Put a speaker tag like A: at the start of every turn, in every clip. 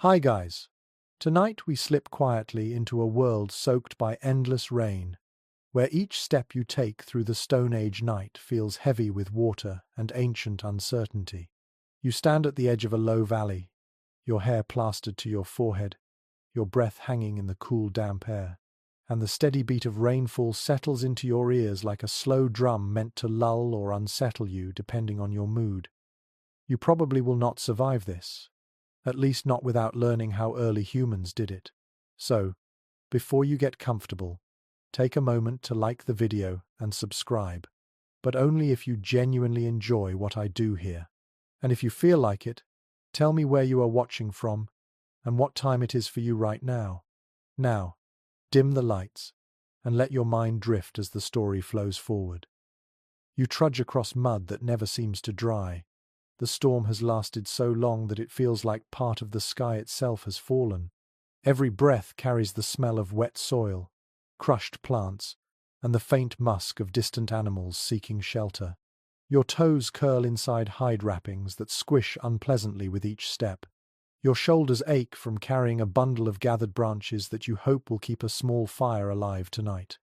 A: Hi guys. Tonight we slip quietly into a world soaked by endless rain, where each step you take through the Stone Age night feels heavy with water and ancient uncertainty. You stand at the edge of a low valley, your hair plastered to your forehead, your breath hanging in the cool damp air, and the steady beat of rainfall settles into your ears like a slow drum meant to lull or unsettle you depending on your mood. You probably will not survive this. At least not without learning how early humans did it. So, before you get comfortable, take a moment to like the video and subscribe, but only if you genuinely enjoy what I do here. And if you feel like it, tell me where you are watching from and what time it is for you right now. Now, dim the lights and let your mind drift as the story flows forward. You trudge across mud that never seems to dry. The storm has lasted so long that it feels like part of the sky itself has fallen. Every breath carries the smell of wet soil, crushed plants, and the faint musk of distant animals seeking shelter. Your toes curl inside hide wrappings that squish unpleasantly with each step. Your shoulders ache from carrying a bundle of gathered branches that you hope will keep a small fire alive tonight.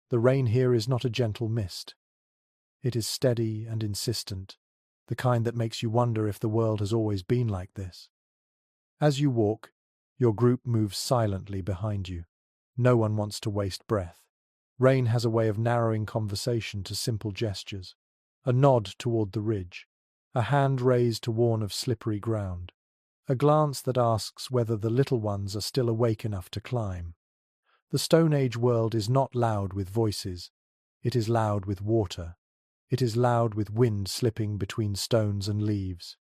A: The rain here is not a gentle mist. It is steady and insistent, the kind that makes you wonder if the world has always been like this. As you walk, your group moves silently behind you. No one wants to waste breath. Rain has a way of narrowing conversation to simple gestures. A nod toward the ridge, a hand raised to warn of slippery ground, a glance that asks whether the little ones are still awake enough to climb. The Stone Age world is not loud with voices. It is loud with water. It is loud with wind slipping between stones and leaves.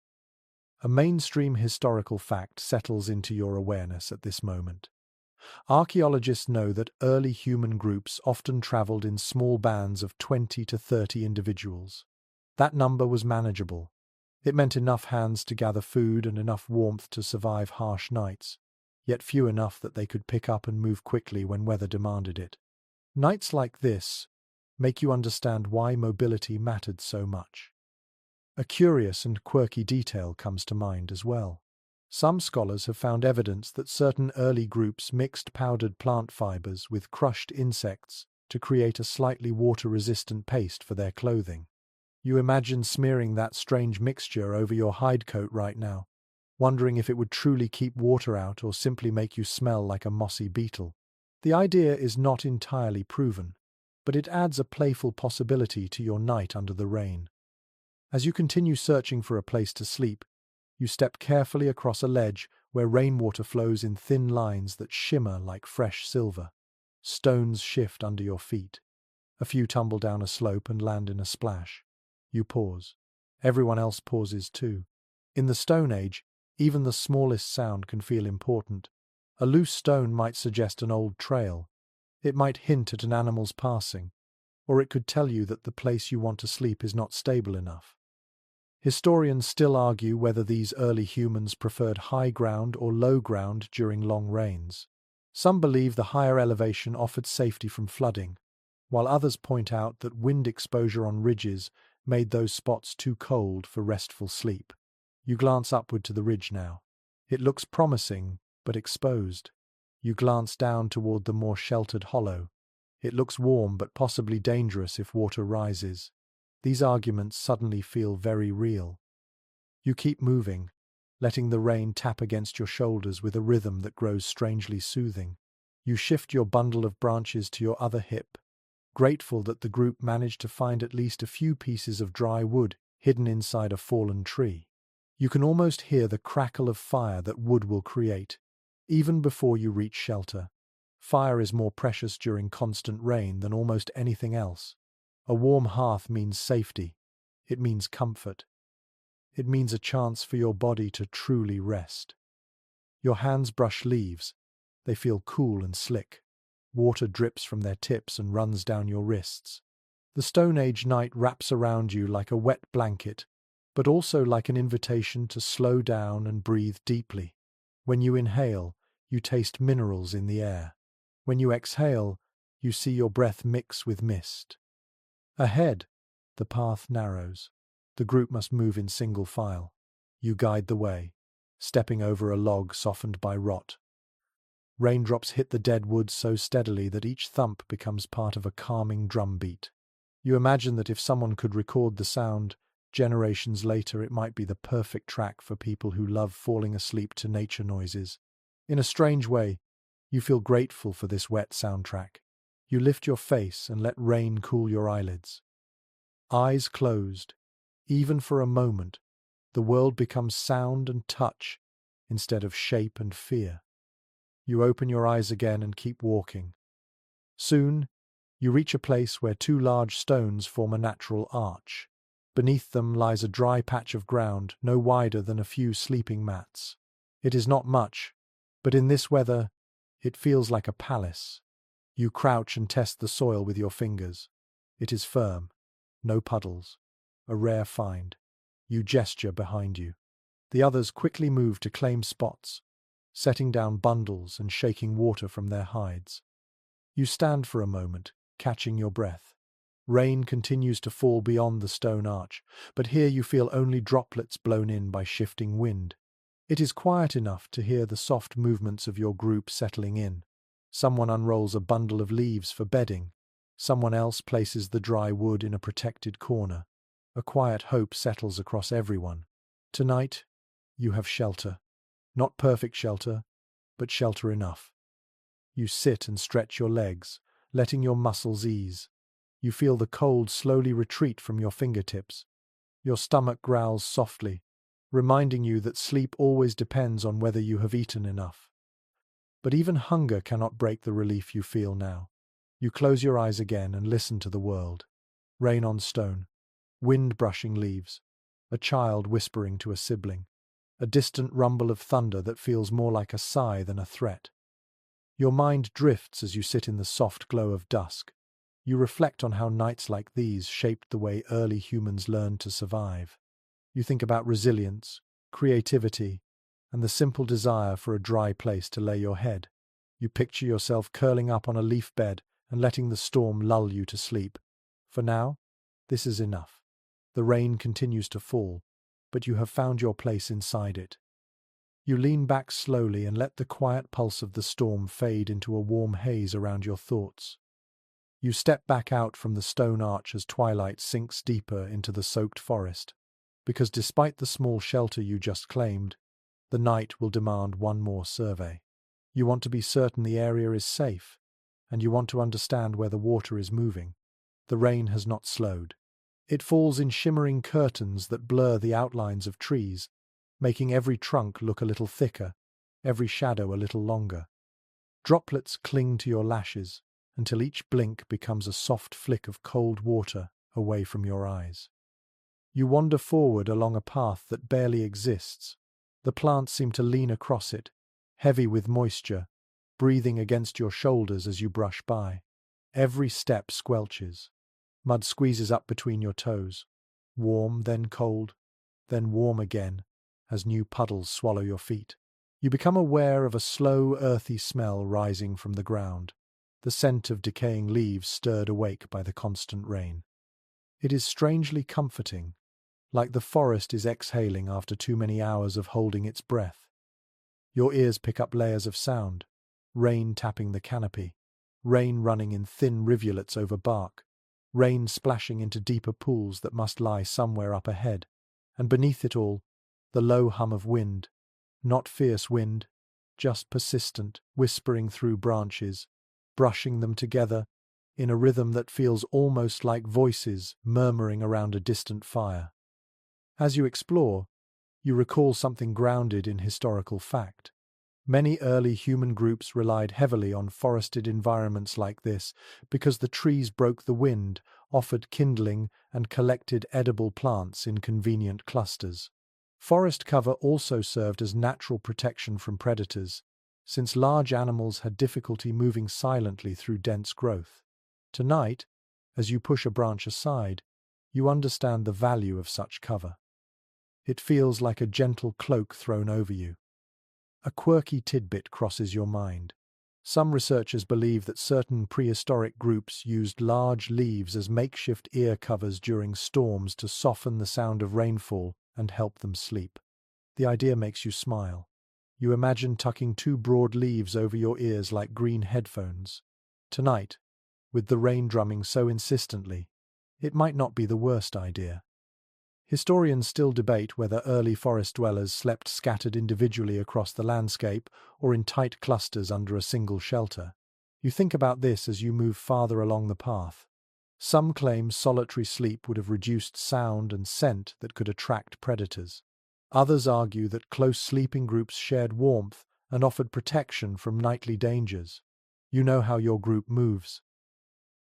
A: A mainstream historical fact settles into your awareness at this moment. Archaeologists know that early human groups often traveled in small bands of 20 to 30 individuals. That number was manageable. It meant enough hands to gather food and enough warmth to survive harsh nights, yet few enough that they could pick up and move quickly when weather demanded it. Nights like this make you understand why mobility mattered so much. A curious and quirky detail comes to mind as well. Some scholars have found evidence that certain early groups mixed powdered plant fibers with crushed insects to create a slightly water-resistant paste for their clothing. You imagine smearing that strange mixture over your hide coat right now, wondering if it would truly keep water out or simply make you smell like a mossy beetle. The idea is not entirely proven, but it adds a playful possibility to your night under the rain. As you continue searching for a place to sleep, you step carefully across a ledge where rainwater flows in thin lines that shimmer like fresh silver. Stones shift under your feet. A few tumble down a slope and land in a splash. You pause. Everyone else pauses too. In the Stone Age, even the smallest sound can feel important. A loose stone might suggest an old trail. It might hint at an animal's passing, or it could tell you that the place you want to sleep is not stable enough. Historians still argue whether these early humans preferred high ground or low ground during long rains. Some believe the higher elevation offered safety from flooding, while others point out that wind exposure on ridges made those spots too cold for restful sleep. You glance upward to the ridge now. It looks promising, but exposed. You glance down toward the more sheltered hollow. It looks warm but possibly dangerous if water rises. These arguments suddenly feel very real. You keep moving, letting the rain tap against your shoulders with a rhythm that grows strangely soothing. You shift your bundle of branches to your other hip, grateful that the group managed to find at least a few pieces of dry wood hidden inside a fallen tree. You can almost hear the crackle of fire that wood will create, even before you reach shelter. Fire is more precious during constant rain than almost anything else. A warm hearth means safety. It means comfort. It means a chance for your body to truly rest. Your hands brush leaves. They feel cool and slick. Water drips from their tips and runs down your wrists. The Stone Age night wraps around you like a wet blanket, but also like an invitation to slow down and breathe deeply. When you inhale, you taste minerals in the air. When you exhale, you see your breath mix with mist. Ahead, the path narrows. The group must move in single file. You guide the way. stepping over a log softened by rot. Raindrops hit the dead wood so steadily that each thump becomes part of a calming drum beat. You imagine that if someone could record the sound, generations later it might be the perfect track for people who love falling asleep to nature noises. In a strange way, you feel grateful for this wet soundtrack. You lift your face and let rain cool your eyelids. Eyes closed, even for a moment, the world becomes sound and touch instead of shape and fear. You open your eyes again and keep walking. Soon, you reach a place where two large stones form a natural arch. Beneath them lies a dry patch of ground no wider than a few sleeping mats. It is not much, but in this weather, it feels like a palace. You crouch and test the soil with your fingers. It is firm, no puddles, a rare find. You gesture behind you. The others quickly move to claim spots, setting down bundles and shaking water from their hides. You stand for a moment, catching your breath. Rain continues to fall beyond the stone arch, but here you feel only droplets blown in by shifting wind. It is quiet enough to hear the soft movements of your group settling in. Someone unrolls a bundle of leaves for bedding. Someone else places the dry wood in a protected corner. A quiet hope settles across everyone. Tonight, you have shelter. Not perfect shelter, but shelter enough. You sit and stretch your legs, letting your muscles ease. You feel the cold slowly retreat from your fingertips. Your stomach growls softly, reminding you that sleep always depends on whether you have eaten enough. But even hunger cannot break the relief you feel now. You close your eyes again and listen to the world. Rain on stone, wind brushing leaves, a child whispering to a sibling, a distant rumble of thunder that feels more like a sigh than a threat. Your mind drifts as you sit in the soft glow of dusk. You reflect on how nights like these shaped the way early humans learned to survive. You think about resilience, creativity, and the simple desire for a dry place to lay your head. You picture yourself curling up on a leaf bed and letting the storm lull you to sleep. For now, this is enough. The rain continues to fall, but you have found your place inside it. You lean back slowly and let the quiet pulse of the storm fade into a warm haze around your thoughts. You step back out from the stone arch as twilight sinks deeper into the soaked forest, because despite the small shelter you just claimed, the night will demand one more survey. You want to be certain the area is safe, and you want to understand where the water is moving. The rain has not slowed. It falls in shimmering curtains that blur the outlines of trees, making every trunk look a little thicker, every shadow a little longer. Droplets cling to your lashes until each blink becomes a soft flick of cold water away from your eyes. You wander forward along a path that barely exists. The plants seem to lean across it, heavy with moisture, breathing against your shoulders as you brush by. Every step squelches. Mud squeezes up between your toes. Warm, then cold, then warm again, as new puddles swallow your feet. You become aware of a slow, earthy smell rising from the ground, the scent of decaying leaves stirred awake by the constant rain. It is strangely comforting, like the forest is exhaling after too many hours of holding its breath. Your ears pick up layers of sound, rain tapping the canopy, rain running in thin rivulets over bark, rain splashing into deeper pools that must lie somewhere up ahead, and beneath it all, the low hum of wind, not fierce wind, just persistent, whispering through branches, brushing them together in a rhythm that feels almost like voices murmuring around a distant fire. As you explore, you recall something grounded in historical fact. Many early human groups relied heavily on forested environments like this because the trees broke the wind, offered kindling, and collected edible plants in convenient clusters. Forest cover also served as natural protection from predators, since large animals had difficulty moving silently through dense growth. Tonight, as you push a branch aside, you understand the value of such cover. It feels like a gentle cloak thrown over you. A quirky tidbit crosses your mind. Some researchers believe that certain prehistoric groups used large leaves as makeshift ear covers during storms to soften the sound of rainfall and help them sleep. The idea makes you smile. You imagine tucking two broad leaves over your ears like green headphones. Tonight, with the rain drumming so insistently, it might not be the worst idea. Historians still debate whether early forest dwellers slept scattered individually across the landscape or in tight clusters under a single shelter. You think about this as you move farther along the path. Some claim solitary sleep would have reduced sound and scent that could attract predators. Others argue that close sleeping groups shared warmth and offered protection from nightly dangers. You know how your group moves.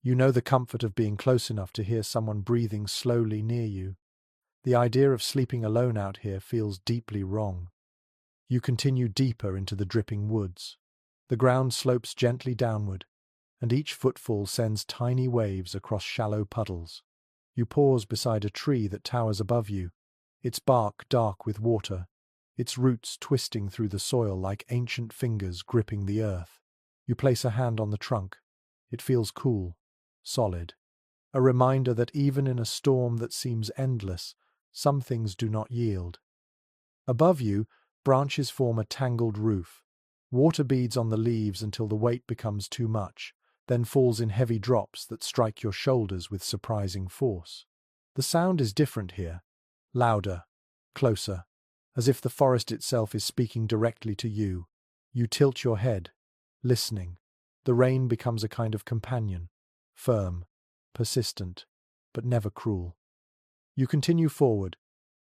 A: You know the comfort of being close enough to hear someone breathing slowly near you. The idea of sleeping alone out here feels deeply wrong. You continue deeper into the dripping woods. The ground slopes gently downward, and each footfall sends tiny waves across shallow puddles. You pause beside a tree that towers above you, its bark dark with water, its roots twisting through the soil like ancient fingers gripping the earth. You place a hand on the trunk. It feels cool, solid. A reminder that even in a storm that seems endless, some things do not yield. Above you, branches form a tangled roof. Water beads on the leaves until the weight becomes too much, then falls in heavy drops that strike your shoulders with surprising force. The sound is different here, louder, closer, as if the forest itself is speaking directly to you. You tilt your head, listening. The rain becomes a kind of companion, firm, persistent, but never cruel. You continue forward,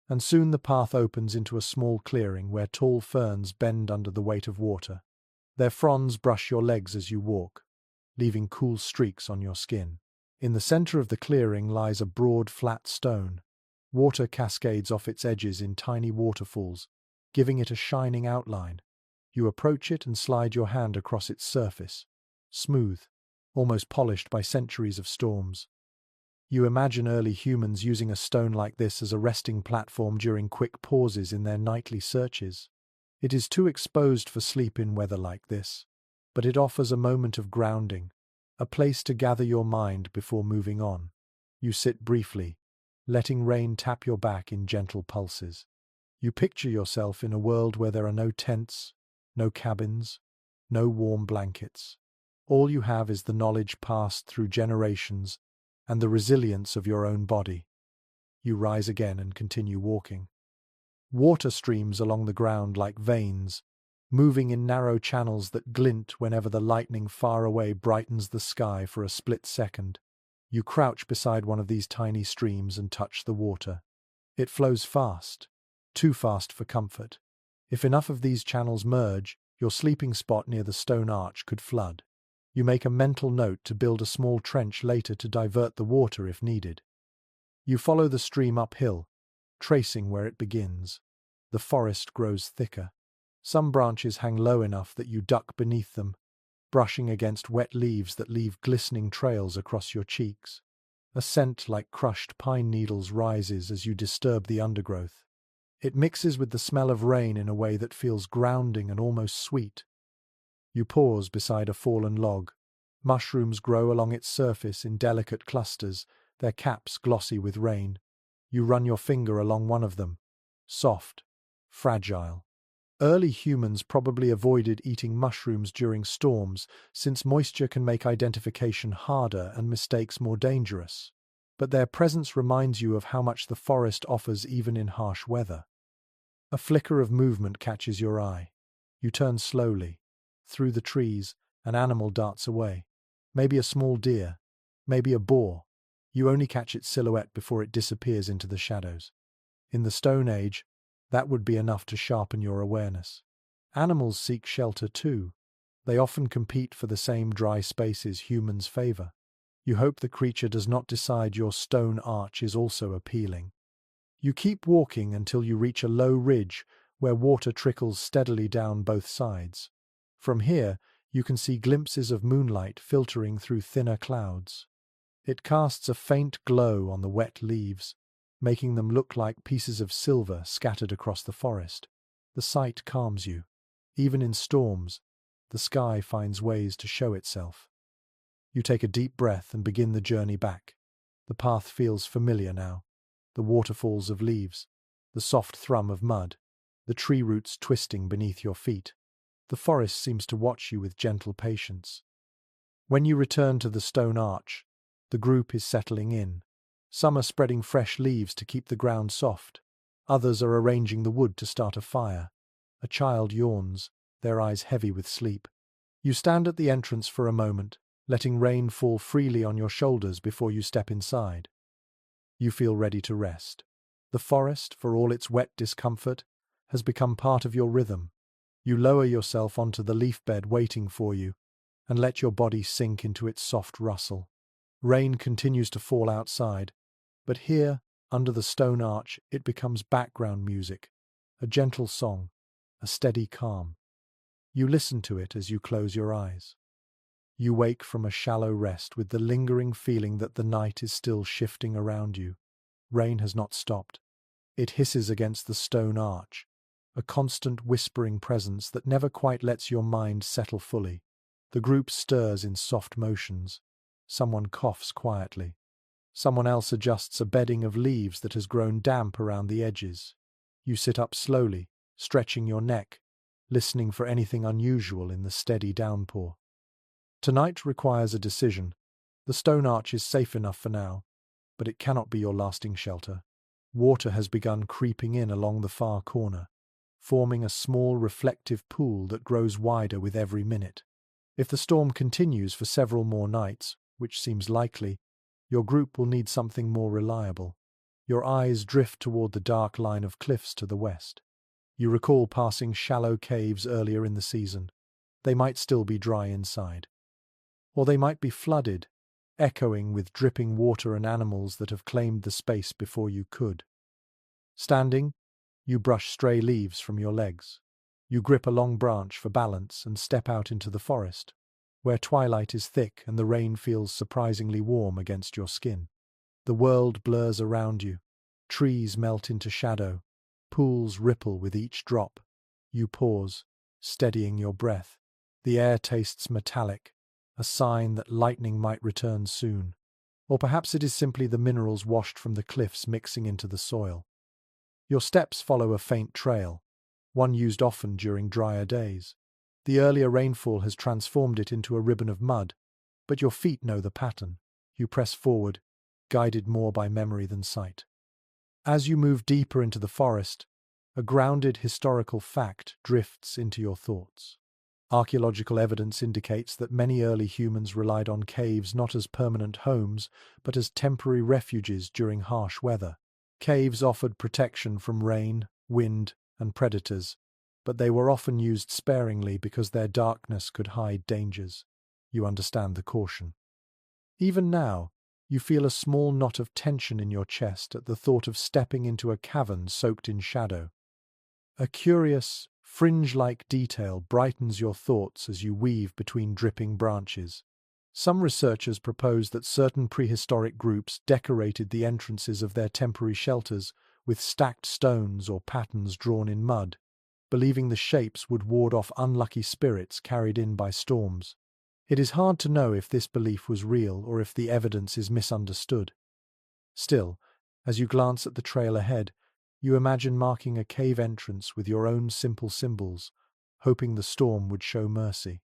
A: and soon the path opens into a small clearing where tall ferns bend under the weight of water. Their fronds brush your legs as you walk, leaving cool streaks on your skin. In the center of the clearing lies a broad, flat stone. Water cascades off its edges in tiny waterfalls, giving it a shining outline. You approach it and slide your hand across its surface, smooth, almost polished by centuries of storms. You imagine early humans using a stone like this as a resting platform during quick pauses in their nightly searches. It is too exposed for sleep in weather like this, but it offers a moment of grounding, a place to gather your mind before moving on. You sit briefly, letting rain tap your back in gentle pulses. You picture yourself in a world where there are no tents, no cabins, no warm blankets. All you have is the knowledge passed through generations and the resilience of your own body. You rise again and continue walking. Water streams along the ground like veins, moving in narrow channels that glint whenever the lightning far away brightens the sky for a split second. You crouch beside one of these tiny streams and touch the water. It flows fast, too fast for comfort. If enough of these channels merge, your sleeping spot near the stone arch could flood. You make a mental note to build a small trench later to divert the water if needed. You follow the stream uphill, tracing where it begins. The forest grows thicker. Some branches hang low enough that you duck beneath them, brushing against wet leaves that leave glistening trails across your cheeks. A scent like crushed pine needles rises as you disturb the undergrowth. It mixes with the smell of rain in a way that feels grounding and almost sweet. You pause beside a fallen log. Mushrooms grow along its surface in delicate clusters, their caps glossy with rain. You run your finger along one of them. Soft, fragile. Early humans probably avoided eating mushrooms during storms, since moisture can make identification harder and mistakes more dangerous. But their presence reminds you of how much the forest offers even in harsh weather. A flicker of movement catches your eye. You turn slowly. Through the trees, an animal darts away. Maybe a small deer, maybe a boar. You only catch its silhouette before it disappears into the shadows. In the Stone Age, that would be enough to sharpen your awareness. Animals seek shelter too. They often compete for the same dry spaces humans favor. You hope the creature does not decide your stone arch is also appealing. You keep walking until you reach a low ridge where water trickles steadily down both sides. From here, you can see glimpses of moonlight filtering through thinner clouds. It casts a faint glow on the wet leaves, making them look like pieces of silver scattered across the forest. The sight calms you. Even in storms, the sky finds ways to show itself. You take a deep breath and begin the journey back. The path feels familiar now. The waterfalls of leaves, the soft thrum of mud. the tree roots twisting beneath your feet. The forest seems to watch you with gentle patience. When you return to the stone arch, the group is settling in. Some are spreading fresh leaves to keep the ground soft. Others are arranging the wood to start a fire. A child yawns, their eyes heavy with sleep. You stand at the entrance for a moment, letting rain fall freely on your shoulders before you step inside. You feel ready to rest. The forest, for all its wet discomfort, has become part of your rhythm. You lower yourself onto the leaf bed waiting for you, and let your body sink into its soft rustle. Rain continues to fall outside, but here, under the stone arch, it becomes background music, a gentle song, a steady calm. You listen to it as you close your eyes. You wake from a shallow rest with the lingering feeling that the night is still shifting around you. Rain has not stopped. It hisses against the stone arch, a constant whispering presence that never quite lets your mind settle fully. The group stirs in soft motions. Someone coughs quietly. Someone else adjusts a bedding of leaves that has grown damp around the edges. You sit up slowly, stretching your neck, listening for anything unusual in the steady downpour. Tonight requires a decision. The stone arch is safe enough for now, but it cannot be your lasting shelter. Water has begun creeping in along the far corner, forming a small reflective pool that grows wider with every minute. If the storm continues for several more nights, which seems likely, your group will need something more reliable. Your eyes drift toward the dark line of cliffs to the west. You recall passing shallow caves earlier in the season. They might still be dry inside. Or they might be flooded, echoing with dripping water and animals that have claimed the space before you could. Standing, you brush stray leaves from your legs. You grip a long branch for balance and step out into the forest, where twilight is thick and the rain feels surprisingly warm against your skin. The world blurs around you. Trees melt into shadow. Pools ripple with each drop. You pause, steadying your breath. The air tastes metallic, a sign that lightning might return soon. Or perhaps it is simply the minerals washed from the cliffs mixing into the soil. Your steps follow a faint trail, one used often during drier days. The earlier rainfall has transformed it into a ribbon of mud, but your feet know the pattern. You press forward, guided more by memory than sight. As you move deeper into the forest, a grounded historical fact drifts into your thoughts. Archaeological evidence indicates that many early humans relied on caves not as permanent homes, but as temporary refuges during harsh weather. Caves offered protection from rain, wind, and predators, but they were often used sparingly because their darkness could hide dangers. You understand the caution. Even now, you feel a small knot of tension in your chest at the thought of stepping into a cavern soaked in shadow. A curious, fringe-like detail brightens your thoughts as you weave between dripping branches. Some researchers propose that certain prehistoric groups decorated the entrances of their temporary shelters with stacked stones or patterns drawn in mud, believing the shapes would ward off unlucky spirits carried in by storms. It is hard to know if this belief was real or if the evidence is misunderstood. Still, as you glance at the trail ahead, you imagine marking a cave entrance with your own simple symbols, hoping the storm would show mercy.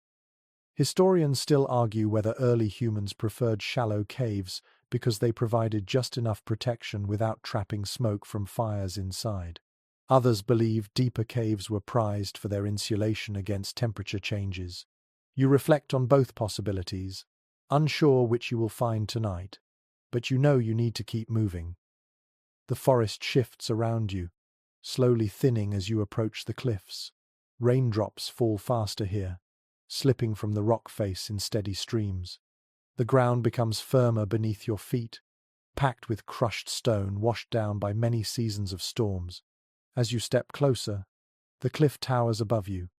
A: Historians still argue whether early humans preferred shallow caves because they provided just enough protection without trapping smoke from fires inside. Others believe deeper caves were prized for their insulation against temperature changes. You reflect on both possibilities, unsure which you will find tonight, but you know you need to keep moving. The forest shifts around you, slowly thinning as you approach the cliffs. Raindrops fall faster here, slipping from the rock face in steady streams. The ground becomes firmer beneath your feet, packed with crushed stone washed down by many seasons of storms. As you step closer, the cliff towers above you,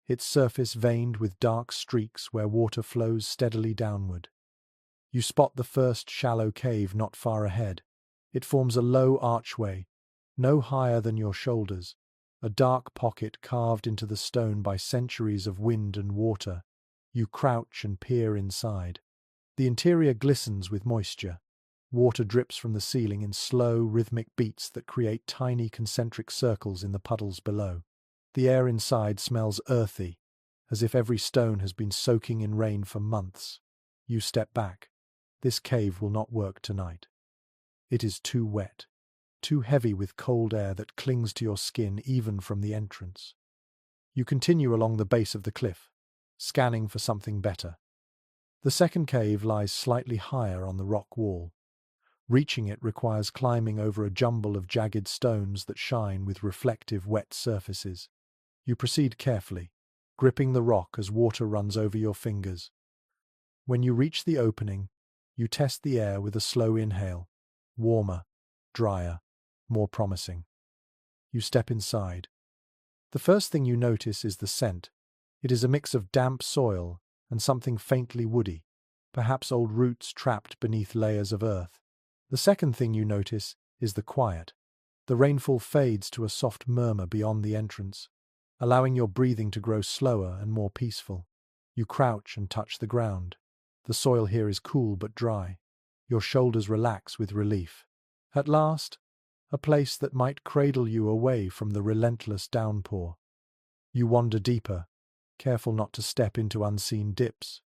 A: its surface veined with dark streaks where water flows steadily downward. You spot the first shallow cave not far ahead. It forms a low archway, no higher than your shoulders, a dark pocket carved into the stone by centuries of wind and water. You crouch and peer inside. The interior glistens with moisture. Water drips from the ceiling in slow, rhythmic beats that create tiny concentric circles in the puddles below. The air inside smells earthy, as if every stone has been soaking in rain for months. You step back. This cave will not work tonight. It is too wet, too heavy with cold air that clings to your skin even from the entrance. You continue along the base of the cliff, scanning for something better. The second cave lies slightly higher on the rock wall. Reaching it requires climbing over a jumble of jagged stones that shine with reflective wet surfaces. You proceed carefully, gripping the rock as water runs over your fingers. When you reach the opening, you test the air with a slow inhale. Warmer, drier, more promising. You step inside. The first thing you notice is the scent. It is a mix of damp soil and something faintly woody, perhaps old roots trapped beneath layers of earth. The second thing you notice is the quiet. The rainfall fades to a soft murmur beyond the entrance, allowing your breathing to grow slower and more peaceful. You crouch and touch the ground. The soil here is cool but dry. Your shoulders relax with relief. At last, a place that might cradle you away from the relentless downpour. You wander deeper, careful not to step into unseen dips.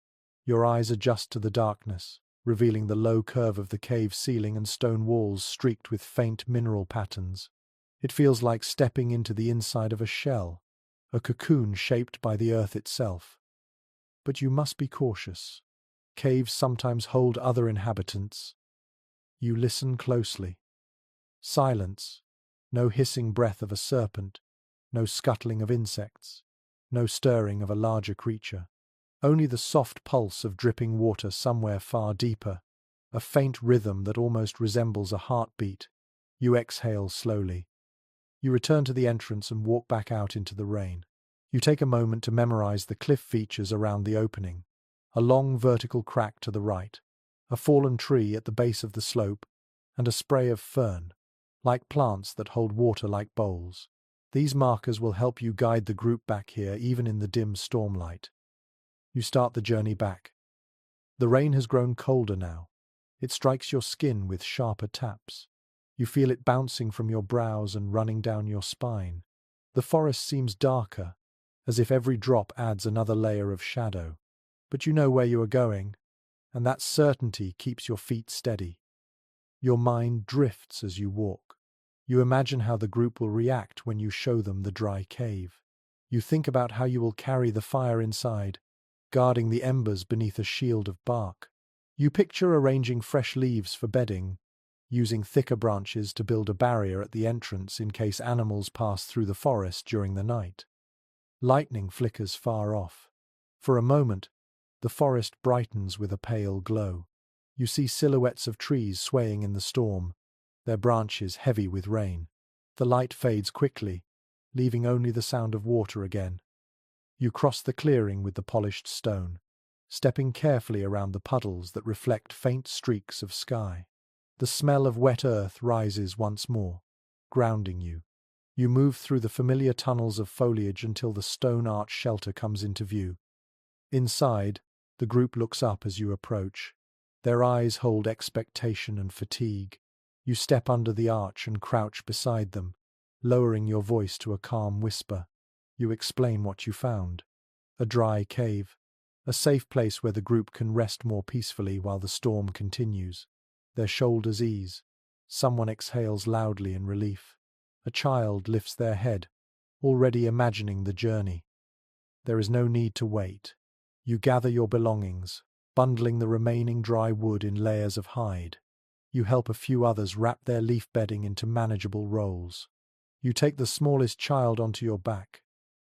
A: Your eyes adjust to the darkness, revealing the low curve of the cave ceiling and stone walls streaked with faint mineral patterns. It feels like stepping into the inside of a shell, a cocoon shaped by the earth itself. But you must be cautious. Caves sometimes hold other inhabitants. You listen closely. Silence. No hissing breath of a serpent. No scuttling of insects. No stirring of a larger creature. Only the soft pulse of dripping water somewhere far deeper. A faint rhythm that almost resembles a heartbeat. You exhale slowly. You return to the entrance and walk back out into the rain. You take a moment to memorize the cliff features around the opening. A long vertical crack to the right, a fallen tree at the base of the slope, and a spray of fern, like plants that hold water like bowls. These markers will help you guide the group back here even in the dim stormlight. You start the journey back. The rain has grown colder now. It strikes your skin with sharper taps. You feel it bouncing from your brows and running down your spine. The forest seems darker, as if every drop adds another layer of shadow. But you know where you are going, and that certainty keeps your feet steady. Your mind drifts as you walk. You imagine how the group will react when you show them the dry cave. You think about how you will carry the fire inside, guarding the embers beneath a shield of bark. You picture arranging fresh leaves for bedding, using thicker branches to build a barrier at the entrance in case animals pass through the forest during the night. Lightning flickers far off. For a moment, the forest brightens with a pale glow. You see silhouettes of trees swaying in the storm, their branches heavy with rain. The light fades quickly, leaving only the sound of water again. You cross the clearing with the polished stone, stepping carefully around the puddles that reflect faint streaks of sky. The smell of wet earth rises once more, grounding you. You move through the familiar tunnels of foliage until the stone arch shelter comes into view. Inside, the group looks up as you approach. Their eyes hold expectation and fatigue. You step under the arch and crouch beside them, lowering your voice to a calm whisper. You explain what you found. A dry cave, a safe place where the group can rest more peacefully while the storm continues. Their shoulders ease. Someone exhales loudly in relief. A child lifts their head, already imagining the journey. There is no need to wait. You gather your belongings, bundling the remaining dry wood in layers of hide. You help a few others wrap their leaf bedding into manageable rolls. You take the smallest child onto your back,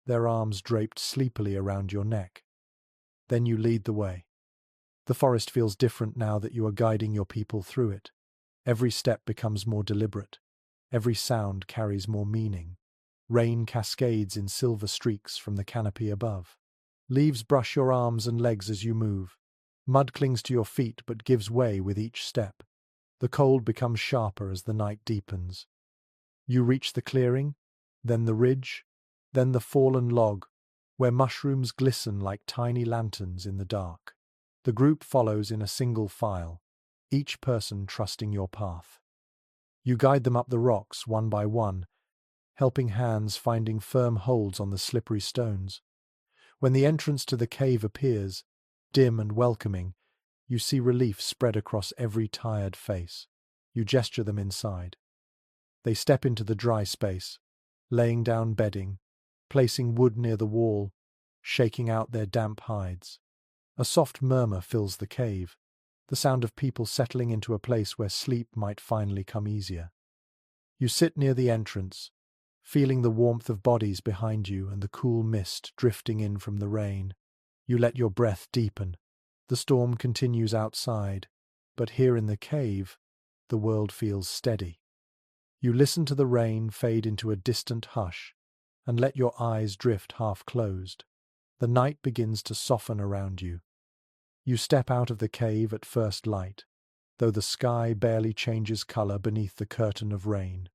A: their arms draped sleepily around your neck. Then you lead the way. The forest feels different now that you are guiding your people through it. Every step becomes more deliberate. Every sound carries more meaning. Rain cascades in silver streaks from the canopy above. Leaves brush your arms and legs as you move. Mud clings to your feet but gives way with each step. The cold becomes sharper as the night deepens. You reach the clearing, then the ridge, then the fallen log, where mushrooms glisten like tiny lanterns in the dark. The group follows in a single file, each person trusting your path. You guide them up the rocks one by one, helping hands finding firm holds on the slippery stones. When the entrance to the cave appears, dim and welcoming, you see relief spread across every tired face. You gesture them inside. They step into the dry space, laying down bedding, placing wood near the wall, shaking out their damp hides. A soft murmur fills the cave, the sound of people settling into a place where sleep might finally come easier. You sit near the entrance, feeling the warmth of bodies behind you and the cool mist drifting in from the rain. You let your breath deepen. The storm continues outside, but here in the cave, the world feels steady. You listen to the rain fade into a distant hush and let your eyes drift half closed. The night begins to soften around you. You step out of the cave at first light, though the sky barely changes color beneath the curtain of rain.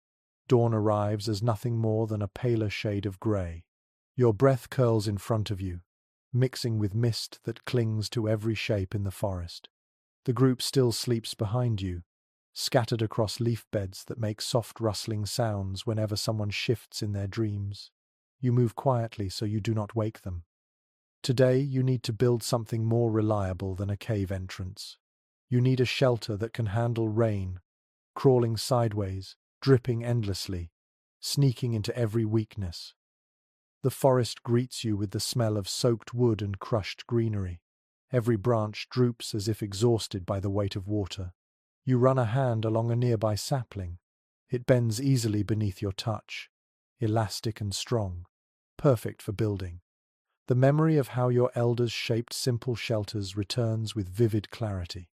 A: Dawn arrives as nothing more than a paler shade of grey. Your breath curls in front of you, mixing with mist that clings to every shape in the forest. The group still sleeps behind you, scattered across leaf beds that make soft rustling sounds whenever someone shifts in their dreams. You move quietly so you do not wake them. Today you need to build something more reliable than a cave entrance. You need a shelter that can handle rain, crawling sideways, dripping endlessly, sneaking into every weakness. The forest greets you with the smell of soaked wood and crushed greenery. Every branch droops as if exhausted by the weight of water. You run a hand along a nearby sapling. It bends easily beneath your touch, elastic and strong, perfect for building. The memory of how your elders shaped simple shelters returns with vivid clarity.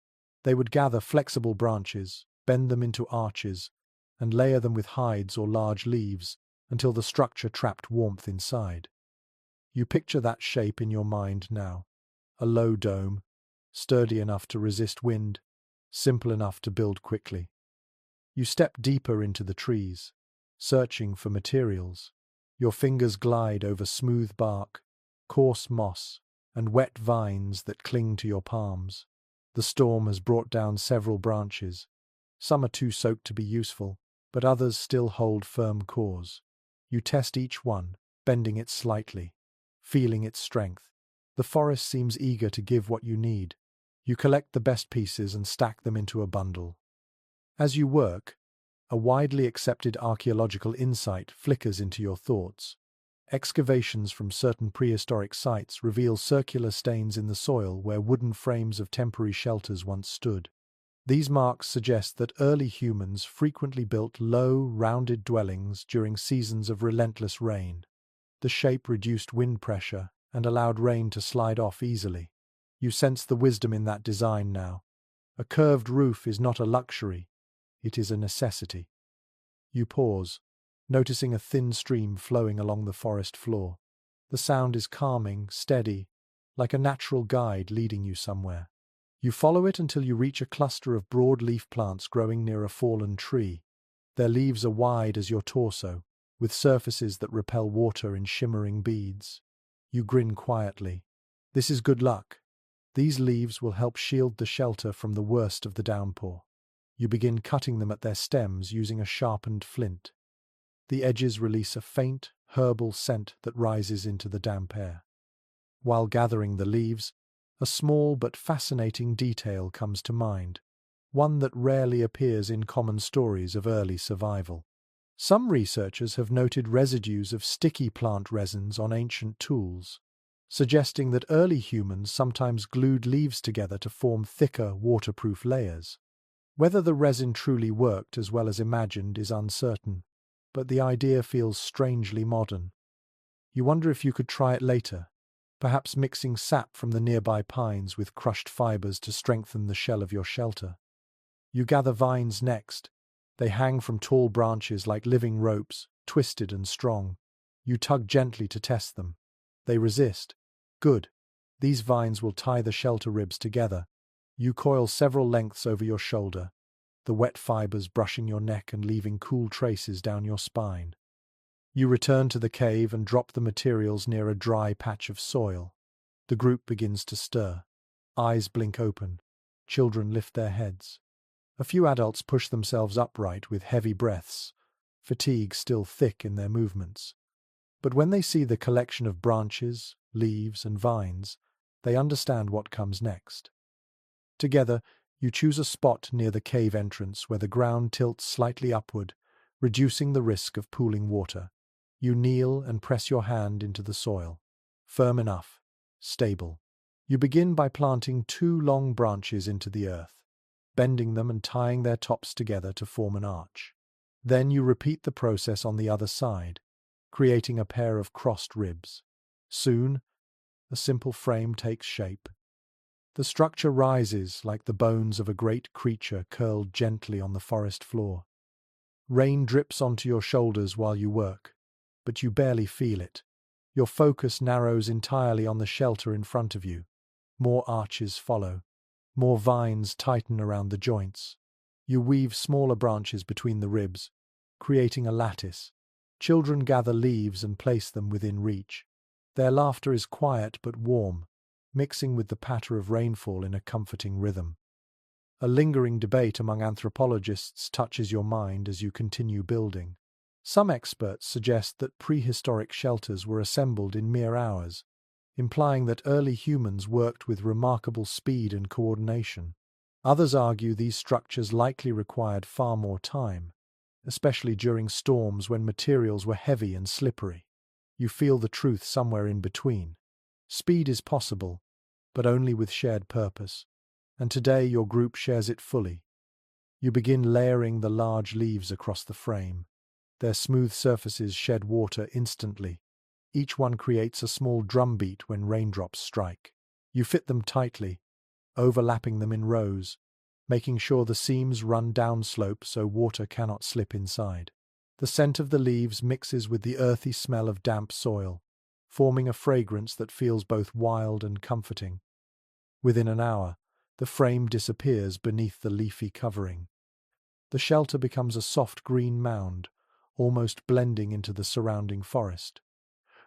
A: They would gather flexible branches, bend them into arches, and layer them with hides or large leaves until the structure trapped warmth inside. You picture that shape in your mind now. A low dome, sturdy enough to resist wind, simple enough to build quickly. You step deeper into the trees, searching for materials. Your fingers glide over smooth bark, coarse moss, and wet vines that cling to your palms. The storm has brought down several branches. Some are too soaked to be useful, but others still hold firm cores. You test each one, bending it slightly, feeling its strength. The forest seems eager to give what you need. You collect the best pieces and stack them into a bundle. As you work, a widely accepted archaeological insight flickers into your thoughts. Excavations from certain prehistoric sites reveal circular stains in the soil where wooden frames of temporary shelters once stood. These marks suggest that early humans frequently built low, rounded dwellings during seasons of relentless rain. The shape reduced wind pressure and allowed rain to slide off easily. You sense the wisdom in that design now. A curved roof is not a luxury, it is a necessity. You pause, noticing a thin stream flowing along the forest floor. The sound is calming, steady, like a natural guide leading you somewhere. You follow it until you reach a cluster of broad-leaf plants growing near a fallen tree. Their leaves are wide as your torso, with surfaces that repel water in shimmering beads. You grin quietly. This is good luck. These leaves will help shield the shelter from the worst of the downpour. You begin cutting them at their stems using a sharpened flint. The edges release a faint, herbal scent that rises into the damp air. While gathering the leaves, a small but fascinating detail comes to mind, one that rarely appears in common stories of early survival. Some researchers have noted residues of sticky plant resins on ancient tools, suggesting that early humans sometimes glued leaves together to form thicker, waterproof layers. Whether the resin truly worked as well as imagined is uncertain, but the idea feels strangely modern. You wonder if you could try it later, perhaps mixing sap from the nearby pines with crushed fibers to strengthen the shell of your shelter. You gather vines next. They hang from tall branches like living ropes, twisted and strong. You tug gently to test them. They resist. Good. These vines will tie the shelter ribs together. You coil several lengths over your shoulder, the wet fibers brushing your neck and leaving cool traces down your spine. You return to the cave and drop the materials near a dry patch of soil. The group begins to stir. Eyes blink open. Children lift their heads. A few adults push themselves upright with heavy breaths, fatigue still thick in their movements. But when they see the collection of branches, leaves, and vines, they understand what comes next. Together, you choose a spot near the cave entrance where the ground tilts slightly upward, reducing the risk of pooling water. You kneel and press your hand into the soil. Firm enough, stable. You begin by planting 2 long branches into the earth, bending them and tying their tops together to form an arch. Then you repeat the process on the other side, creating a pair of crossed ribs. Soon, the simple frame takes shape. The structure rises like the bones of a great creature curled gently on the forest floor. Rain drips onto your shoulders while you work, but you barely feel it. Your focus narrows entirely on the shelter in front of you. More arches follow. More vines tighten around the joints. You weave smaller branches between the ribs, creating a lattice. Children gather leaves and place them within reach. Their laughter is quiet but warm, mixing with the patter of rainfall in a comforting rhythm. A lingering debate among anthropologists touches your mind as you continue building. Some experts suggest that prehistoric shelters were assembled in mere hours, implying that early humans worked with remarkable speed and coordination. Others argue these structures likely required far more time, especially during storms when materials were heavy and slippery. You feel the truth somewhere in between. Speed is possible, but only with shared purpose, and today your group shares it fully. You begin layering the large leaves across the frame. Their smooth surfaces shed water instantly. Each one creates a small drumbeat when raindrops strike. You fit them tightly, overlapping them in rows, making sure the seams run downslope so water cannot slip inside. The scent of the leaves mixes with the earthy smell of damp soil, forming a fragrance that feels both wild and comforting. Within an hour, the frame disappears beneath the leafy covering. The shelter becomes a soft green mound, almost blending into the surrounding forest.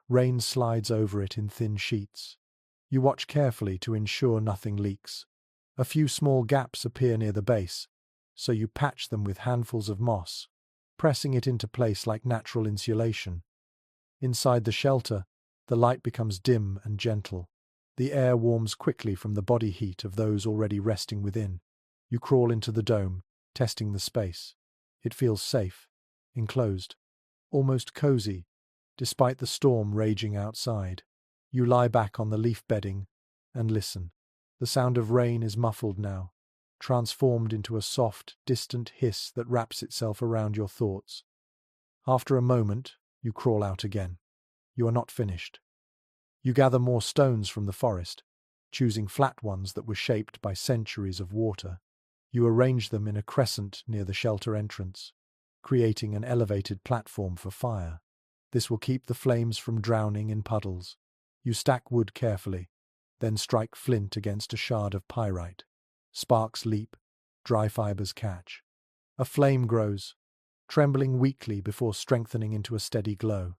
A: Rain slides over it in thin sheets. You watch carefully to ensure nothing leaks. A few small gaps appear near the base, so you patch them with handfuls of moss, pressing it into place like natural insulation. Inside the shelter, the light becomes dim and gentle. The air warms quickly from the body heat of those already resting within. You crawl into the dome, testing the space. It feels safe, enclosed, almost cozy, despite the storm raging outside. You lie back on the leaf bedding and listen. The sound of rain is muffled now, transformed into a soft, distant hiss that wraps itself around your thoughts. After a moment, you crawl out again. You are not finished. You gather more stones from the forest, choosing flat ones that were shaped by centuries of water. You arrange them in a crescent near the shelter entrance, creating an elevated platform for fire. This will keep the flames from drowning in puddles. You stack wood carefully, then strike flint against a shard of pyrite. Sparks leap, dry fibers catch. A flame grows, trembling weakly before strengthening into a steady glow.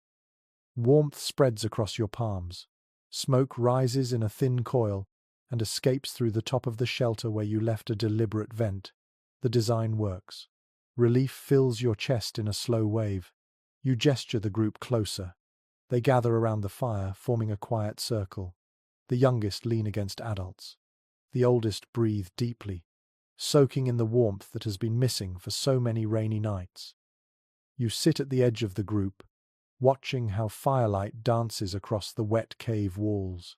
A: Warmth spreads across your palms. Smoke rises in a thin coil and escapes through the top of the shelter where you left a deliberate vent. The design works. Relief fills your chest in a slow wave. You gesture the group closer. They gather around the fire, forming a quiet circle. The youngest lean against adults. The oldest breathe deeply, soaking in the warmth that has been missing for so many rainy nights. You sit at the edge of the group, watching how firelight dances across the wet cave walls.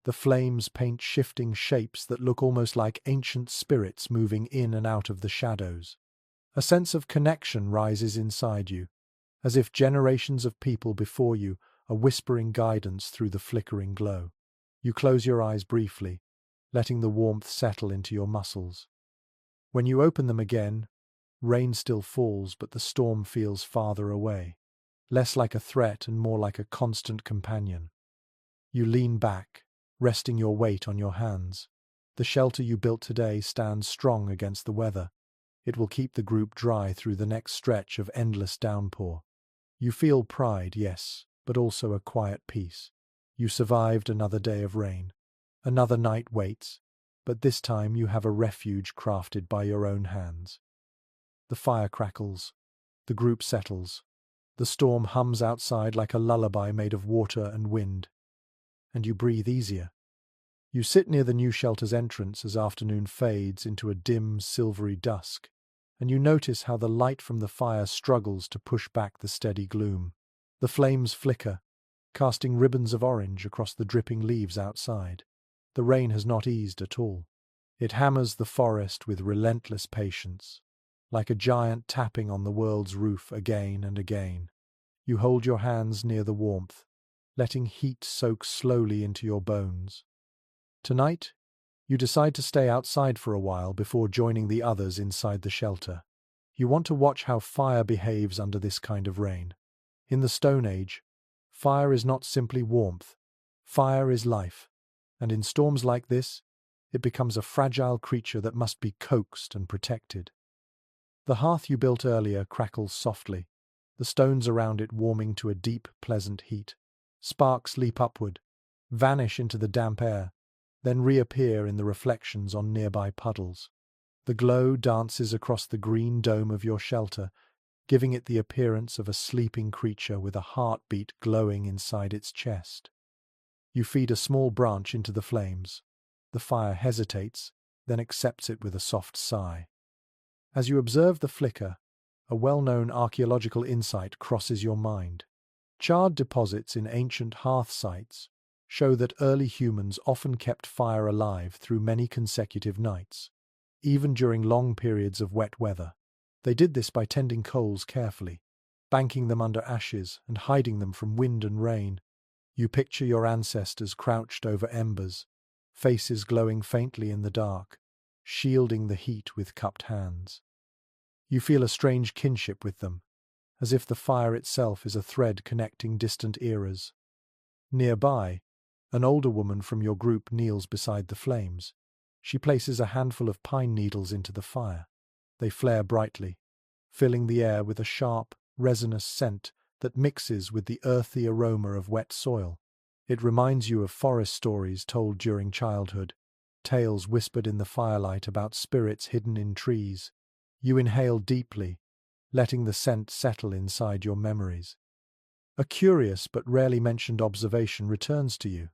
A: The flames paint shifting shapes that look almost like ancient spirits moving in and out of the shadows. A sense of connection rises inside you, as if generations of people before you are whispering guidance through the flickering glow. You close your eyes briefly, letting the warmth settle into your muscles. When you open them again, rain still falls, but the storm feels farther away, less like a threat and more like a constant companion. You lean back, resting your weight on your hands. The shelter you built today stands strong against the weather. It will keep the group dry through the next stretch of endless downpour. You feel pride, yes, but also a quiet peace. You survived another day of rain. Another night waits, but this time you have a refuge crafted by your own hands. The fire crackles, The group settles. The storm hums outside like a lullaby made of water and wind, and you breathe easier. You sit near the new shelter's entrance as afternoon fades into a dim, silvery dusk, and you notice how the light from the fire struggles to push back the steady gloom. The flames flicker, casting ribbons of orange across the dripping leaves outside. The rain has not eased at all. It hammers the forest with relentless patience, like a giant tapping on the world's roof again and again. You hold your hands near the warmth, letting heat soak slowly into your bones. Tonight, you decide to stay outside for a while before joining the others inside the shelter. You want to watch how fire behaves under this kind of rain. In the Stone Age, fire is not simply warmth. Fire is life, and in storms like this, it becomes a fragile creature that must be coaxed and protected. The hearth you built earlier crackles softly, the stones around it warming to a deep, pleasant heat. Sparks leap upward, vanish into the damp air, then reappear in the reflections on nearby puddles. The glow dances across the green dome of your shelter, giving it the appearance of a sleeping creature with a heartbeat glowing inside its chest. You feed a small branch into the flames. The fire hesitates, then accepts it with a soft sigh. As you observe the flicker, a well-known archaeological insight crosses your mind. Charred deposits in ancient hearth sites show that early humans often kept fire alive through many consecutive nights, even during long periods of wet weather. They did this by tending coals carefully, banking them under ashes and hiding them from wind and rain. You picture your ancestors crouched over embers, faces glowing faintly in the dark, shielding the heat with cupped hands. You feel a strange kinship with them, as if the fire itself is a thread connecting distant eras. Nearby, an older woman from your group kneels beside the flames. She places a handful of pine needles into the fire. They flare brightly, filling the air with a sharp, resinous scent that mixes with the earthy aroma of wet soil. It reminds you of forest stories told during childhood, tales whispered in the firelight about spirits hidden in trees. You inhale deeply, letting the scent settle inside your memories. A curious but rarely mentioned observation returns to you.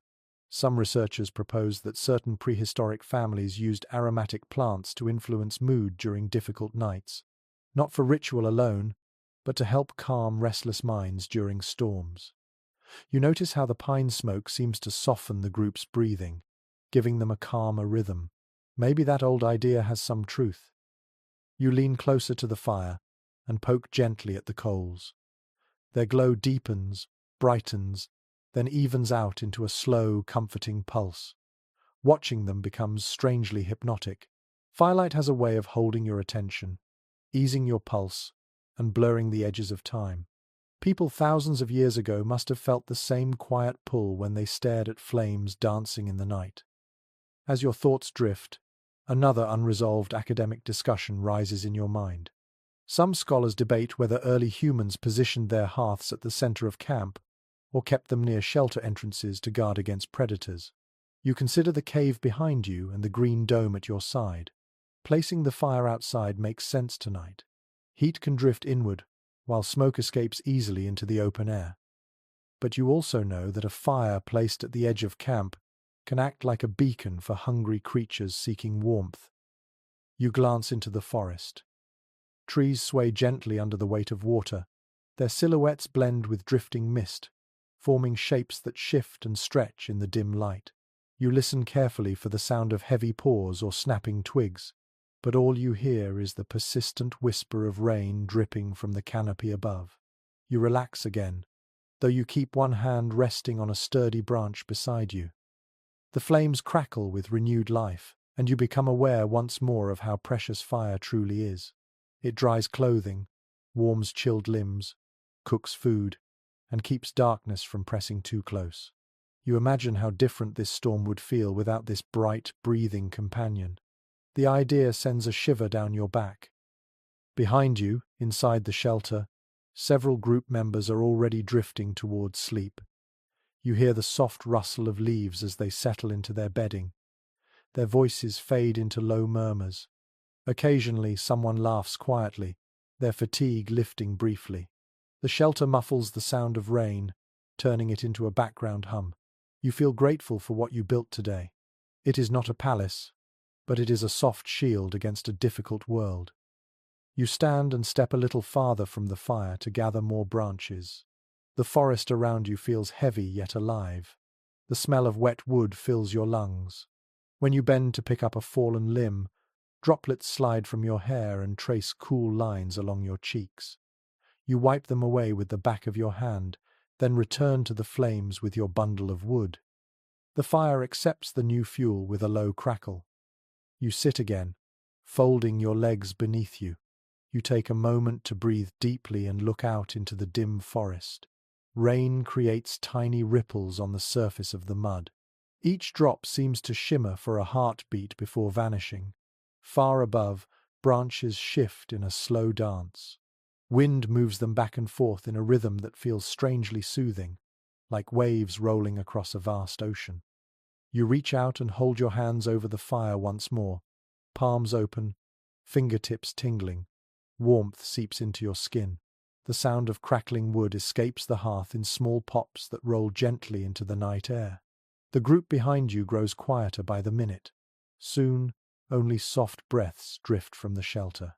A: Some researchers propose that certain prehistoric families used aromatic plants to influence mood during difficult nights, not for ritual alone, but to help calm restless minds during storms. You notice how the pine smoke seems to soften the group's breathing, giving them a calmer rhythm. Maybe that old idea has some truth. You lean closer to the fire and poke gently at the coals. Their glow deepens, brightens, then evens out into a slow, comforting pulse. Watching them becomes strangely hypnotic. Firelight has a way of holding your attention, easing your pulse, and blurring the edges of time. People thousands of years ago must have felt the same quiet pull when they stared at flames dancing in the night. As your thoughts drift, another unresolved academic discussion rises in your mind. Some scholars debate whether early humans positioned their hearths at the center of camp or kept them near shelter entrances to guard against predators. You consider the cave behind you and the green dome at your side. Placing the fire outside makes sense tonight. Heat can drift inward, while smoke escapes easily into the open air. But you also know that a fire placed at the edge of camp can act like a beacon for hungry creatures seeking warmth. You glance into the forest. Trees sway gently under the weight of water. Their silhouettes blend with drifting mist, forming shapes that shift and stretch in the dim light. You listen carefully for the sound of heavy paws or snapping twigs, but all you hear is the persistent whisper of rain dripping from the canopy above. You relax again, though you keep one hand resting on a sturdy branch beside you. The flames crackle with renewed life, and you become aware once more of how precious fire truly is. It dries clothing, warms chilled limbs, cooks food, and keeps darkness from pressing too close. You imagine how different this storm would feel without this bright, breathing companion. The idea sends a shiver down your back. Behind you, inside the shelter, several group members are already drifting towards sleep. You hear the soft rustle of leaves as they settle into their bedding. Their voices fade into low murmurs. Occasionally, someone laughs quietly, their fatigue lifting briefly. The shelter muffles the sound of rain, turning it into a background hum. You feel grateful for what you built today. It is not a palace, but it is a soft shield against a difficult world. You stand and step a little farther from the fire to gather more branches. The forest around you feels heavy yet alive. The smell of wet wood fills your lungs. When you bend to pick up a fallen limb, droplets slide from your hair and trace cool lines along your cheeks. You wipe them away with the back of your hand, then return to the flames with your bundle of wood. The fire accepts the new fuel with a low crackle. You sit again, folding your legs beneath you. You take a moment to breathe deeply and look out into the dim forest. Rain creates tiny ripples on the surface of the mud. Each drop seems to shimmer for a heartbeat before vanishing. Far above, branches shift in a slow dance. Wind moves them back and forth in a rhythm that feels strangely soothing, like waves rolling across a vast ocean. You reach out and hold your hands over the fire once more, palms open, fingertips tingling. Warmth seeps into your skin. The sound of crackling wood escapes the hearth in small pops that roll gently into the night air. The group behind you grows quieter by the minute. Soon, only soft breaths drift from the shelter.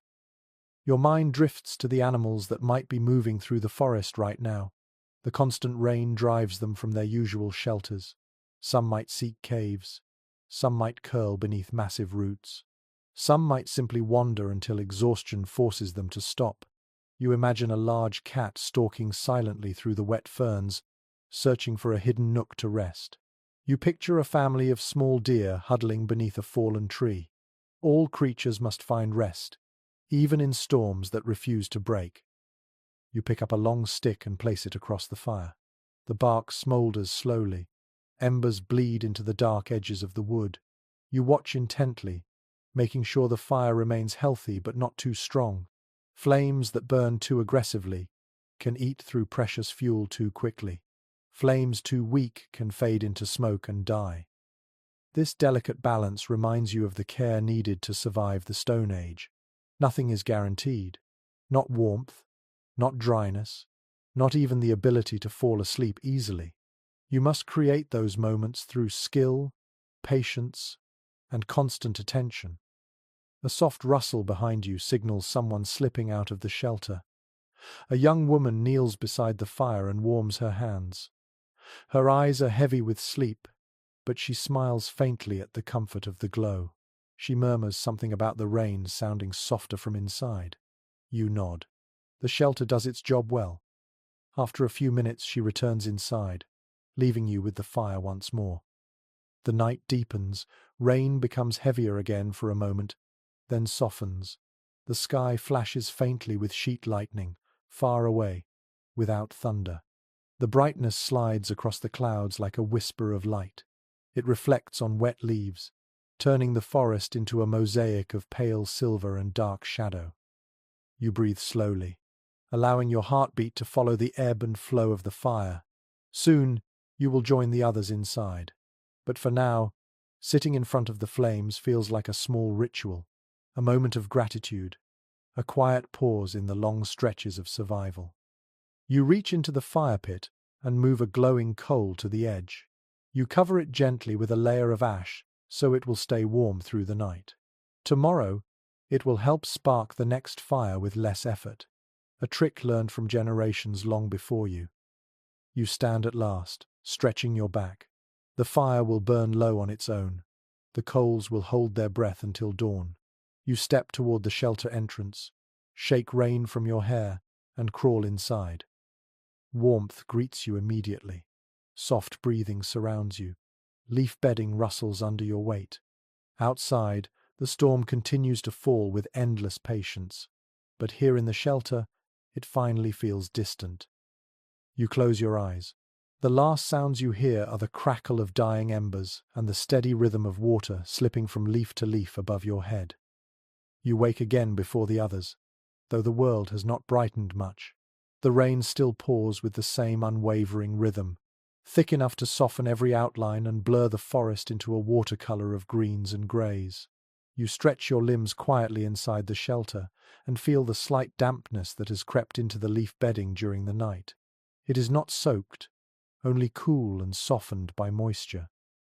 A: Your mind drifts to the animals that might be moving through the forest right now. The constant rain drives them from their usual shelters. Some might seek caves. Some might curl beneath massive roots. Some might simply wander until exhaustion forces them to stop. You imagine a large cat stalking silently through the wet ferns, searching for a hidden nook to rest. You picture a family of small deer huddling beneath a fallen tree. All creatures must find rest, even in storms that refuse to break. You pick up a long stick and place it across the fire. The bark smolders slowly. Embers bleed into the dark edges of the wood. You watch intently, making sure the fire remains healthy but not too strong. Flames that burn too aggressively can eat through precious fuel too quickly. Flames too weak can fade into smoke and die. This delicate balance reminds you of the care needed to survive the Stone Age. Nothing is guaranteed. Not warmth, not dryness, not even the ability to fall asleep easily. You must create those moments through skill, patience, and constant attention. A soft rustle behind you signals someone slipping out of the shelter. A young woman kneels beside the fire and warms her hands. Her eyes are heavy with sleep, but she smiles faintly at the comfort of the glow. She murmurs something about the rain sounding softer from inside. You nod. The shelter does its job well. After a few minutes she returns inside, leaving you with the fire once more. The night deepens, rain becomes heavier again for a moment, then softens. The sky flashes faintly with sheet lightning, far away, without thunder. The brightness slides across the clouds like a whisper of light. It reflects on wet leaves, turning the forest into a mosaic of pale silver and dark shadow. You breathe slowly, allowing your heartbeat to follow the ebb and flow of the fire. Soon, you will join the others inside. But for now, sitting in front of the flames feels like a small ritual, a moment of gratitude, a quiet pause in the long stretches of survival. You reach into the fire pit and move a glowing coal to the edge. You cover it gently with a layer of ash so it will stay warm through the night. Tomorrow, it will help spark the next fire with less effort, a trick learned from generations long before you. You stand at last, stretching your back. The fire will burn low on its own. The coals will hold their breath until dawn. You step toward the shelter entrance, shake rain from your hair, and crawl inside. Warmth greets you immediately. Soft breathing surrounds you. Leaf bedding rustles under your weight. Outside, the storm continues to fall with endless patience. But here in the shelter, it finally feels distant. You close your eyes. The last sounds you hear are the crackle of dying embers and the steady rhythm of water slipping from leaf to leaf above your head. You wake again before the others, though the world has not brightened much. The rain still pours with the same unwavering rhythm, thick enough to soften every outline and blur the forest into a watercolor of greens and greys. You stretch your limbs quietly inside the shelter and feel the slight dampness that has crept into the leaf bedding during the night. It is not soaked, only cool and softened by moisture.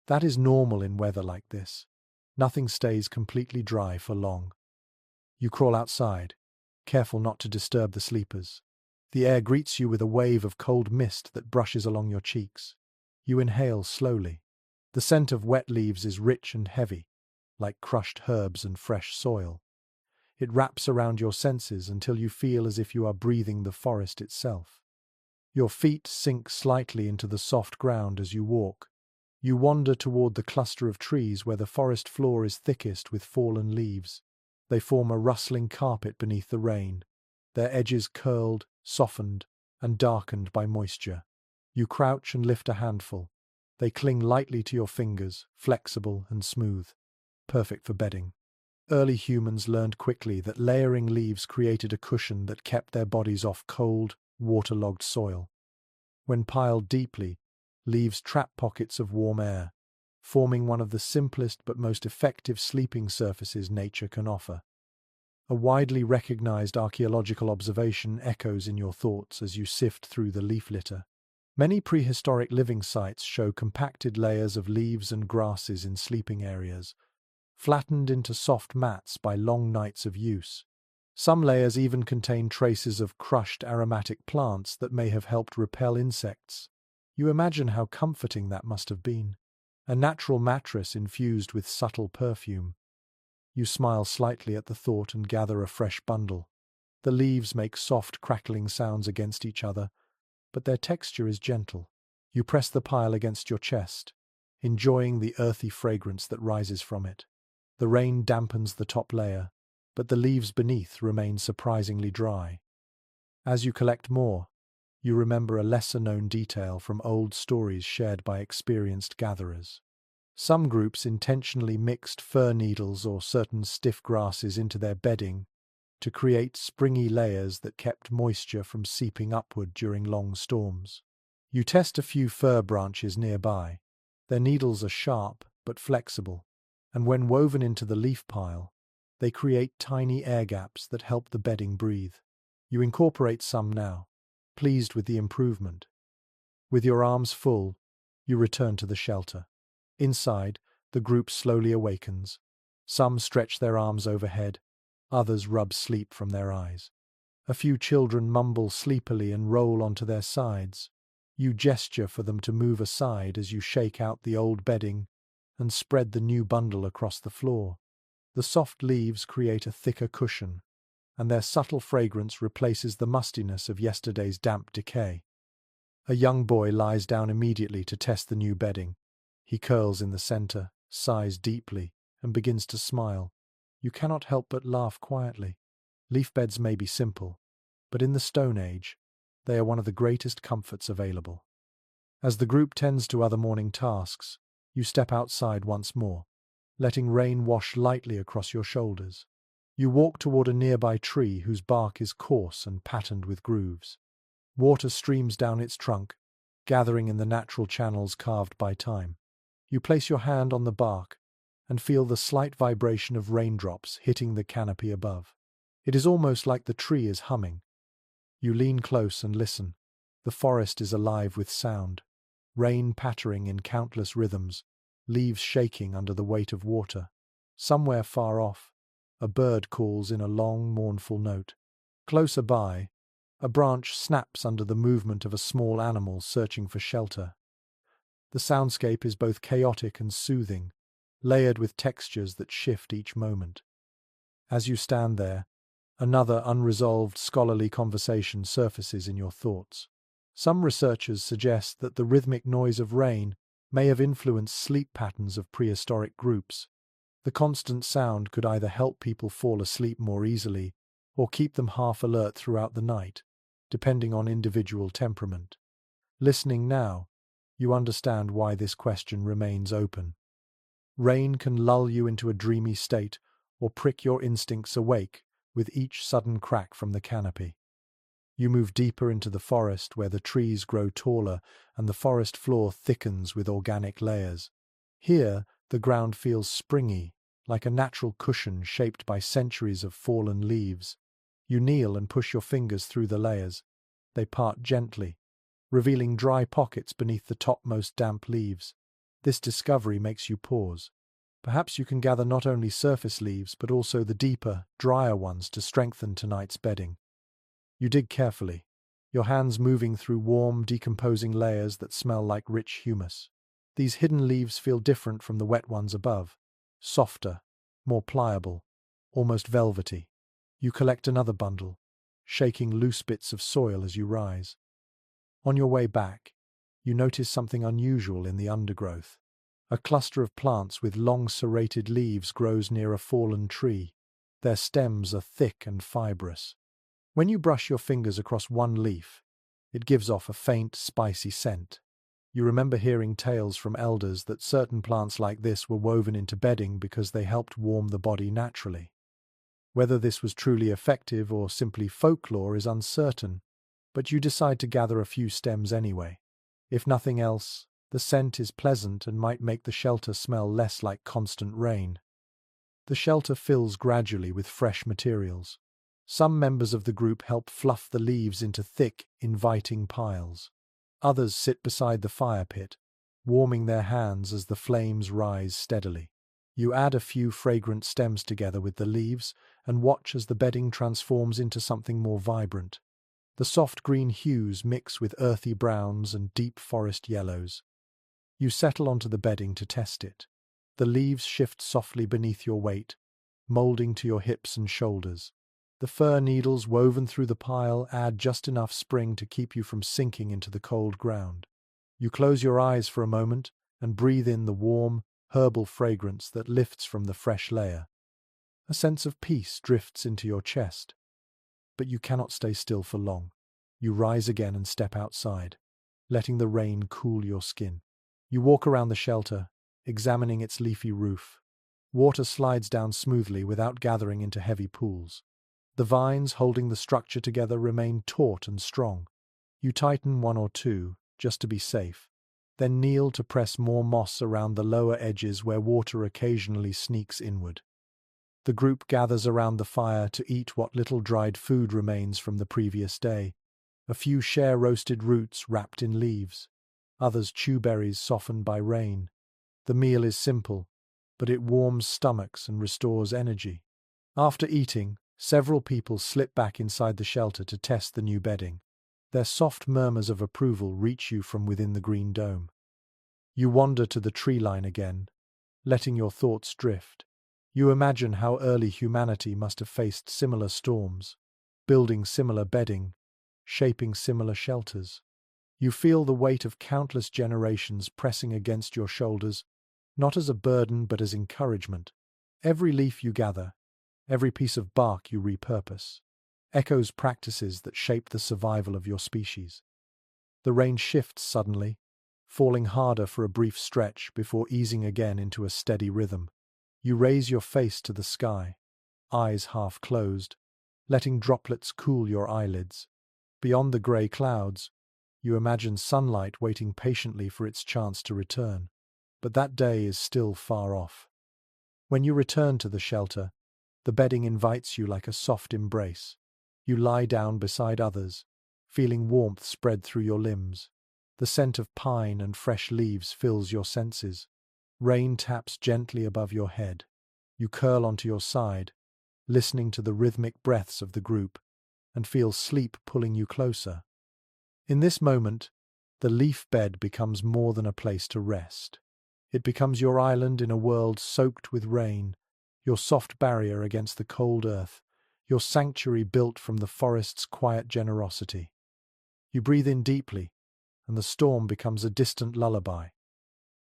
A: That is normal in weather like this. Nothing stays completely dry for long. You crawl outside, careful not to disturb the sleepers. The air greets you with a wave of cold mist that brushes along your cheeks. You inhale slowly. The scent of wet leaves is rich and heavy, like crushed herbs and fresh soil. It wraps around your senses until you feel as if you are breathing the forest itself. Your feet sink slightly into the soft ground as you walk. You wander toward the cluster of trees where the forest floor is thickest with fallen leaves. They form a rustling carpet beneath the rain, their edges curled, softened, and darkened by moisture. You crouch and lift a handful. They cling lightly to your fingers, flexible and smooth, perfect for bedding. Early humans learned quickly that layering leaves created a cushion that kept their bodies off cold, waterlogged soil. When piled deeply, leaves trap pockets of warm air, forming one of the simplest but most effective sleeping surfaces nature can offer. A widely recognized archaeological observation echoes in your thoughts as you sift through the leaf litter. Many prehistoric living sites show compacted layers of leaves and grasses in sleeping areas, flattened into soft mats by long nights of use. Some layers even contain traces of crushed aromatic plants that may have helped repel insects. You imagine how comforting that must have been. A natural mattress infused with subtle perfume. You smile slightly at the thought and gather a fresh bundle. The leaves make soft crackling sounds against each other, but their texture is gentle. You press the pile against your chest, enjoying the earthy fragrance that rises from it. The rain dampens the top layer, but the leaves beneath remain surprisingly dry. As you collect more, you remember a lesser-known detail from old stories shared by experienced gatherers. Some groups intentionally mixed fir needles or certain stiff grasses into their bedding to create springy layers that kept moisture from seeping upward during long storms. You test a few fir branches nearby. Their needles are sharp but flexible, and when woven into the leaf pile, they create tiny air gaps that help the bedding breathe. You incorporate some now, pleased with the improvement. With your arms full, you return to the shelter. Inside, the group slowly awakens. Some stretch their arms overhead, others rub sleep from their eyes. A few children mumble sleepily and roll onto their sides. You gesture for them to move aside as you shake out the old bedding and spread the new bundle across the floor. The soft leaves create a thicker cushion, and their subtle fragrance replaces the mustiness of yesterday's damp decay. A young boy lies down immediately to test the new bedding. He curls in the center, sighs deeply, and begins to smile. You cannot help but laugh quietly. Leaf beds may be simple, but in the Stone Age, they are one of the greatest comforts available. As the group tends to other morning tasks, you step outside once more, letting rain wash lightly across your shoulders. You walk toward a nearby tree whose bark is coarse and patterned with grooves. Water streams down its trunk, gathering in the natural channels carved by time. You place your hand on the bark and feel the slight vibration of raindrops hitting the canopy above. It is almost like the tree is humming. You lean close and listen. The forest is alive with sound, rain pattering in countless rhythms, leaves shaking under the weight of water. Somewhere far off, a bird calls in a long, mournful note. Closer by, a branch snaps under the movement of a small animal searching for shelter. The soundscape is both chaotic and soothing, layered with textures that shift each moment. As you stand there, another unresolved scholarly conversation surfaces in your thoughts. Some researchers suggest that the rhythmic noise of rain may have influenced sleep patterns of prehistoric groups. The constant sound could either help people fall asleep more easily or keep them half alert throughout the night, depending on individual temperament. Listening now, you understand why this question remains open. Rain can lull you into a dreamy state or prick your instincts awake with each sudden crack from the canopy. You move deeper into the forest where the trees grow taller and the forest floor thickens with organic layers. Here, the ground feels springy, like a natural cushion shaped by centuries of fallen leaves. You kneel and push your fingers through the layers. They part gently, revealing dry pockets beneath the topmost damp leaves. This discovery makes you pause. Perhaps you can gather not only surface leaves but also the deeper, drier ones to strengthen tonight's bedding. You dig carefully, your hands moving through warm, decomposing layers that smell like rich humus. These hidden leaves feel different from the wet ones above, softer, more pliable, almost velvety. You collect another bundle, shaking loose bits of soil as you rise. On your way back, you notice something unusual in the undergrowth. A cluster of plants with long serrated leaves grows near a fallen tree. Their stems are thick and fibrous. When you brush your fingers across one leaf, it gives off a faint, spicy scent. You remember hearing tales from elders that certain plants like this were woven into bedding because they helped warm the body naturally. Whether this was truly effective or simply folklore is uncertain, but you decide to gather a few stems anyway. If nothing else, the scent is pleasant and might make the shelter smell less like constant rain. The shelter fills gradually with fresh materials. Some members of the group help fluff the leaves into thick, inviting piles. Others sit beside the fire pit, warming their hands as the flames rise steadily. You add a few fragrant stems together with the leaves and watch as the bedding transforms into something more vibrant. The soft green hues mix with earthy browns and deep forest yellows. You settle onto the bedding to test it. The leaves shift softly beneath your weight, molding to your hips and shoulders. The fir needles woven through the pile add just enough spring to keep you from sinking into the cold ground. You close your eyes for a moment and breathe in the warm, herbal fragrance that lifts from the fresh layer. A sense of peace drifts into your chest. But you cannot stay still for long. You rise again and step outside, letting the rain cool your skin. You walk around the shelter, examining its leafy roof. Water slides down smoothly without gathering into heavy pools. The vines holding the structure together remain taut and strong. You tighten one or two, just to be safe, then kneel to press more moss around the lower edges where water occasionally sneaks inward. The group gathers around the fire to eat what little dried food remains from the previous day. A few share roasted roots wrapped in leaves. Others chew berries softened by rain. The meal is simple, but it warms stomachs and restores energy. After eating, several people slip back inside the shelter to test the new bedding. Their soft murmurs of approval reach you from within the green dome. You wander to the tree line again, letting your thoughts drift. You imagine how early humanity must have faced similar storms, building similar bedding, shaping similar shelters. You feel the weight of countless generations pressing against your shoulders, not as a burden but as encouragement. Every leaf you gather, every piece of bark you repurpose, echoes practices that shape the survival of your species. The rain shifts suddenly, falling harder for a brief stretch before easing again into a steady rhythm. You raise your face to the sky, eyes half closed, letting droplets cool your eyelids. Beyond the grey clouds, you imagine sunlight waiting patiently for its chance to return. But that day is still far off. When you return to the shelter, the bedding invites you like a soft embrace. You lie down beside others, feeling warmth spread through your limbs. The scent of pine and fresh leaves fills your senses. Rain taps gently above your head. You curl onto your side, listening to the rhythmic breaths of the group, and feel sleep pulling you closer. In this moment, the leaf bed becomes more than a place to rest. It becomes your island in a world soaked with rain, your soft barrier against the cold earth, your sanctuary built from the forest's quiet generosity. You breathe in deeply, and the storm becomes a distant lullaby.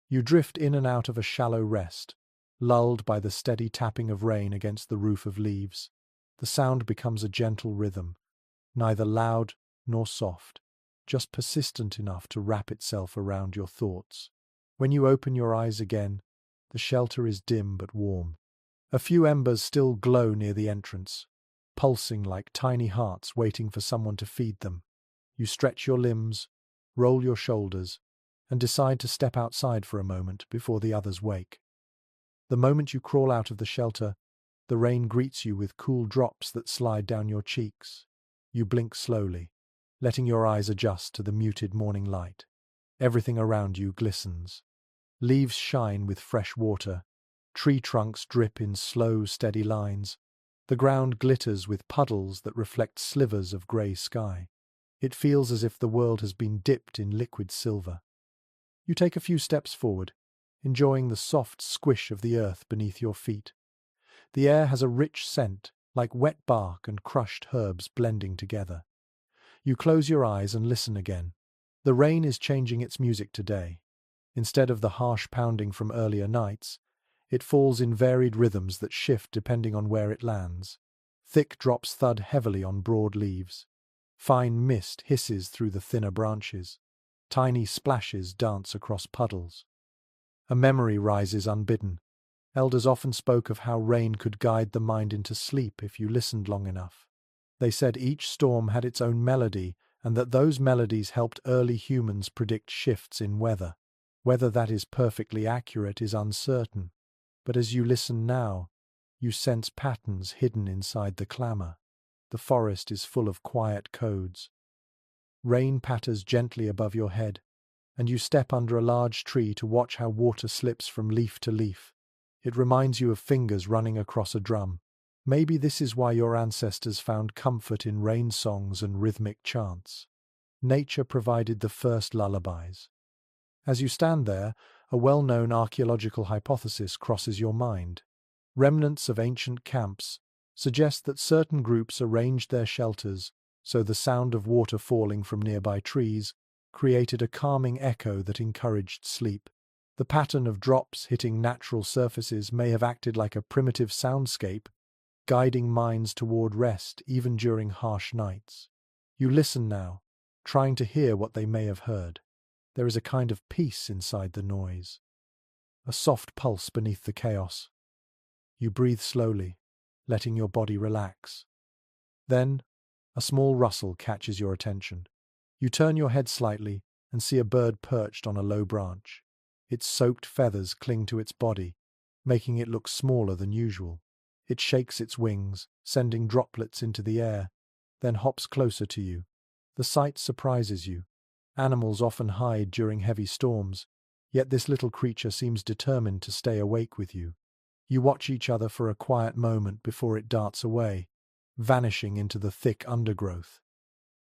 A: You drift in and out of a shallow rest, lulled by the steady tapping of rain against the roof of leaves. The sound becomes a gentle rhythm, neither loud nor soft, just persistent enough to wrap itself around your thoughts. When you open your eyes again, the shelter is dim but warm. A few embers still glow near the entrance, pulsing like tiny hearts waiting for someone to feed them. You stretch your limbs, roll your shoulders, and decide to step outside for a moment before the others wake. The moment you crawl out of the shelter, the rain greets you with cool drops that slide down your cheeks. You blink slowly, letting your eyes adjust to the muted morning light. Everything around you glistens. Leaves shine with fresh water. Tree trunks drip in slow, steady lines. The ground glitters with puddles that reflect slivers of grey sky. It feels as if the world has been dipped in liquid silver. You take a few steps forward, enjoying the soft squish of the earth beneath your feet. The air has a rich scent, like wet bark and crushed herbs blending together. You close your eyes and listen again. The rain is changing its music today. Instead of the harsh pounding from earlier nights, it falls in varied rhythms that shift depending on where it lands. Thick drops thud heavily on broad leaves. Fine mist hisses through the thinner branches. Tiny splashes dance across puddles. A memory rises unbidden. Elders often spoke of how rain could guide the mind into sleep if you listened long enough. They said each storm had its own melody, and that those melodies helped early humans predict shifts in weather. Whether that is perfectly accurate is uncertain, but as you listen now, you sense patterns hidden inside the clamor. The forest is full of quiet codes. Rain patters gently above your head, and you step under a large tree to watch how water slips from leaf to leaf. It reminds you of fingers running across a drum. Maybe this is why your ancestors found comfort in rain songs and rhythmic chants. Nature provided the first lullabies. As you stand there, a well-known archaeological hypothesis crosses your mind. Remnants of ancient camps suggest that certain groups arranged their shelters so the sound of water falling from nearby trees created a calming echo that encouraged sleep. The pattern of drops hitting natural surfaces may have acted like a primitive soundscape, guiding minds toward rest even during harsh nights. You listen now, trying to hear what they may have heard. There is a kind of peace inside the noise, a soft pulse beneath the chaos. You breathe slowly, letting your body relax. Then, a small rustle catches your attention. You turn your head slightly and see a bird perched on a low branch. Its soaked feathers cling to its body, making it look smaller than usual. It shakes its wings, sending droplets into the air, then hops closer to you. The sight surprises you. Animals often hide during heavy storms, yet this little creature seems determined to stay awake with you. You watch each other for a quiet moment before it darts away, vanishing into the thick undergrowth.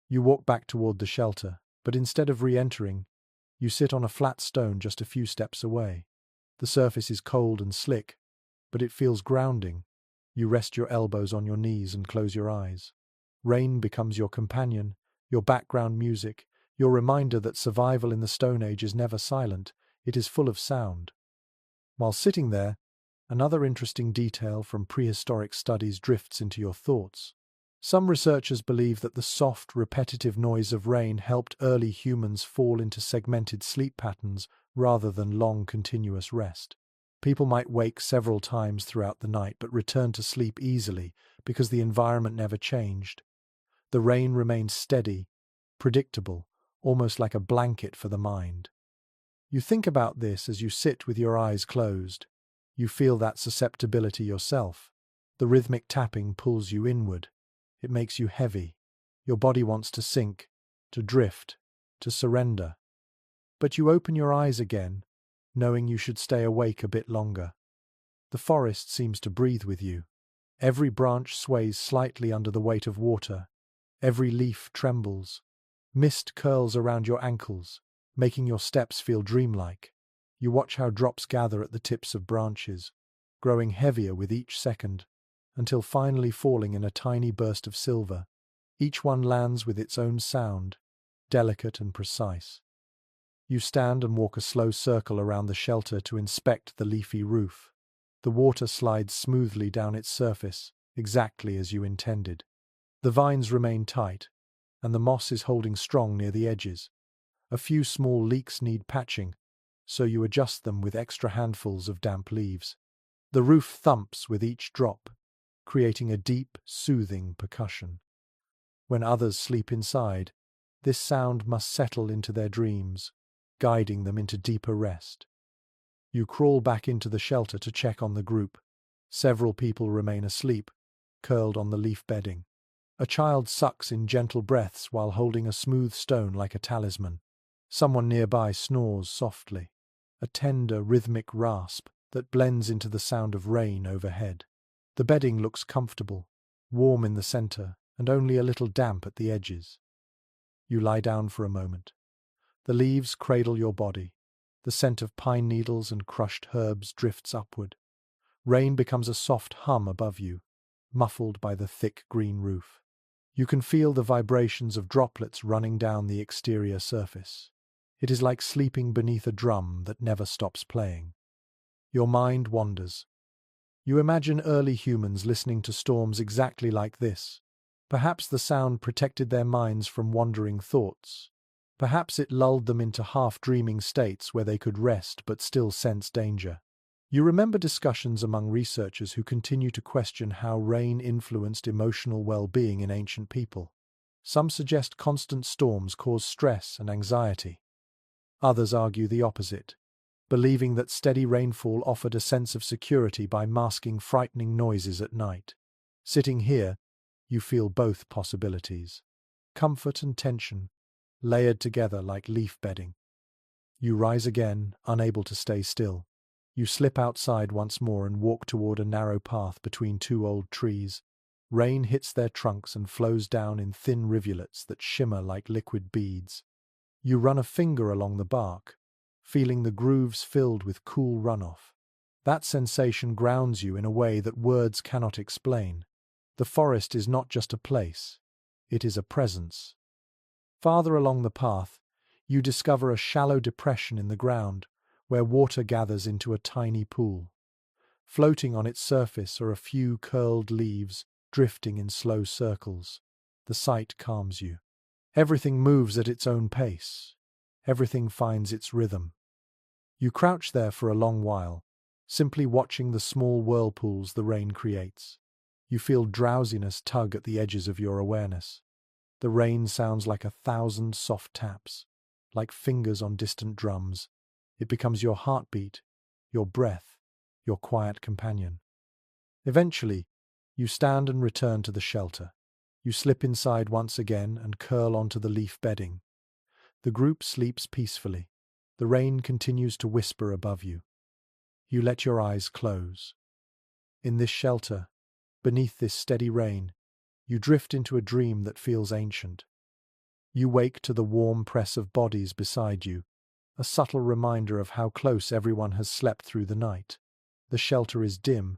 A: You walk back toward the shelter, but instead of re-entering, you sit on a flat stone just a few steps away. The surface is cold and slick, but it feels grounding. You rest your elbows on your knees and close your eyes. Rain becomes your companion, your background music, your reminder that survival in the Stone Age is never silent, it is full of sound. While sitting there, another interesting detail from prehistoric studies drifts into your thoughts. Some researchers believe that the soft, repetitive noise of rain helped early humans fall into segmented sleep patterns rather than long, continuous rest. People might wake several times throughout the night but return to sleep easily because the environment never changed. The rain remained steady, predictable, almost like a blanket for the mind. You think about this as you sit with your eyes closed. You feel that susceptibility yourself. The rhythmic tapping pulls you inward. It makes you heavy. Your body wants to sink, to drift, to surrender. But you open your eyes again, knowing you should stay awake a bit longer. The forest seems to breathe with you. Every branch sways slightly under the weight of water. Every leaf trembles. Mist curls around your ankles, making your steps feel dreamlike. You watch how drops gather at the tips of branches, growing heavier with each second, until finally falling in a tiny burst of silver. Each one lands with its own sound, delicate and precise. You stand and walk a slow circle around the shelter to inspect the leafy roof. The water slides smoothly down its surface, exactly as you intended. The vines remain tight, and the moss is holding strong near the edges. A few small leaks need patching, so you adjust them with extra handfuls of damp leaves. The roof thumps with each drop, creating a deep, soothing percussion. When others sleep inside, this sound must settle into their dreams, guiding them into deeper rest. You crawl back into the shelter to check on the group. Several people remain asleep, curled on the leaf bedding. A child sucks in gentle breaths while holding a smooth stone like a talisman. Someone nearby snores softly, a tender, rhythmic rasp that blends into the sound of rain overhead. The bedding looks comfortable, warm in the center, and only a little damp at the edges. You lie down for a moment. The leaves cradle your body. The scent of pine needles and crushed herbs drifts upward. Rain becomes a soft hum above you, muffled by the thick green roof. You can feel the vibrations of droplets running down the exterior surface. It is like sleeping beneath a drum that never stops playing. Your mind wanders. You imagine early humans listening to storms exactly like this. Perhaps the sound protected their minds from wandering thoughts. Perhaps it lulled them into half-dreaming states where they could rest but still sense danger. You remember discussions among researchers who continue to question how rain influenced emotional well-being in ancient people. Some suggest constant storms cause stress and anxiety. Others argue the opposite, believing that steady rainfall offered a sense of security by masking frightening noises at night. Sitting here, you feel both possibilities. Comfort and tension, layered together like leaf bedding. You rise again, unable to stay still. You slip outside once more and walk toward a narrow path between two old trees. Rain hits their trunks and flows down in thin rivulets that shimmer like liquid beads. You run a finger along the bark, feeling the grooves filled with cool runoff. That sensation grounds you in a way that words cannot explain. The forest is not just a place, it is a presence. Farther along the path, you discover a shallow depression in the ground, where water gathers into a tiny pool. Floating on its surface are a few curled leaves, drifting in slow circles. The sight calms you. Everything moves at its own pace. Everything finds its rhythm. You crouch there for a long while, simply watching the small whirlpools the rain creates. You feel drowsiness tug at the edges of your awareness. The rain sounds like 1,000 soft taps, like fingers on distant drums. It becomes your heartbeat, your breath, your quiet companion. Eventually, you stand and return to the shelter. You slip inside once again and curl onto the leaf bedding. The group sleeps peacefully. The rain continues to whisper above you. You let your eyes close. In this shelter, beneath this steady rain, you drift into a dream that feels ancient. You wake to the warm press of bodies beside you, a subtle reminder of how close everyone has slept through the night. The shelter is dim,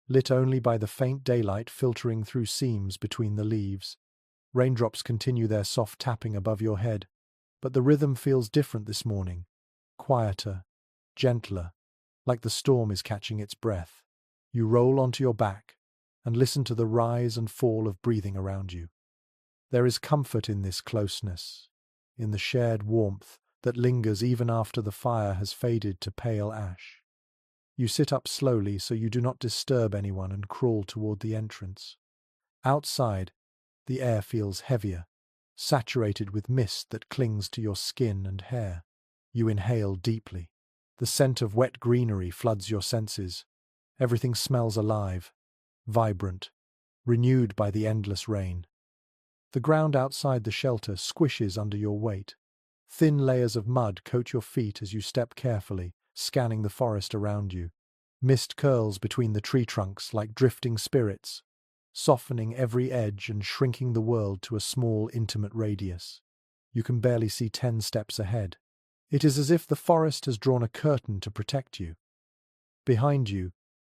A: lit only by the faint daylight filtering through seams between the leaves. Raindrops continue their soft tapping above your head, but the rhythm feels different this morning, quieter, gentler, like the storm is catching its breath. You roll onto your back and listen to the rise and fall of breathing around you. There is comfort in this closeness, in the shared warmth that lingers even after the fire has faded to pale ash. You sit up slowly so you do not disturb anyone and crawl toward the entrance. Outside, the air feels heavier, saturated with mist that clings to your skin and hair. You inhale deeply. The scent of wet greenery floods your senses. Everything smells alive, vibrant, renewed by the endless rain. The ground outside the shelter squishes under your weight. Thin layers of mud coat your feet as you step carefully, scanning the forest around you. Mist curls between the tree trunks like drifting spirits, softening every edge and shrinking the world to a small, intimate radius. You can barely see 10 steps ahead. It is as if the forest has drawn a curtain to protect you. Behind you,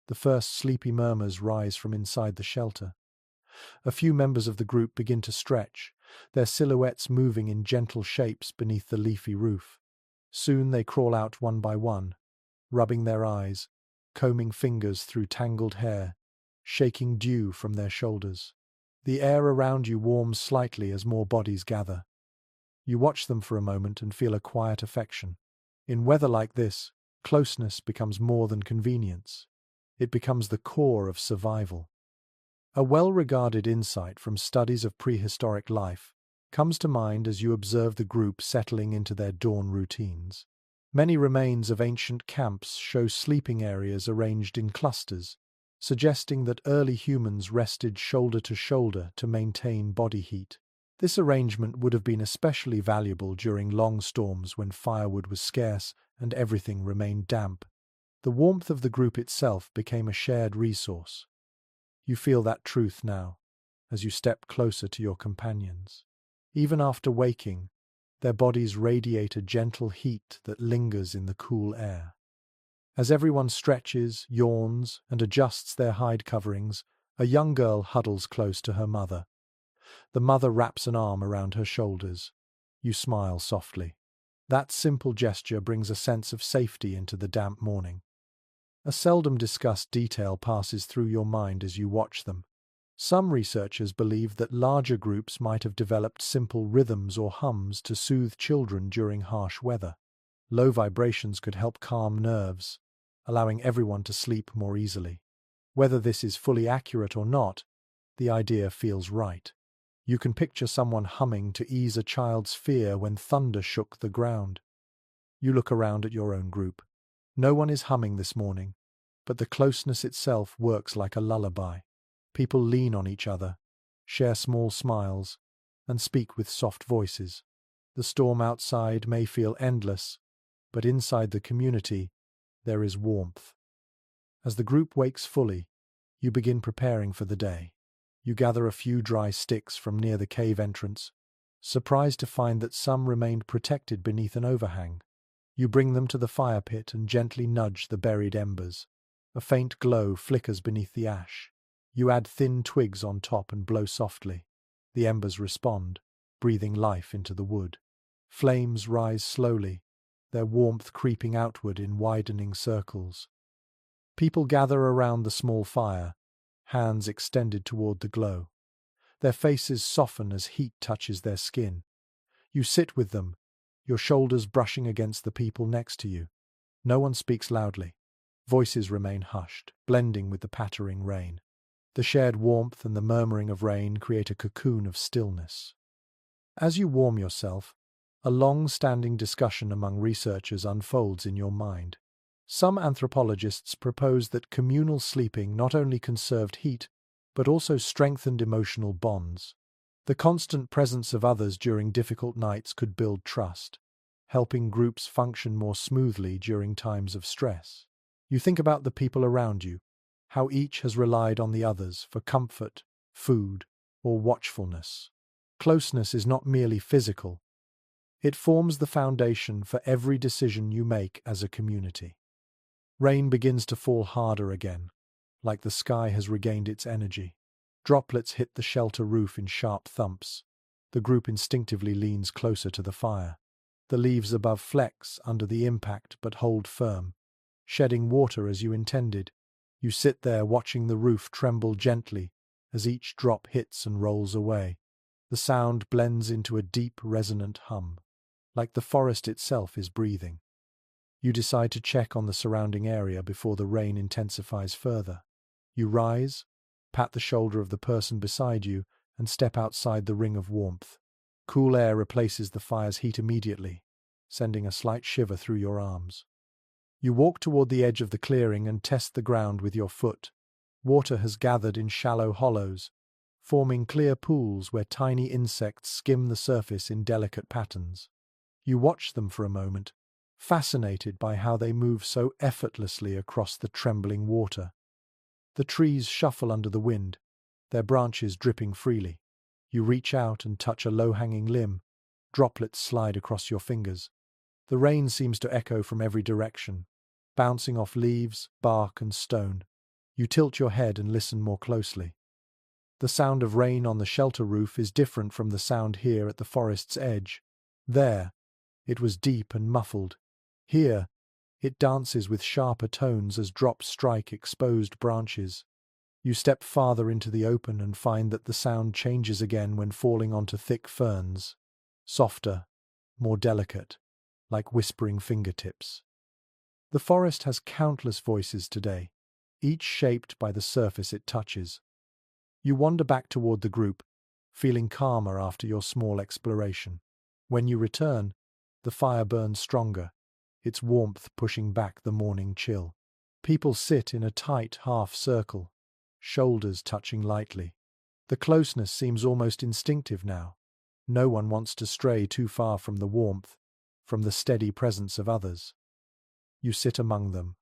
A: the first sleepy murmurs rise from inside the shelter. A few members of the group begin to stretch, their silhouettes moving in gentle shapes beneath the leafy roof. Soon they crawl out one by one, rubbing their eyes, combing fingers through tangled hair, shaking dew from their shoulders. The air around you warms slightly as more bodies gather. You watch them for a moment and feel a quiet affection. In weather like this, closeness becomes more than convenience. It becomes the core of survival. A well-regarded insight from studies of prehistoric life comes to mind as you observe the group settling into their dawn routines. Many remains of ancient camps show sleeping areas arranged in clusters, suggesting that early humans rested shoulder to shoulder to maintain body heat. This arrangement would have been especially valuable during long storms when firewood was scarce and everything remained damp. The warmth of the group itself became a shared resource. You feel that truth now, as you step closer to your companions. Even after waking, their bodies radiate a gentle heat that lingers in the cool air. As everyone stretches, yawns, and adjusts their hide coverings, a young girl huddles close to her mother. The mother wraps an arm around her shoulders. You smile softly. That simple gesture brings a sense of safety into the damp morning. A seldom discussed detail passes through your mind as you watch them. Some researchers believe that larger groups might have developed simple rhythms or hums to soothe children during harsh weather. Low vibrations could help calm nerves, allowing everyone to sleep more easily. Whether this is fully accurate or not, the idea feels right. You can picture someone humming to ease a child's fear when thunder shook the ground. You look around at your own group. No one is humming this morning, but the closeness itself works like a lullaby. People lean on each other, share small smiles, and speak with soft voices. The storm outside may feel endless, but inside the community, there is warmth. As the group wakes fully, you begin preparing for the day. You gather a few dry sticks from near the cave entrance, surprised to find that some remained protected beneath an overhang. You bring them to the fire pit and gently nudge the buried embers. A faint glow flickers beneath the ash. You add thin twigs on top and blow softly. The embers respond, breathing life into the wood. Flames rise slowly, their warmth creeping outward in widening circles. People gather around the small fire, hands extended toward the glow. Their faces soften as heat touches their skin. You sit with them, your shoulders brushing against the people next to you. No one speaks loudly. Voices remain hushed, blending with the pattering rain. The shared warmth and the murmuring of rain create a cocoon of stillness. As you warm yourself, a long-standing discussion among researchers unfolds in your mind. Some anthropologists propose that communal sleeping not only conserved heat, but also strengthened emotional bonds. The constant presence of others during difficult nights could build trust, helping groups function more smoothly during times of stress. You think about the people around you, how each has relied on the others for comfort, food, or watchfulness. Closeness is not merely physical. It forms the foundation for every decision you make as a community. Rain begins to fall harder again, like the sky has regained its energy. Droplets hit the shelter roof in sharp thumps. The group instinctively leans closer to the fire. The leaves above flex under the impact but hold firm, shedding water as you intended. You sit there watching the roof tremble gently as each drop hits and rolls away. The sound blends into a deep, resonant hum, like the forest itself is breathing. You decide to check on the surrounding area before the rain intensifies further. You rise, pat the shoulder of the person beside you, and step outside the ring of warmth. Cool air replaces the fire's heat immediately, sending a slight shiver through your arms. You walk toward the edge of the clearing and test the ground with your foot. Water has gathered in shallow hollows, forming clear pools where tiny insects skim the surface in delicate patterns. You watch them for a moment, fascinated by how they move so effortlessly across the trembling water. The trees shuffle under the wind, their branches dripping freely. You reach out and touch a low-hanging limb. Droplets slide across your fingers. The rain seems to echo from every direction, bouncing off leaves, bark, and stone. You tilt your head and listen more closely. The sound of rain on the shelter roof is different from the sound here at the forest's edge. There, it was deep and muffled. Here, it dances with sharper tones as drops strike exposed branches. You step farther into the open and find that the sound changes again when falling onto thick ferns. Softer, more delicate, like whispering fingertips. The forest has countless voices today, each shaped by the surface it touches. You wander back toward the group, feeling calmer after your small exploration. When you return, the fire burns stronger, its warmth pushing back the morning chill. People sit in a tight half circle, shoulders touching lightly. The closeness seems almost instinctive now. No one wants to stray too far from the warmth, from the steady presence of others. You sit among them,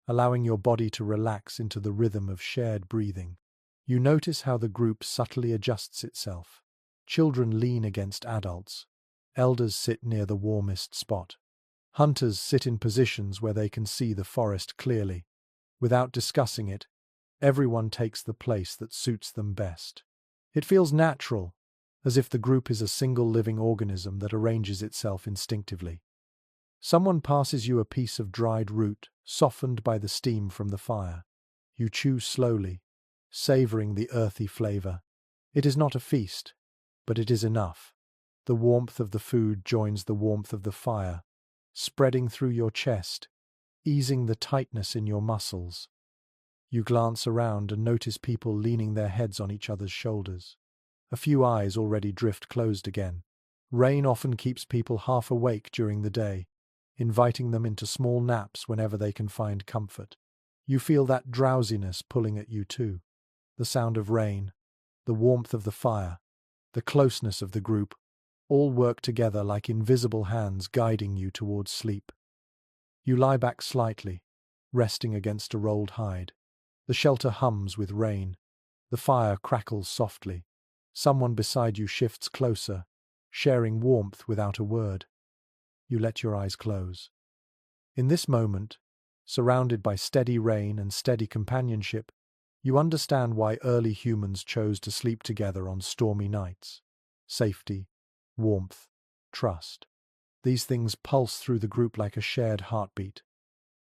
A: allowing your body to relax into the rhythm of shared breathing. You notice how the group subtly adjusts itself. Children lean against adults. Elders sit near the warmest spot. Hunters sit in positions where they can see the forest clearly. Without discussing it, everyone takes the place that suits them best. It feels natural, as if the group is a single living organism that arranges itself instinctively. Someone passes you a piece of dried root, softened by the steam from the fire. You chew slowly, savoring the earthy flavor. It is not a feast, but it is enough. The warmth of the food joins the warmth of the fire, spreading through your chest, easing the tightness in your muscles. You glance around and notice people leaning their heads on each other's shoulders. A few eyes already drift closed again. Rain often keeps people half awake during the day, inviting them into small naps whenever they can find comfort. You feel that drowsiness pulling at you too. The sound of rain, the warmth of the fire, the closeness of the group, all work together like invisible hands guiding you towards sleep. You lie back slightly, resting against a rolled hide. The shelter hums with rain. The fire crackles softly. Someone beside you shifts closer, sharing warmth without a word. You let your eyes close. In this moment, surrounded by steady rain and steady companionship, you understand why early humans chose to sleep together on stormy nights. Safety, warmth, trust. These things pulse through the group like a shared heartbeat.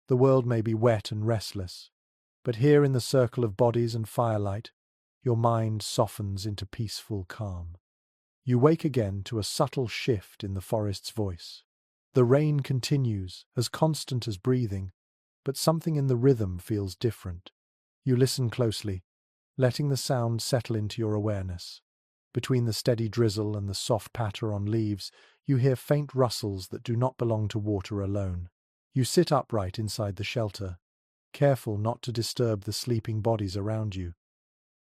A: The world may be wet and restless, but here in the circle of bodies and firelight, your mind softens into peaceful calm. You wake again to a subtle shift in the forest's voice. The rain continues, as constant as breathing, but something in the rhythm feels different. You listen closely, letting the sound settle into your awareness. Between the steady drizzle and the soft patter on leaves, you hear faint rustles that do not belong to water alone. You sit upright inside the shelter, careful not to disturb the sleeping bodies around you.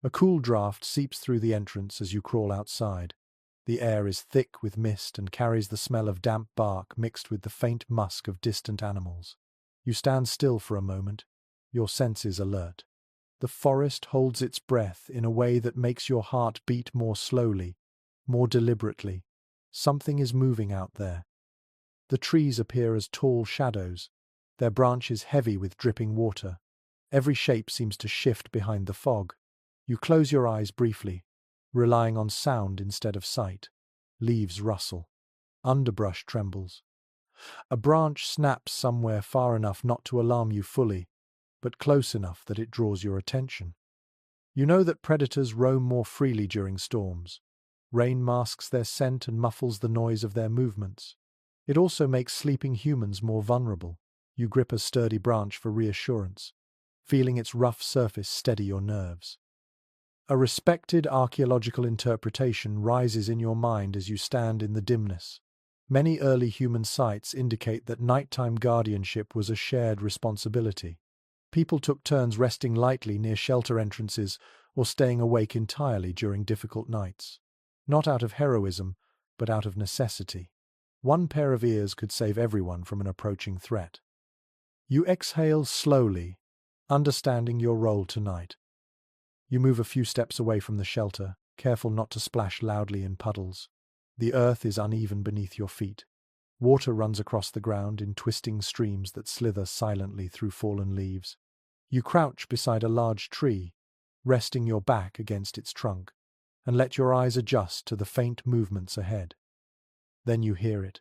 A: A cool draft seeps through the entrance as you crawl outside. The air is thick with mist and carries the smell of damp bark mixed with the faint musk of distant animals. You stand still for a moment, your senses alert. The forest holds its breath in a way that makes your heart beat more slowly, more deliberately. Something is moving out there. The trees appear as tall shadows, their branches heavy with dripping water. Every shape seems to shift behind the fog. You close your eyes briefly, relying on sound instead of sight. Leaves rustle. Underbrush trembles. A branch snaps somewhere far enough not to alarm you fully, but close enough that it draws your attention. You know that predators roam more freely during storms. Rain masks their scent and muffles the noise of their movements. It also makes sleeping humans more vulnerable. You grip a sturdy branch for reassurance, feeling its rough surface steady your nerves. A respected archaeological interpretation rises in your mind as you stand in the dimness. Many early human sites indicate that nighttime guardianship was a shared responsibility. People took turns resting lightly near shelter entrances or staying awake entirely during difficult nights. Not out of heroism, but out of necessity. One pair of ears could save everyone from an approaching threat. You exhale slowly, understanding your role tonight. You move a few steps away from the shelter, careful not to splash loudly in puddles. The earth is uneven beneath your feet. Water runs across the ground in twisting streams that slither silently through fallen leaves. You crouch beside a large tree, resting your back against its trunk, and let your eyes adjust to the faint movements ahead. Then you hear it,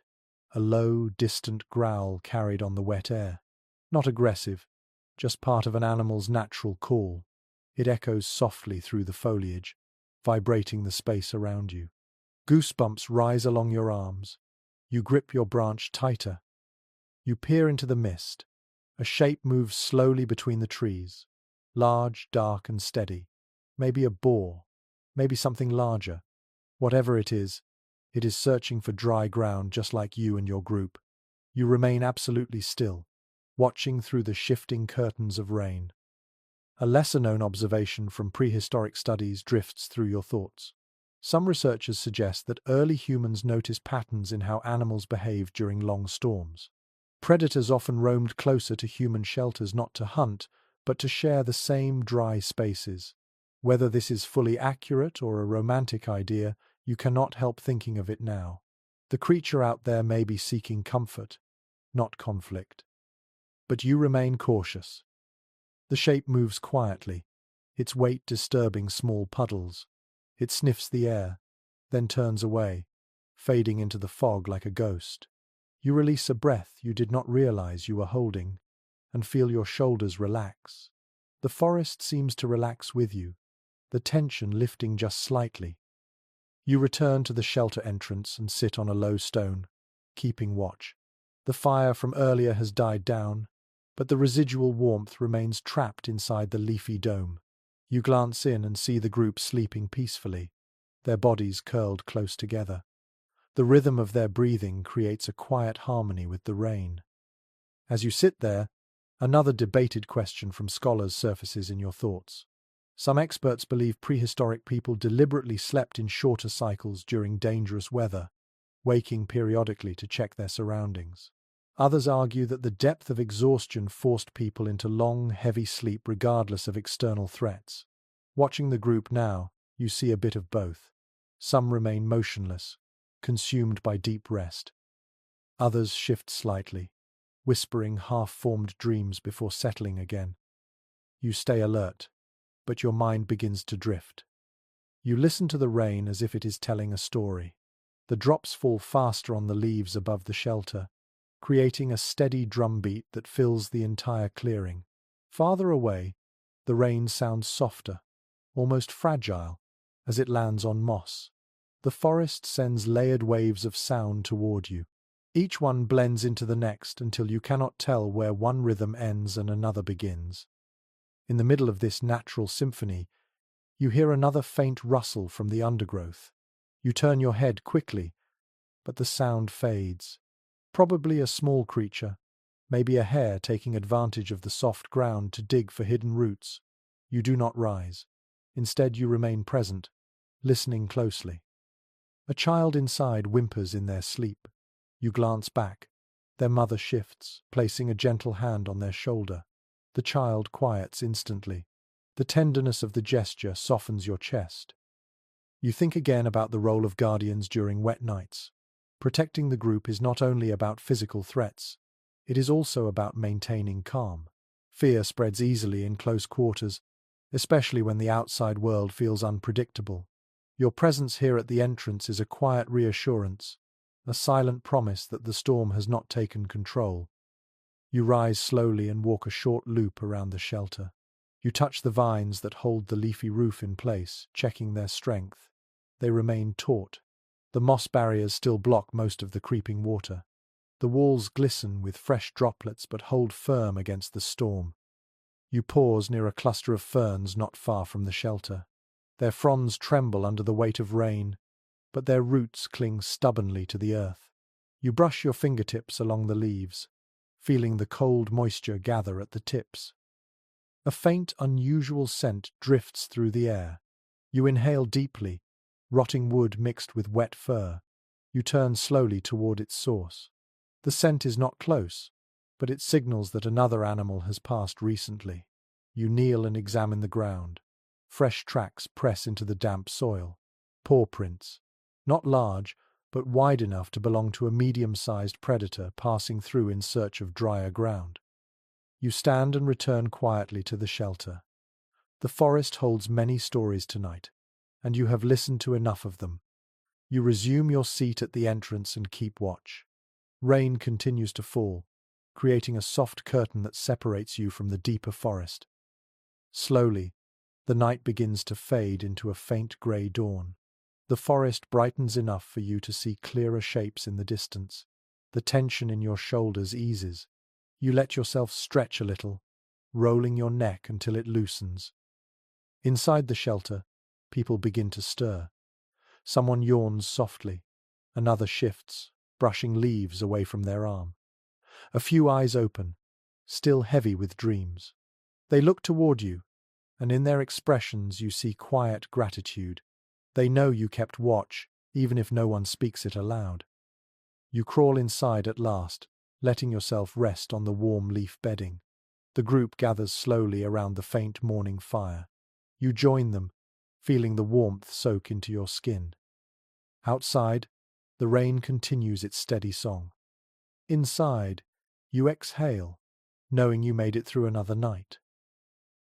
A: a low, distant growl carried on the wet air. Not aggressive, just part of an animal's natural call. It echoes softly through the foliage, vibrating the space around you. Goosebumps rise along your arms. You grip your branch tighter. You peer into the mist. A shape moves slowly between the trees. Large, dark, and steady. Maybe a boar. Maybe something larger. Whatever it is searching for dry ground just like you and your group. You remain absolutely still, watching through the shifting curtains of rain. A lesser-known observation from prehistoric studies drifts through your thoughts. Some researchers suggest that early humans noticed patterns in how animals behave during long storms. Predators often roamed closer to human shelters not to hunt, but to share the same dry spaces. Whether this is fully accurate or a romantic idea, you cannot help thinking of it now. The creature out there may be seeking comfort, not conflict. But you remain cautious. The shape moves quietly, its weight disturbing small puddles. It sniffs the air, then turns away, fading into the fog like a ghost. You release a breath you did not realize you were holding, and feel your shoulders relax. The forest seems to relax with you, the tension lifting just slightly. You return to the shelter entrance and sit on a low stone, keeping watch. The fire from earlier has died down, but the residual warmth remains trapped inside the leafy dome. You glance in and see the group sleeping peacefully, their bodies curled close together. The rhythm of their breathing creates a quiet harmony with the rain. As you sit there, another debated question from scholars surfaces in your thoughts. Some experts believe prehistoric people deliberately slept in shorter cycles during dangerous weather, waking periodically to check their surroundings. Others argue that the depth of exhaustion forced people into long, heavy sleep regardless of external threats. Watching the group now, you see a bit of both. Some remain motionless, consumed by deep rest. Others shift slightly, whispering half-formed dreams before settling again. You stay alert, but your mind begins to drift. You listen to the rain as if it is telling a story. The drops fall faster on the leaves above the shelter, creating a steady drumbeat that fills the entire clearing. Farther away, the rain sounds softer, almost fragile, as it lands on moss. The forest sends layered waves of sound toward you. Each one blends into the next until you cannot tell where one rhythm ends and another begins. In the middle of this natural symphony, you hear another faint rustle from the undergrowth. You turn your head quickly, but the sound fades. Probably a small creature, maybe a hare taking advantage of the soft ground to dig for hidden roots. You do not rise. Instead, you remain present, listening closely. A child inside whimpers in their sleep. You glance back. Their mother shifts, placing a gentle hand on their shoulder. The child quiets instantly. The tenderness of the gesture softens your chest. You think again about the role of guardians during wet nights. Protecting the group is not only about physical threats, it is also about maintaining calm. Fear spreads easily in close quarters, especially when the outside world feels unpredictable. Your presence here at the entrance is a quiet reassurance, a silent promise that the storm has not taken control. You rise slowly and walk a short loop around the shelter. You touch the vines that hold the leafy roof in place, checking their strength. They remain taut. The moss barriers still block most of the creeping water. The walls glisten with fresh droplets but hold firm against the storm. You pause near a cluster of ferns not far from the shelter. Their fronds tremble under the weight of rain, but their roots cling stubbornly to the earth. You brush your fingertips along the leaves, feeling the cold moisture gather at the tips. A faint, unusual scent drifts through the air. You inhale deeply, rotting wood mixed with wet fur. You turn slowly toward its source. The scent is not close, but it signals that another animal has passed recently. You kneel and examine the ground. Fresh tracks press into the damp soil. Paw prints. Not large, but wide enough to belong to a medium-sized predator passing through in search of drier ground. You stand and return quietly to the shelter. The forest holds many stories tonight, and you have listened to enough of them. You resume your seat at the entrance and keep watch. Rain continues to fall, creating a soft curtain that separates you from the deeper forest. Slowly, the night begins to fade into a faint grey dawn. The forest brightens enough for you to see clearer shapes in the distance. The tension in your shoulders eases. You let yourself stretch a little, rolling your neck until it loosens. Inside the shelter, people begin to stir. Someone yawns softly. Another shifts, brushing leaves away from their arm. A few eyes open, still heavy with dreams. They look toward you, and in their expressions you see quiet gratitude. They know you kept watch, even if no one speaks it aloud. You crawl inside at last, letting yourself rest on the warm leaf bedding. The group gathers slowly around the faint morning fire. You join them, feeling the warmth soak into your skin. Outside, the rain continues its steady song. Inside, you exhale, knowing you made it through another night.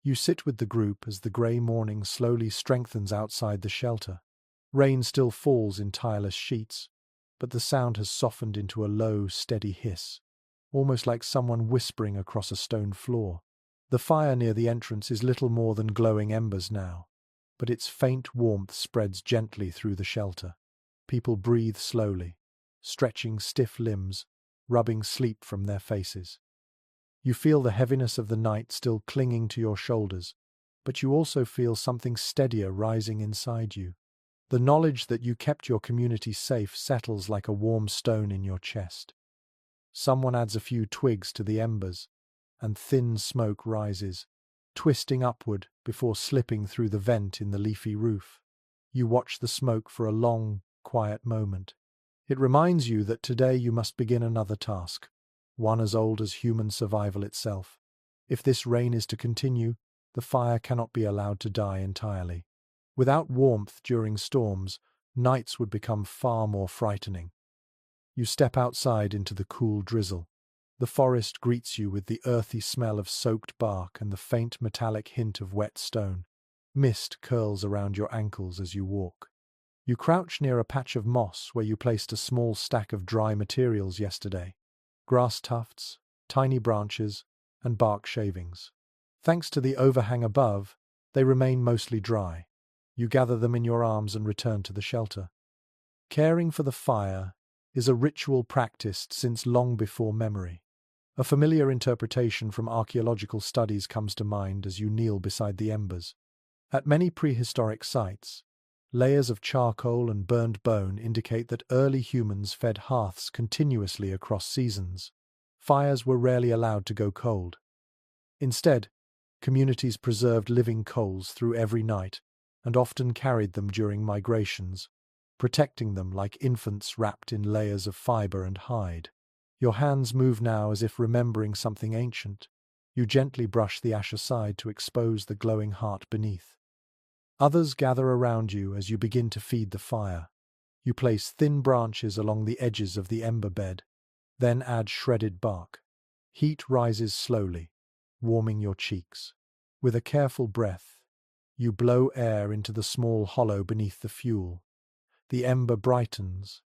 A: You sit with the group as the grey morning slowly strengthens outside the shelter. Rain still falls in tireless sheets, but the sound has softened into a low, steady hiss, almost like someone whispering across a stone floor. The fire near the entrance is little more than glowing embers now, but its faint warmth spreads gently through the shelter. People breathe slowly, stretching stiff limbs, rubbing sleep from their faces. You feel the heaviness of the night still clinging to your shoulders, but you also feel something steadier rising inside you. The knowledge that you kept your community safe settles like a warm stone in your chest. Someone adds a few twigs to the embers, and thin smoke rises, twisting upward before slipping through the vent in the leafy roof. You watch the smoke for a long, quiet moment. It reminds you that today you must begin another task, one as old as human survival itself. If this rain is to continue, the fire cannot be allowed to die entirely. Without warmth during storms, nights would become far more frightening. You step outside into the cool drizzle. The forest greets you with the earthy smell of soaked bark and the faint metallic hint of wet stone. Mist curls around your ankles as you walk. You crouch near a patch of moss where you placed a small stack of dry materials yesterday. Grass tufts, tiny branches, and bark shavings. Thanks to the overhang above, they remain mostly dry. You gather them in your arms and return to the shelter. Caring for the fire is a ritual practiced since long before memory. A familiar interpretation from archaeological studies comes to mind as you kneel beside the embers. At many prehistoric sites, layers of charcoal and burned bone indicate that early humans fed hearths continuously across seasons. Fires were rarely allowed to go cold. Instead, communities preserved living coals through every night and often carried them during migrations, protecting them like infants wrapped in layers of fiber and hide. Your hands move now as if remembering something ancient. You gently brush the ash aside to expose the glowing heart beneath. Others gather around you as you begin to feed the fire. You place thin branches along the edges of the ember bed, then add shredded bark. Heat rises slowly, warming your cheeks. With a careful breath, you blow air into the small hollow beneath the fuel. The ember brightens,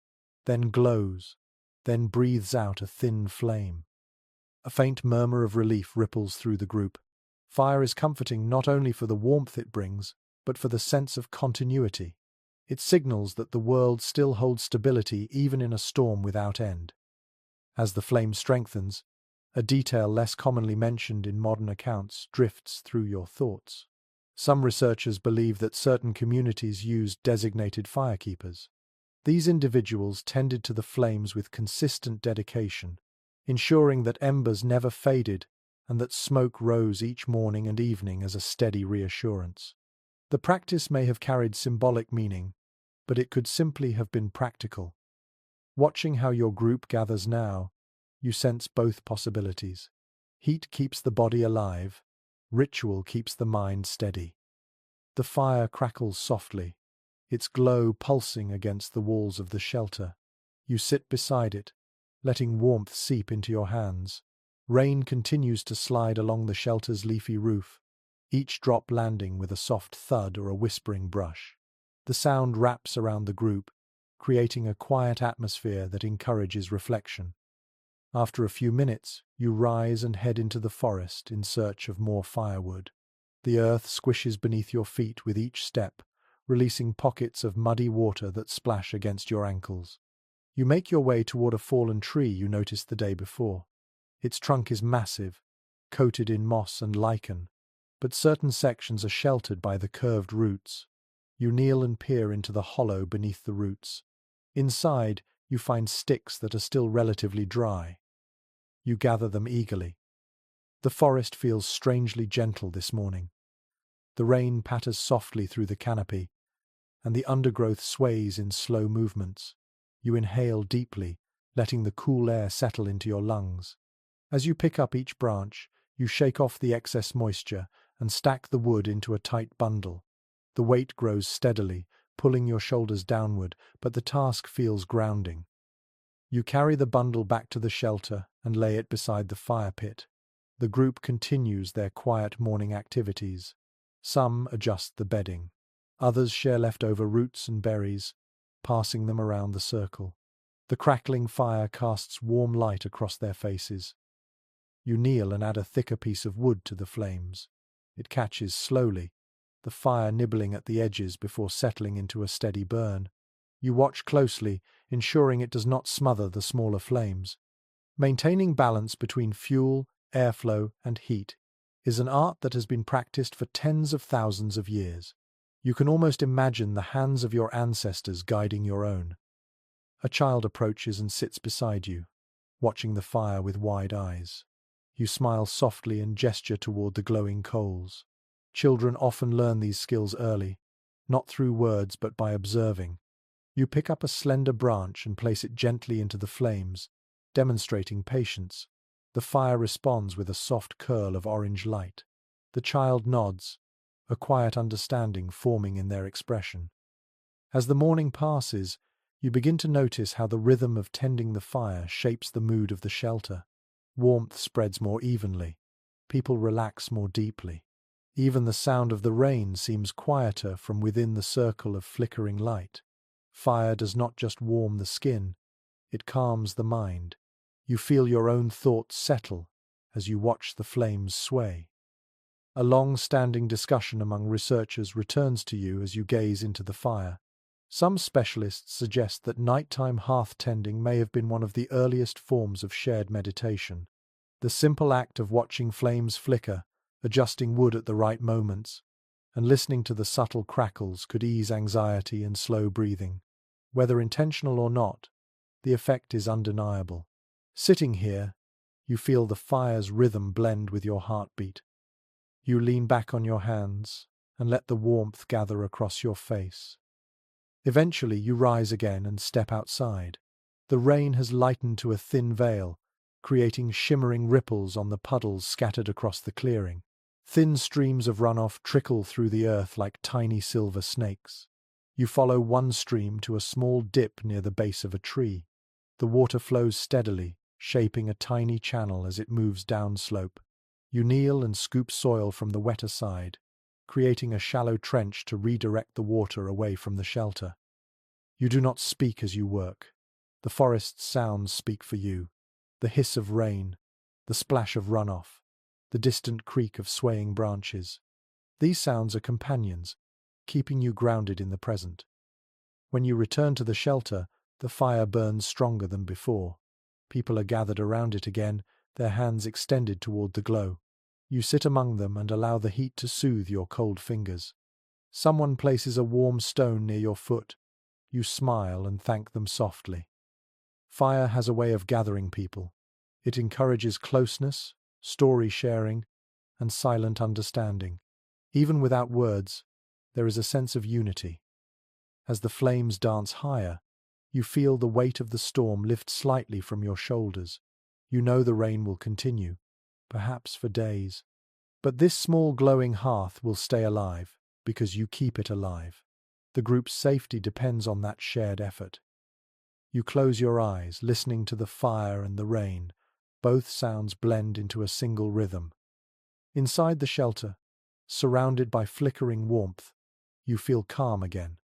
A: then glows, then breathes out a thin flame. A faint murmur of relief ripples through the group. Fire is comforting not only for the warmth it brings, but for the sense of continuity. It signals that the world still holds stability even in a storm without end. As the flame strengthens, a detail less commonly mentioned in modern accounts drifts through your thoughts. Some researchers believe that certain communities used designated firekeepers. These individuals tended to the flames with consistent dedication, ensuring that embers never faded and that smoke rose each morning and evening as a steady reassurance. The practice may have carried symbolic meaning, but it could simply have been practical. Watching how your group gathers now, you sense both possibilities. Heat keeps the body alive, ritual keeps the mind steady. The fire crackles softly, its glow pulsing against the walls of the shelter. You sit beside it, letting warmth seep into your hands. Rain continues to slide along the shelter's leafy roof, each drop landing with a soft thud or a whispering brush. The sound wraps around the group, creating a quiet atmosphere that encourages reflection. After a few minutes, you rise and head into the forest in search of more firewood. The earth squishes beneath your feet with each step, releasing pockets of muddy water that splash against your ankles. You make your way toward a fallen tree you noticed the day before. Its trunk is massive, coated in moss and lichen, but certain sections are sheltered by the curved roots. You kneel and peer into the hollow beneath the roots. Inside, you find sticks that are still relatively dry. You gather them eagerly. The forest feels strangely gentle this morning. The rain patters softly through the canopy, and the undergrowth sways in slow movements. You inhale deeply, letting the cool air settle into your lungs. As you pick up each branch, you shake off the excess moisture and stack the wood into a tight bundle. The weight grows steadily, pulling your shoulders downward, but the task feels grounding. You carry the bundle back to the shelter and lay it beside the fire pit. The group continues their quiet morning activities. Some adjust the bedding. Others share leftover roots and berries, passing them around the circle. The crackling fire casts warm light across their faces. You kneel and add a thicker piece of wood to the flames. It catches slowly, the fire nibbling at the edges before settling into a steady burn. You watch closely, ensuring it does not smother the smaller flames. Maintaining balance between fuel, airflow, and heat is an art that has been practiced for tens of thousands of years. You can almost imagine the hands of your ancestors guiding your own. A child approaches and sits beside you, watching the fire with wide eyes. You smile softly and gesture toward the glowing coals. Children often learn these skills early, not through words but by observing. You pick up a slender branch and place it gently into the flames, demonstrating patience. The fire responds with a soft curl of orange light. The child nods, a quiet understanding forming in their expression. As the morning passes, you begin to notice how the rhythm of tending the fire shapes the mood of the shelter. Warmth spreads more evenly. People relax more deeply. Even the sound of the rain seems quieter from within the circle of flickering light. Fire does not just warm the skin, it calms the mind. You feel your own thoughts settle as you watch the flames sway. A long-standing discussion among researchers returns to you as you gaze into the fire. Some specialists suggest that nighttime hearth tending may have been one of the earliest forms of shared meditation. The simple act of watching flames flicker, adjusting wood at the right moments, and listening to the subtle crackles could ease anxiety and slow breathing. Whether intentional or not, the effect is undeniable. Sitting here, you feel the fire's rhythm blend with your heartbeat. You lean back on your hands and let the warmth gather across your face. Eventually, you rise again and step outside. The rain has lightened to a thin veil, creating shimmering ripples on the puddles scattered across the clearing. Thin streams of runoff trickle through the earth like tiny silver snakes. You follow one stream to a small dip near the base of a tree. The water flows steadily, shaping a tiny channel as it moves downslope. You kneel and scoop soil from the wetter side, creating a shallow trench to redirect the water away from the shelter. You do not speak as you work. The forest's sounds speak for you. The hiss of rain, the splash of runoff, the distant creak of swaying branches. These sounds are companions, keeping you grounded in the present. When you return to the shelter, the fire burns stronger than before. People are gathered around it again, their hands extended toward the glow. You sit among them and allow the heat to soothe your cold fingers. Someone places a warm stone near your foot. You smile and thank them softly. Fire has a way of gathering people. It encourages closeness, story sharing, and silent understanding. Even without words, there is a sense of unity. As the flames dance higher, you feel the weight of the storm lift slightly from your shoulders. You know the rain will continue, perhaps for days. But this small glowing hearth will stay alive, because you keep it alive. The group's safety depends on that shared effort. You close your eyes, listening to the fire and the rain. Both sounds blend into a single rhythm. Inside the shelter, surrounded by flickering warmth, you feel calm again.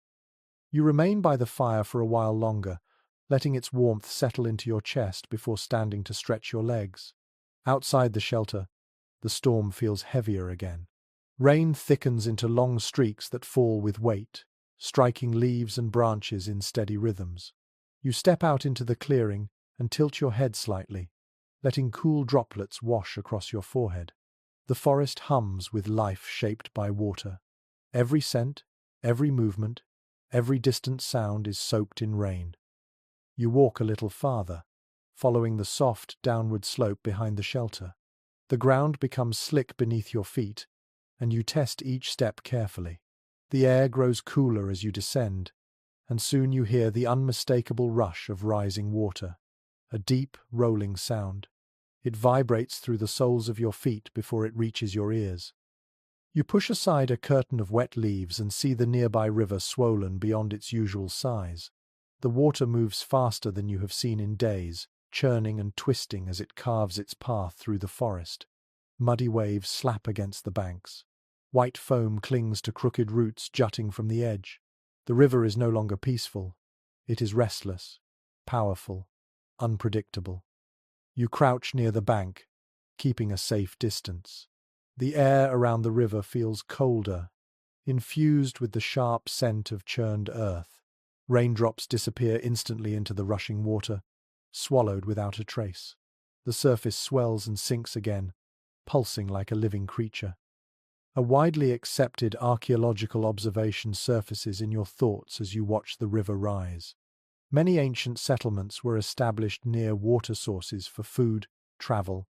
A: You remain by the fire for a while longer, letting its warmth settle into your chest before standing to stretch your legs. Outside the shelter, the storm feels heavier again. Rain thickens into long streaks that fall with weight, striking leaves and branches in steady rhythms. You step out into the clearing and tilt your head slightly, letting cool droplets wash across your forehead. The forest hums with life shaped by water. Every scent, every movement, every distant sound is soaked in rain. You walk a little farther, following the soft, downward slope behind the shelter. The ground becomes slick beneath your feet, and you test each step carefully. The air grows cooler as you descend, and soon you hear the unmistakable rush of rising water, a deep, rolling sound. It vibrates through the soles of your feet before it reaches your ears. You push aside a curtain of wet leaves and see the nearby river swollen beyond its usual size. The water moves faster than you have seen in days, churning and twisting as it carves its path through the forest. Muddy waves slap against the banks. White foam clings to crooked roots jutting from the edge. The river is no longer peaceful. It is restless, powerful, unpredictable. You crouch near the bank, keeping a safe distance. The air around the river feels colder, infused with the sharp scent of churned earth. Raindrops disappear instantly into the rushing water, swallowed without a trace. The surface swells and sinks again, pulsing like a living creature. A widely accepted archaeological observation surfaces in your thoughts as you watch the river rise. Many ancient settlements were established near water sources for food, travel,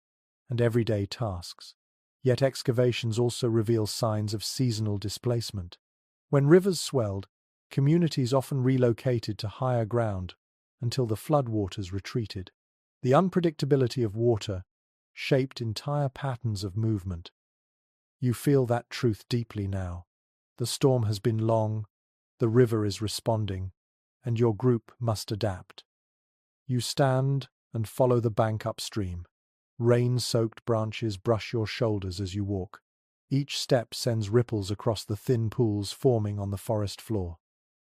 A: and everyday tasks. Yet excavations also reveal signs of seasonal displacement. When rivers swelled, communities often relocated to higher ground until the floodwaters retreated. The unpredictability of water shaped entire patterns of movement. You feel that truth deeply now. The storm has been long, the river is responding, and your group must adapt. You stand and follow the bank upstream. Rain-soaked branches brush your shoulders as you walk. Each step sends ripples across the thin pools forming on the forest floor.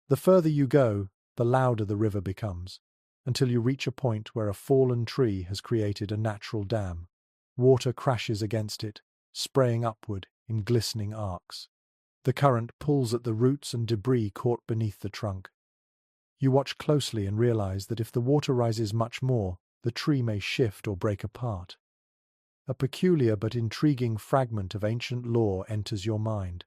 A: The further you go, the louder the river becomes, until you reach a point where a fallen tree has created a natural dam. Water crashes against it, spraying upward in glistening arcs. The current pulls at the roots and debris caught beneath the trunk. You watch closely and realize that if the water rises much more, the tree may shift or break apart. A peculiar but intriguing fragment of ancient lore enters your mind.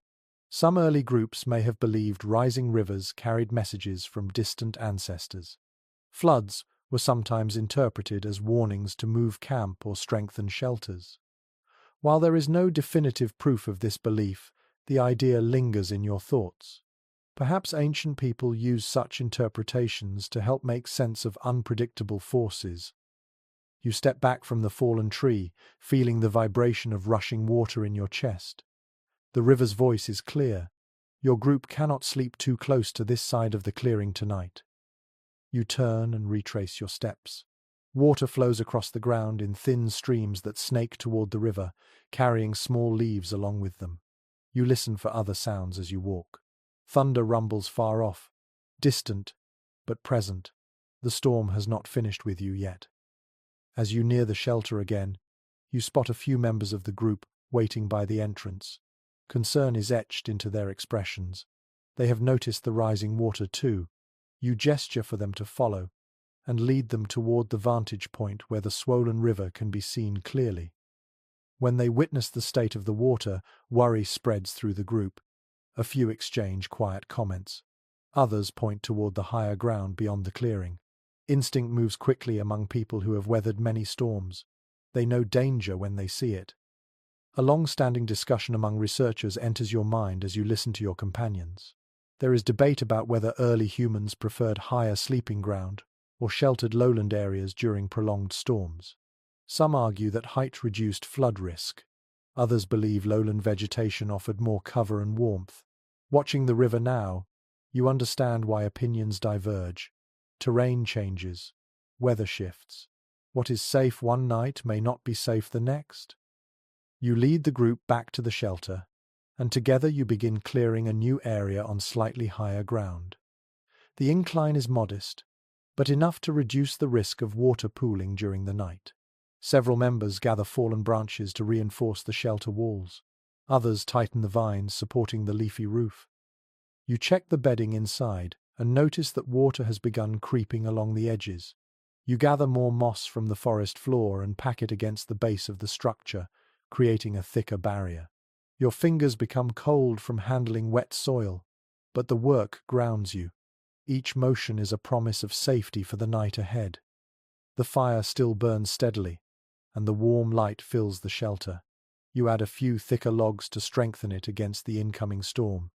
A: Some early groups may have believed rising rivers carried messages from distant ancestors. Floods were sometimes interpreted as warnings to move camp or strengthen shelters. While there is no definitive proof of this belief, the idea lingers in your thoughts. Perhaps ancient people used such interpretations to help make sense of unpredictable forces. You step back from the fallen tree, feeling the vibration of rushing water in your chest. The river's voice is clear. Your group cannot sleep too close to this side of the clearing tonight. You turn and retrace your steps. Water flows across the ground in thin streams that snake toward the river, carrying small leaves along with them. You listen for other sounds as you walk. Thunder rumbles far off, distant but present. The storm has not finished with you yet. As you near the shelter again, you spot a few members of the group waiting by the entrance. Concern is etched into their expressions. They have noticed the rising water too. You gesture for them to follow, and lead them toward the vantage point where the swollen river can be seen clearly. When they witness the state of the water, worry spreads through the group. A few exchange quiet comments. Others point toward the higher ground beyond the clearing. Instinct moves quickly among people who have weathered many storms. They know danger when they see it. A long-standing discussion among researchers enters your mind as you listen to your companions. There is debate about whether early humans preferred higher sleeping ground or sheltered lowland areas during prolonged storms. Some argue that height reduced flood risk. Others believe lowland vegetation offered more cover and warmth. Watching the river now, you understand why opinions diverge. Terrain changes, weather shifts. What is safe one night may not be safe the next. You lead the group back to the shelter, and together you begin clearing a new area on slightly higher ground. The incline is modest, but enough to reduce the risk of water pooling during the night. Several members gather fallen branches to reinforce the shelter walls. Others tighten the vines supporting the leafy roof. You check the bedding inside and notice that water has begun creeping along the edges. You gather more moss from the forest floor and pack it against the base of the structure, creating a thicker barrier. Your fingers become cold from handling wet soil, but the work grounds you. Each motion is a promise of safety for the night ahead. The fire still burns steadily, and the warm light fills the shelter. You add a few thicker logs to strengthen it against the incoming storm.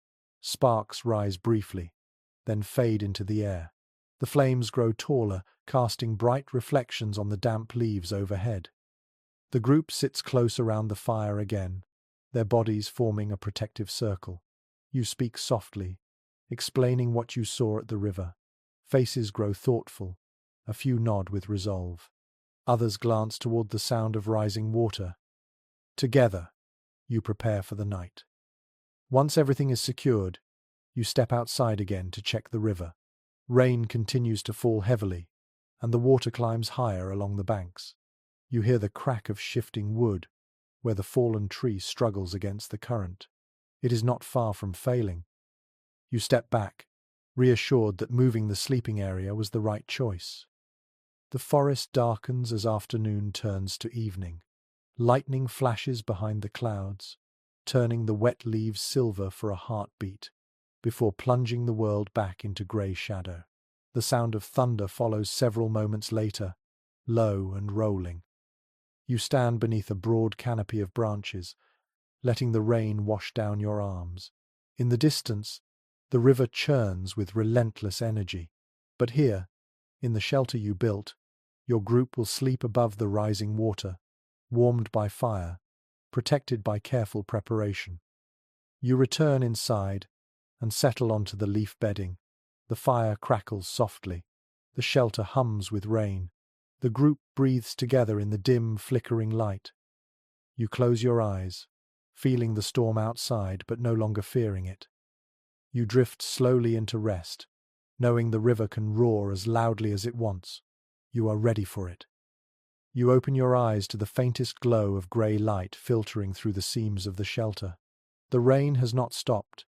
A: Sparks rise briefly, then fade into the air. The flames grow taller, casting bright reflections on the damp leaves overhead. The group sits close around the fire again, their bodies forming a protective circle. You speak softly, explaining what you saw at the river. Faces grow thoughtful, a few nod with resolve. Others glance toward the sound of rising water. Together, you prepare for the night. Once everything is secured, you step outside again to check the river. Rain continues to fall heavily, and the water climbs higher along the banks. You hear the crack of shifting wood, where the fallen tree struggles against the current. It is not far from failing. You step back, reassured that moving the sleeping area was the right choice. The forest darkens as afternoon turns to evening. Lightning flashes behind the clouds, turning the wet leaves silver for a heartbeat, before plunging the world back into grey shadow. The sound of thunder follows several moments later, low and rolling. You stand beneath a broad canopy of branches, letting the rain wash down your arms. In the distance, the river churns with relentless energy. But here, in the shelter you built, your group will sleep above the rising water, warmed by fire, protected by careful preparation. You return inside and settle onto the leaf bedding. The fire crackles softly. The shelter hums with rain. The group breathes together in the dim, flickering light. You close your eyes, feeling the storm outside but no longer fearing it. You drift slowly into rest, knowing the river can roar as loudly as it wants. You are ready for it. You open your eyes to the faintest glow of grey light filtering through the seams of the shelter. The rain has not stopped.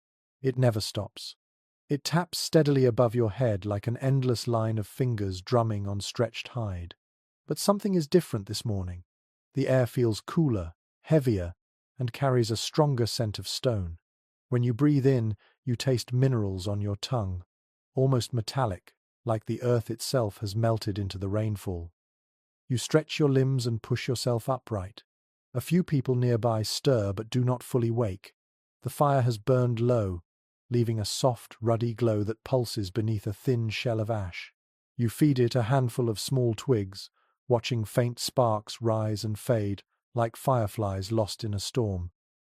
A: It never stops. It taps steadily above your head like an endless line of fingers drumming on stretched hide. But something is different this morning. The air feels cooler, heavier, and carries a stronger scent of stone. When you breathe in, you taste minerals on your tongue, almost metallic, like the earth itself has melted into the rainfall. You stretch your limbs and push yourself upright. A few people nearby stir but do not fully wake. The fire has burned low, leaving a soft, ruddy glow that pulses beneath a thin shell of ash. You feed it a handful of small twigs, watching faint sparks rise and fade, like fireflies lost in a storm.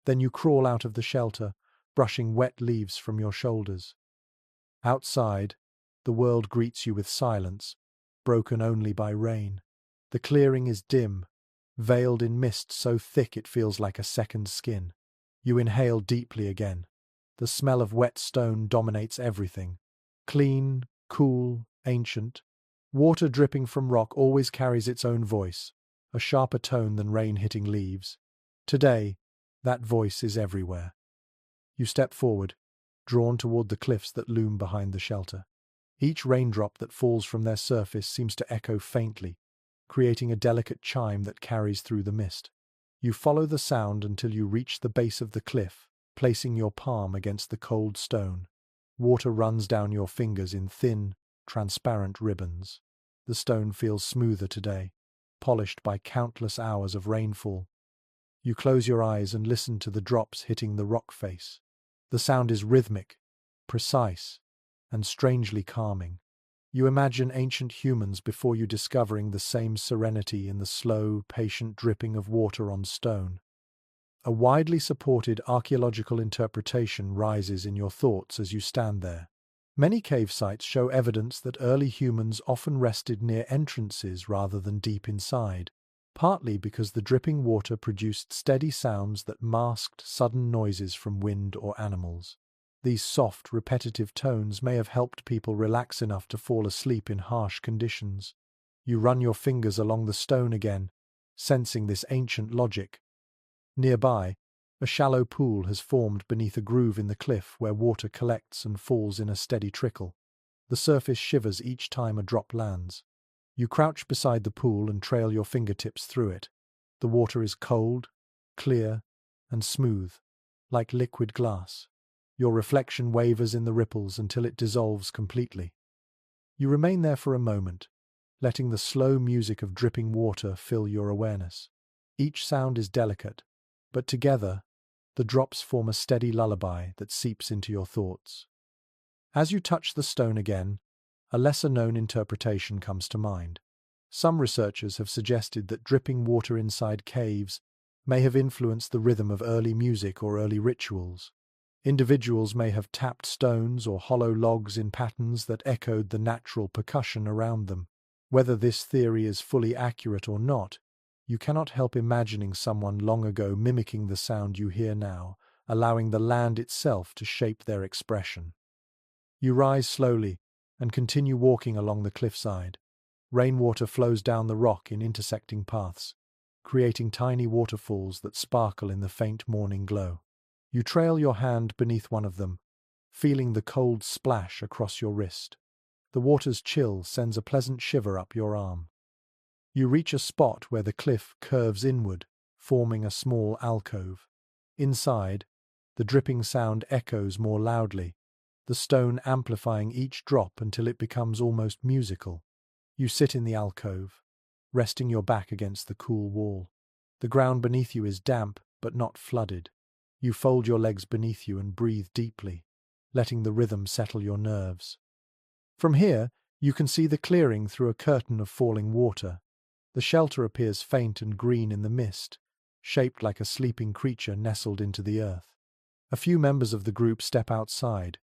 A: Then you crawl out of the shelter, brushing wet leaves from your shoulders. Outside, the world greets you with silence, broken only by rain. The clearing is dim, veiled in mist so thick it feels like a second skin. You inhale deeply again. The smell of wet stone dominates everything. Clean, cool, ancient. Water dripping from rock always carries its own voice, a sharper tone than rain hitting leaves. Today, that voice is everywhere. You step forward, drawn toward the cliffs that loom behind the shelter. Each raindrop that falls from their surface seems to echo faintly, creating a delicate chime that carries through the mist. You follow the sound until you reach the base of the cliff, placing your palm against the cold stone. Water runs down your fingers in thin, transparent ribbons. The stone feels smoother today, polished by countless hours of rainfall. You close your eyes and listen to the drops hitting the rock face. The sound is rhythmic, precise, and strangely calming. You imagine ancient humans before you discovering the same serenity in the slow, patient dripping of water on stone. A widely supported archaeological interpretation rises in your thoughts as you stand there. Many cave sites show evidence that early humans often rested near entrances rather than deep inside, partly because the dripping water produced steady sounds that masked sudden noises from wind or animals. These soft, repetitive tones may have helped people relax enough to fall asleep in harsh conditions. You run your fingers along the stone again, sensing this ancient logic. Nearby, a shallow pool has formed beneath a groove in the cliff where water collects and falls in a steady trickle. The surface shivers each time a drop lands. You crouch beside the pool and trail your fingertips through it. The water is cold, clear, and smooth, like liquid glass. Your reflection wavers in the ripples until it dissolves completely. You remain there for a moment, letting the slow music of dripping water fill your awareness. Each sound is delicate, but together, the drops form a steady lullaby that seeps into your thoughts. As you touch the stone again, a lesser-known interpretation comes to mind. Some researchers have suggested that dripping water inside caves may have influenced the rhythm of early music or early rituals. Individuals may have tapped stones or hollow logs in patterns that echoed the natural percussion around them. Whether this theory is fully accurate or not, you cannot help imagining someone long ago mimicking the sound you hear now, allowing the land itself to shape their expression. You rise slowly and continue walking along the cliffside. Rainwater flows down the rock in intersecting paths, creating tiny waterfalls that sparkle in the faint morning glow. You trail your hand beneath one of them, feeling the cold splash across your wrist. The water's chill sends a pleasant shiver up your arm. You reach a spot where the cliff curves inward, forming a small alcove. Inside, the dripping sound echoes more loudly, the stone amplifying each drop until it becomes almost musical. You sit in the alcove, resting your back against the cool wall. The ground beneath you is damp but not flooded. You fold your legs beneath you and breathe deeply, letting the rhythm settle your nerves. From here, you can see the clearing through a curtain of falling water. The shelter appears faint and green in the mist, shaped like a sleeping creature nestled into the earth. A few members of the group step outside,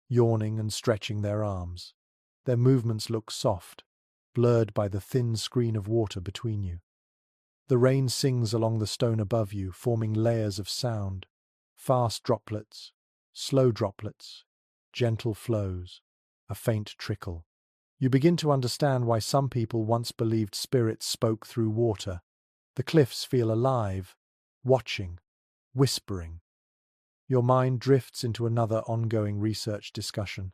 A: yawning and stretching their arms. Their movements look soft, blurred by the thin screen of water between you. The rain sings along the stone above you, forming layers of sound, fast droplets, slow droplets, gentle flows, a faint trickle. You begin to understand why some people once believed spirits spoke through water. The cliffs feel alive, watching, whispering. Your mind drifts into another ongoing research discussion.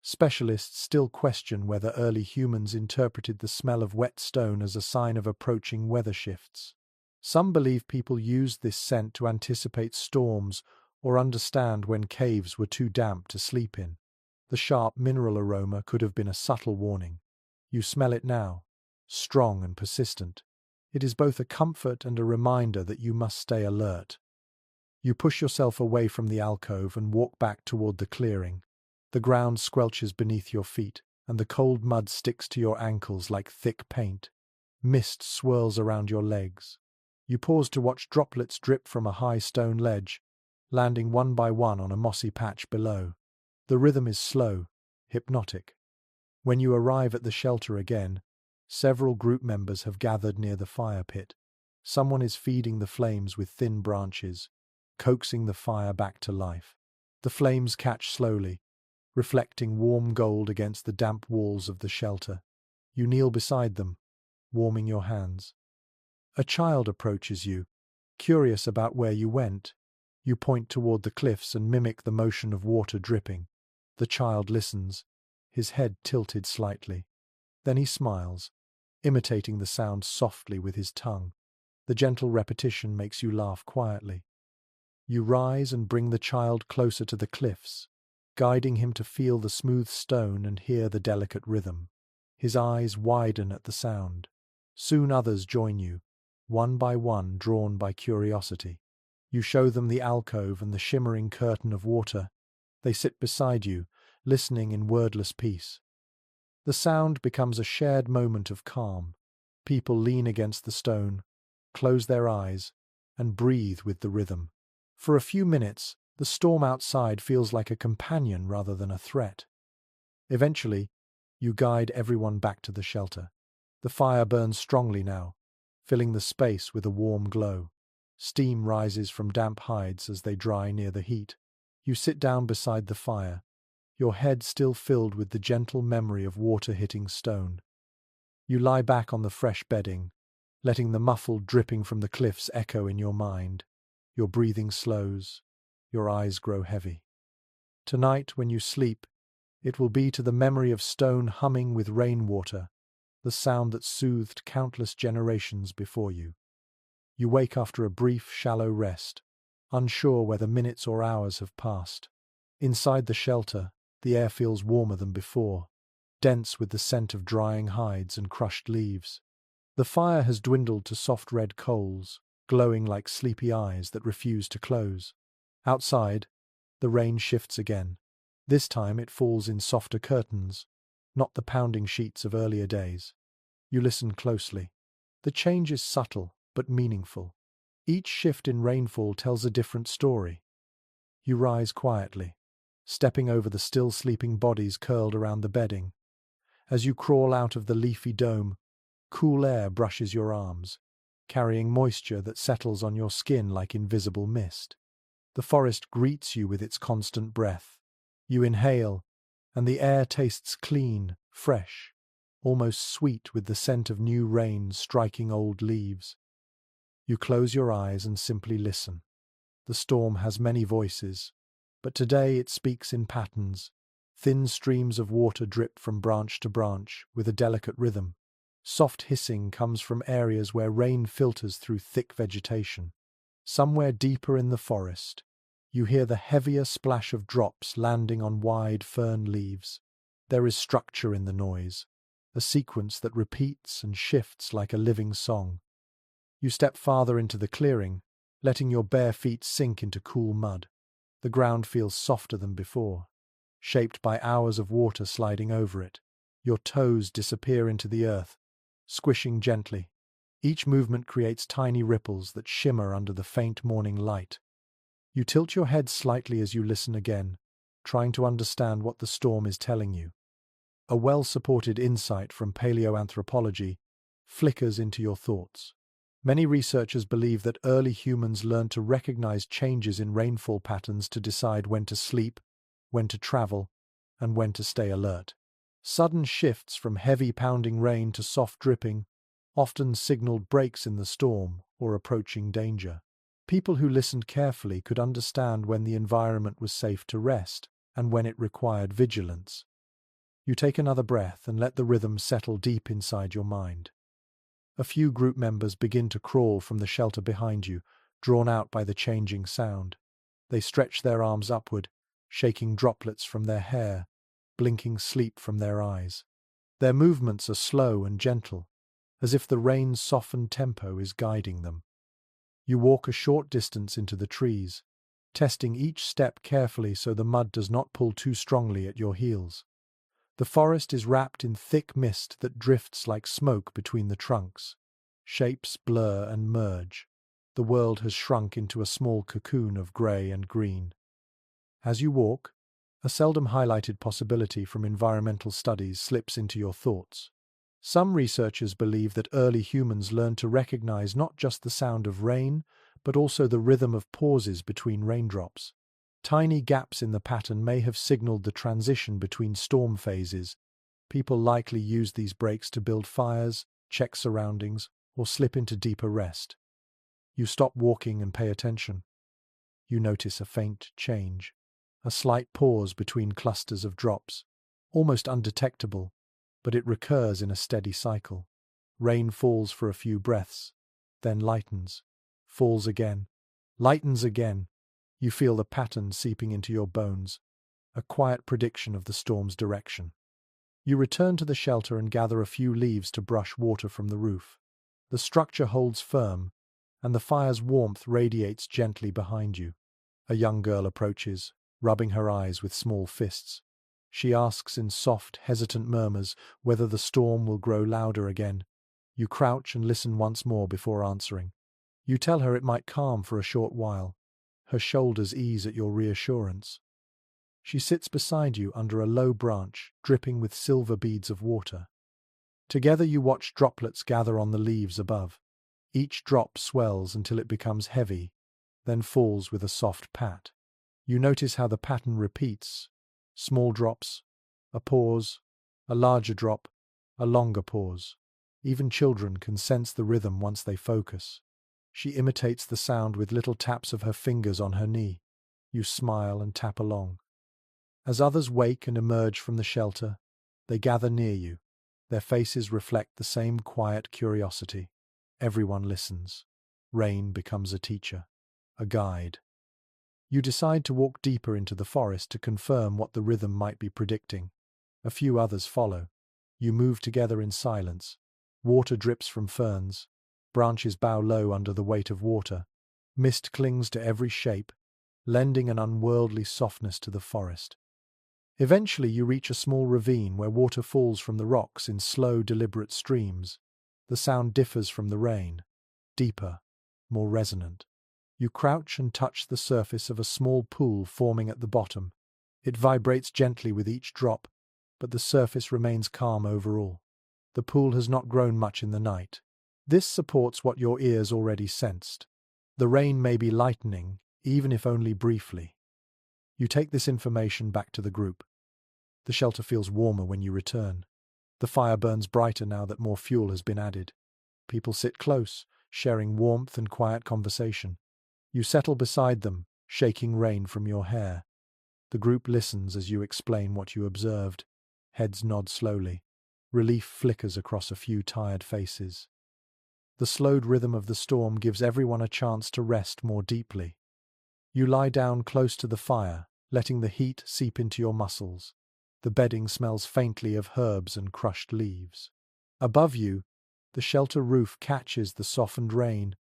A: Specialists still question whether early humans interpreted the smell of wet stone as a sign of approaching weather shifts. Some believe people used this scent to anticipate storms or understand when caves were too damp to sleep in. The sharp mineral aroma could have been a subtle warning. You smell it now, strong and persistent. It is both a comfort and a reminder that you must stay alert. You push yourself away from the alcove and walk back toward the clearing. The ground squelches beneath your feet, and the cold mud sticks to your ankles like thick paint. Mist swirls around your legs. You pause to watch droplets drip from a high stone ledge, landing one by one on a mossy patch below. The rhythm is slow, hypnotic. When you arrive at the shelter again, several group members have gathered near the fire pit. Someone is feeding the flames with thin branches, coaxing the fire back to life. The flames catch slowly, reflecting warm gold against the damp walls of the shelter. You kneel beside them, warming your hands. A child approaches you, curious about where you went. You point toward the cliffs and mimic the motion of water dripping. The child listens, his head tilted slightly. Then he smiles, imitating the sound softly with his tongue. The gentle repetition makes you laugh quietly. You rise and bring the child closer to the cliffs, guiding him to feel the smooth stone and hear the delicate rhythm. His eyes widen at the sound. Soon others join you, one by one, drawn by curiosity. You show them the alcove and the shimmering curtain of water. They sit beside you, listening in wordless peace. The sound becomes a shared moment of calm. People lean against the stone, close their eyes, and breathe with the rhythm. For a few minutes, the storm outside feels like a companion rather than a threat. Eventually, you guide everyone back to the shelter. The fire burns strongly now, filling the space with a warm glow. Steam rises from damp hides as they dry near the heat. You sit down beside the fire, your head still filled with the gentle memory of water hitting stone. You lie back on the fresh bedding, letting the muffled dripping from the cliffs echo in your mind. Your breathing slows, your eyes grow heavy. Tonight, when you sleep, it will be to the memory of stone humming with rainwater, the sound that soothed countless generations before you. You wake after a brief, shallow rest, unsure whether minutes or hours have passed. Inside the shelter, the air feels warmer than before. dense with the scent of drying hides and crushed leaves. The fire has dwindled to soft red coals, glowing like sleepy eyes that refuse to close. Outside, the rain shifts again. This time it falls in softer curtains, not the pounding sheets of earlier days. You listen closely. The change is subtle but meaningful. Each shift in rainfall tells a different story. You rise quietly, stepping over the still sleeping bodies curled around the bedding. As you crawl out of the leafy dome, cool air brushes your arms, carrying moisture that settles on your skin like invisible mist. The forest greets you with its constant breath. You inhale, and the air tastes clean, fresh, almost sweet with the scent of new rain striking old leaves. You close your eyes and simply listen. The storm has many voices, but today it speaks in patterns. Thin streams of water drip from branch to branch with a delicate rhythm. Soft hissing comes from areas where rain filters through thick vegetation. Somewhere deeper in the forest, you hear the heavier splash of drops landing on wide fern leaves. There is structure in the noise, a sequence that repeats and shifts like a living song. You step farther into the clearing, letting your bare feet sink into cool mud. The ground feels softer than before, shaped by hours of water sliding over it. Your toes disappear into the earth, squishing gently. Each movement creates tiny ripples that shimmer under the faint morning light. You tilt your head slightly as you listen again, trying to understand what the storm is telling you. A well-supported insight from paleoanthropology flickers into your thoughts. Many researchers believe that early humans learned to recognize changes in rainfall patterns to decide when to sleep, when to travel, and when to stay alert. Sudden shifts from heavy pounding rain to soft dripping often signaled breaks in the storm or approaching danger. People who listened carefully could understand when the environment was safe to rest and when it required vigilance. You take another breath and let the rhythm settle deep inside your mind. A few group members begin to crawl from the shelter behind you, drawn out by the changing sound. They stretch their arms upward, shaking droplets from their hair, blinking sleep from their eyes. Their movements are slow and gentle, as if the rain's softened tempo is guiding them. You walk a short distance into the trees, testing each step carefully so the mud does not pull too strongly at your heels. The forest is wrapped in thick mist that drifts like smoke between the trunks. Shapes blur and merge. The world has shrunk into a small cocoon of grey and green. As you walk, a seldom highlighted possibility from environmental studies slips into your thoughts. Some researchers believe that early humans learned to recognize not just the sound of rain, but also the rhythm of pauses between raindrops. Tiny gaps in the pattern may have signaled the transition between storm phases. People likely used these breaks to build fires, check surroundings, or slip into deeper rest. You stop walking and pay attention. You notice a faint change, a slight pause between clusters of drops, almost undetectable, but it recurs in a steady cycle. Rain falls for a few breaths, then lightens, falls again, lightens again. You feel the pattern seeping into your bones, a quiet prediction of the storm's direction. You return to the shelter and gather a few leaves to brush water from the roof. The structure holds firm, and the fire's warmth radiates gently behind you. A young girl approaches, rubbing her eyes with small fists. She asks in soft, hesitant murmurs whether the storm will grow louder again. You crouch and listen once more before answering. You tell her it might calm for a short while. Her shoulders ease at your reassurance. She sits beside you under a low branch, dripping with silver beads of water. Together you watch droplets gather on the leaves above. Each drop swells until it becomes heavy, then falls with a soft pat. You notice how the pattern repeats. Small drops, a pause, a larger drop, a longer pause. Even children can sense the rhythm once they focus. She imitates the sound with little taps of her fingers on her knee. You smile and tap along. As others wake and emerge from the shelter, they gather near you. Their faces reflect the same quiet curiosity. Everyone listens. Rain becomes a teacher, a guide. You decide to walk deeper into the forest to confirm what the rhythm might be predicting. A few others follow, You move together in silence. Water drips from ferns. Branches bow low under the weight of water. Mist clings to every shape, lending an unworldly softness to the forest. Eventually you reach a small ravine where water falls from the rocks in slow, deliberate streams. The sound differs from the rain, deeper, more resonant. You crouch and touch the surface of a small pool forming at the bottom. It vibrates gently with each drop, but the surface remains calm overall. The pool has not grown much in the night. This supports what your ears already sensed. The rain may be lightening, even if only briefly. You take this information back to the group. The shelter feels warmer when you return. The fire burns brighter now that more fuel has been added. People sit close, sharing warmth and quiet conversation. You settle beside them, shaking rain from your hair. The group listens as you explain what you observed. Heads nod slowly. Relief flickers across a few tired faces. The slowed rhythm of the storm gives everyone a chance to rest more deeply. You lie down close to the fire, letting the heat seep into your muscles. The bedding smells faintly of herbs and crushed leaves. Above you, the shelter roof catches the softened rain,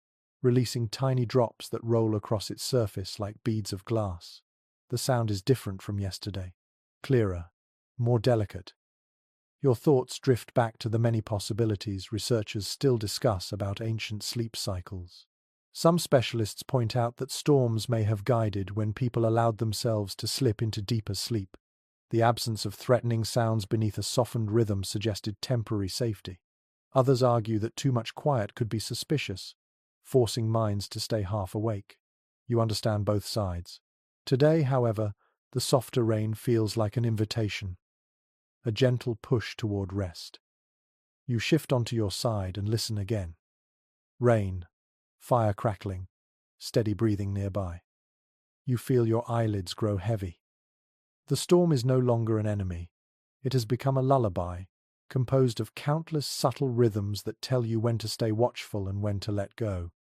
A: releasing tiny drops that roll across its surface like beads of glass. The sound is different from yesterday, clearer, more delicate. Your thoughts drift back to the many possibilities researchers still discuss about ancient sleep cycles. Some specialists point out that storms may have guided when people allowed themselves to slip into deeper sleep. The absence of threatening sounds beneath a softened rhythm suggested temporary safety. Others argue that too much quiet could be suspicious, forcing minds to stay half awake. You understand both sides. Today, however, the softer rain feels like an invitation, a gentle push toward rest. You shift onto your side and listen again. Rain, fire crackling, steady breathing nearby. You feel your eyelids grow heavy. The storm is no longer an enemy. It has become a lullaby, composed of countless subtle rhythms that tell you when to stay watchful and when to let go.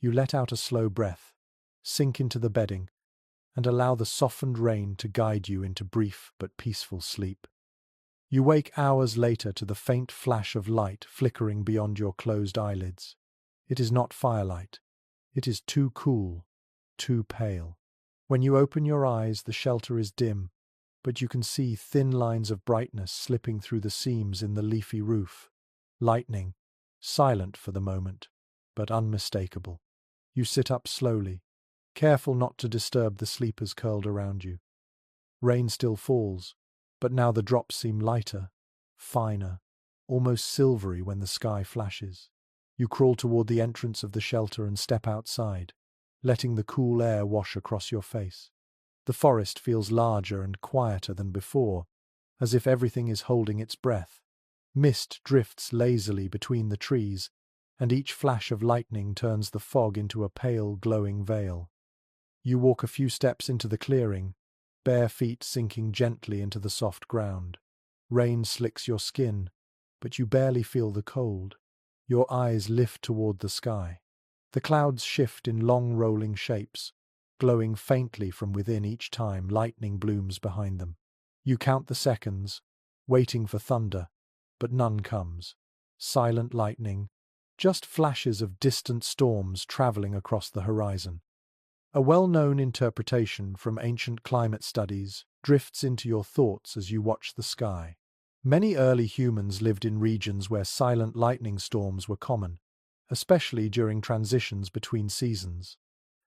A: You let out a slow breath, sink into the bedding, and allow the softened rain to guide you into brief but peaceful sleep. You wake hours later to the faint flash of light flickering beyond your closed eyelids. It is not firelight. It is too cool, too pale. When you open your eyes, the shelter is dim, but you can see thin lines of brightness slipping through the seams in the leafy roof. Lightning, silent for the moment, but unmistakable. You sit up slowly, careful not to disturb the sleepers curled around you. Rain still falls, but now the drops seem lighter, finer, almost silvery when the sky flashes. You crawl toward the entrance of the shelter and step outside, letting the cool air wash across your face. The forest feels larger and quieter than before, as if everything is holding its breath. Mist drifts lazily between the trees, and each flash of lightning turns the fog into a pale, glowing veil. You walk a few steps into the clearing, bare feet sinking gently into the soft ground. Rain slicks your skin, but you barely feel the cold. Your eyes lift toward the sky. The clouds shift in long rolling shapes, glowing faintly from within each time lightning blooms behind them. You count the seconds, waiting for thunder, but none comes. Silent lightning, just flashes of distant storms traveling across the horizon. A well-known interpretation from ancient climate studies drifts into your thoughts as you watch the sky. Many early humans lived in regions where silent lightning storms were common, especially during transitions between seasons.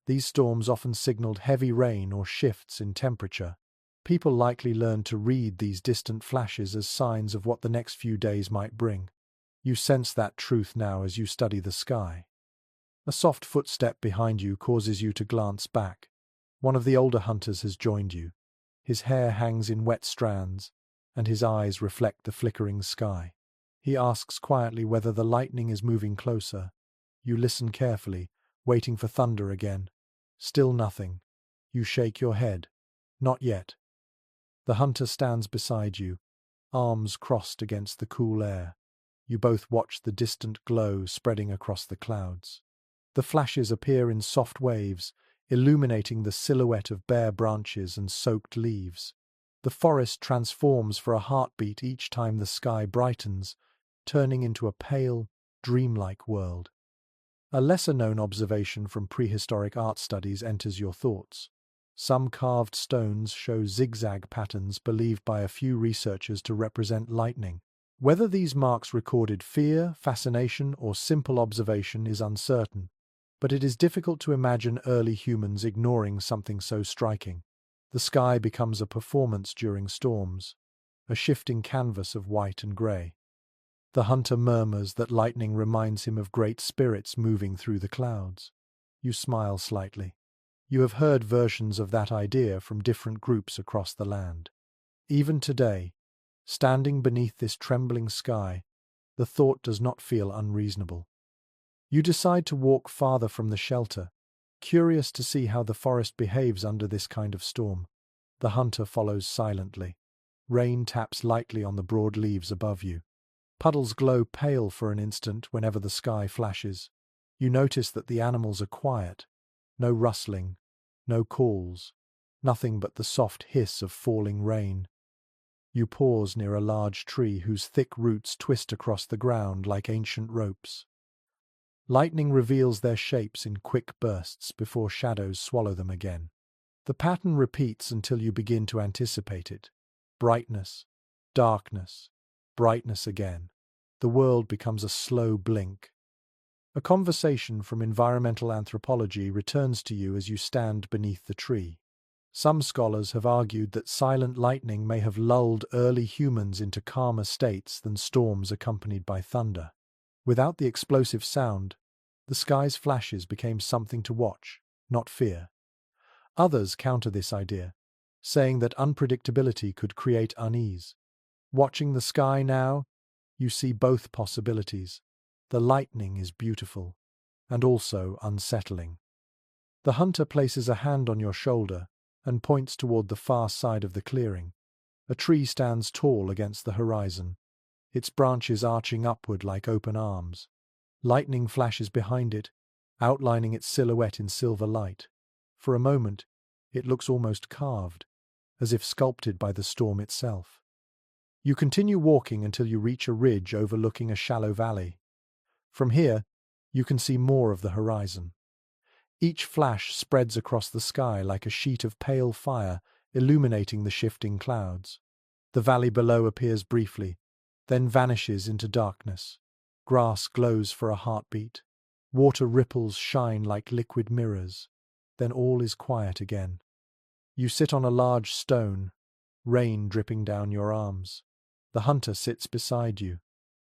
A: These storms often signaled heavy rain or shifts in temperature. People likely learned to read these distant flashes as signs of what the next few days might bring. You sense that truth now as you study the sky. A soft footstep behind you causes you to glance back. One of the older hunters has joined you. His hair hangs in wet strands, and his eyes reflect the flickering sky. He asks quietly whether the lightning is moving closer. You listen carefully, waiting for thunder again. Still nothing. You shake your head. Not yet. The hunter stands beside you, arms crossed against the cool air. You both watch the distant glow spreading across the clouds. The flashes appear in soft waves, illuminating the silhouette of bare branches and soaked leaves. The forest transforms for a heartbeat each time the sky brightens, turning into a pale, dreamlike world. A lesser-known observation from prehistoric art studies enters your thoughts. Some carved stones show zigzag patterns believed by a few researchers to represent lightning. Whether these marks recorded fear, fascination, or simple observation is uncertain, but it is difficult to imagine early humans ignoring something so striking. The sky becomes a performance during storms, a shifting canvas of white and grey. The hunter murmurs that lightning reminds him of great spirits moving through the clouds. You smile slightly. You have heard versions of that idea from different groups across the land. Even today, standing beneath this trembling sky, the thought does not feel unreasonable. You decide to walk farther from the shelter, curious to see how the forest behaves under this kind of storm. The hunter follows silently. Rain taps lightly on the broad leaves above you. Puddles glow pale for an instant whenever the sky flashes. You notice that the animals are quiet. No rustling, no calls, nothing but the soft hiss of falling rain. You pause near a large tree whose thick roots twist across the ground like ancient ropes. Lightning reveals their shapes in quick bursts before shadows swallow them again. The pattern repeats until you begin to anticipate it. Brightness, darkness, brightness again. The world becomes a slow blink. A conversation from environmental anthropology returns to you as you stand beneath the tree. Some scholars have argued that silent lightning may have lulled early humans into calmer states than storms accompanied by thunder. Without the explosive sound, the sky's flashes became something to watch, not fear. Others counter this idea, saying that unpredictability could create unease. Watching the sky now, you see both possibilities. The lightning is beautiful, and also unsettling. The hunter places a hand on your shoulder and points toward the far side of the clearing. A tree stands tall against the horizon, its branches arching upward like open arms. Lightning flashes behind it, outlining its silhouette in silver light. For a moment, it looks almost carved, as if sculpted by the storm itself. You continue walking until you reach a ridge overlooking a shallow valley. From here, you can see more of the horizon. Each flash spreads across the sky like a sheet of pale fire, illuminating the shifting clouds. The valley below appears briefly, then vanishes into darkness. Grass glows for a heartbeat. Water ripples shine like liquid mirrors. Then all is quiet again. You sit on a large stone, rain dripping down your arms. The hunter sits beside you.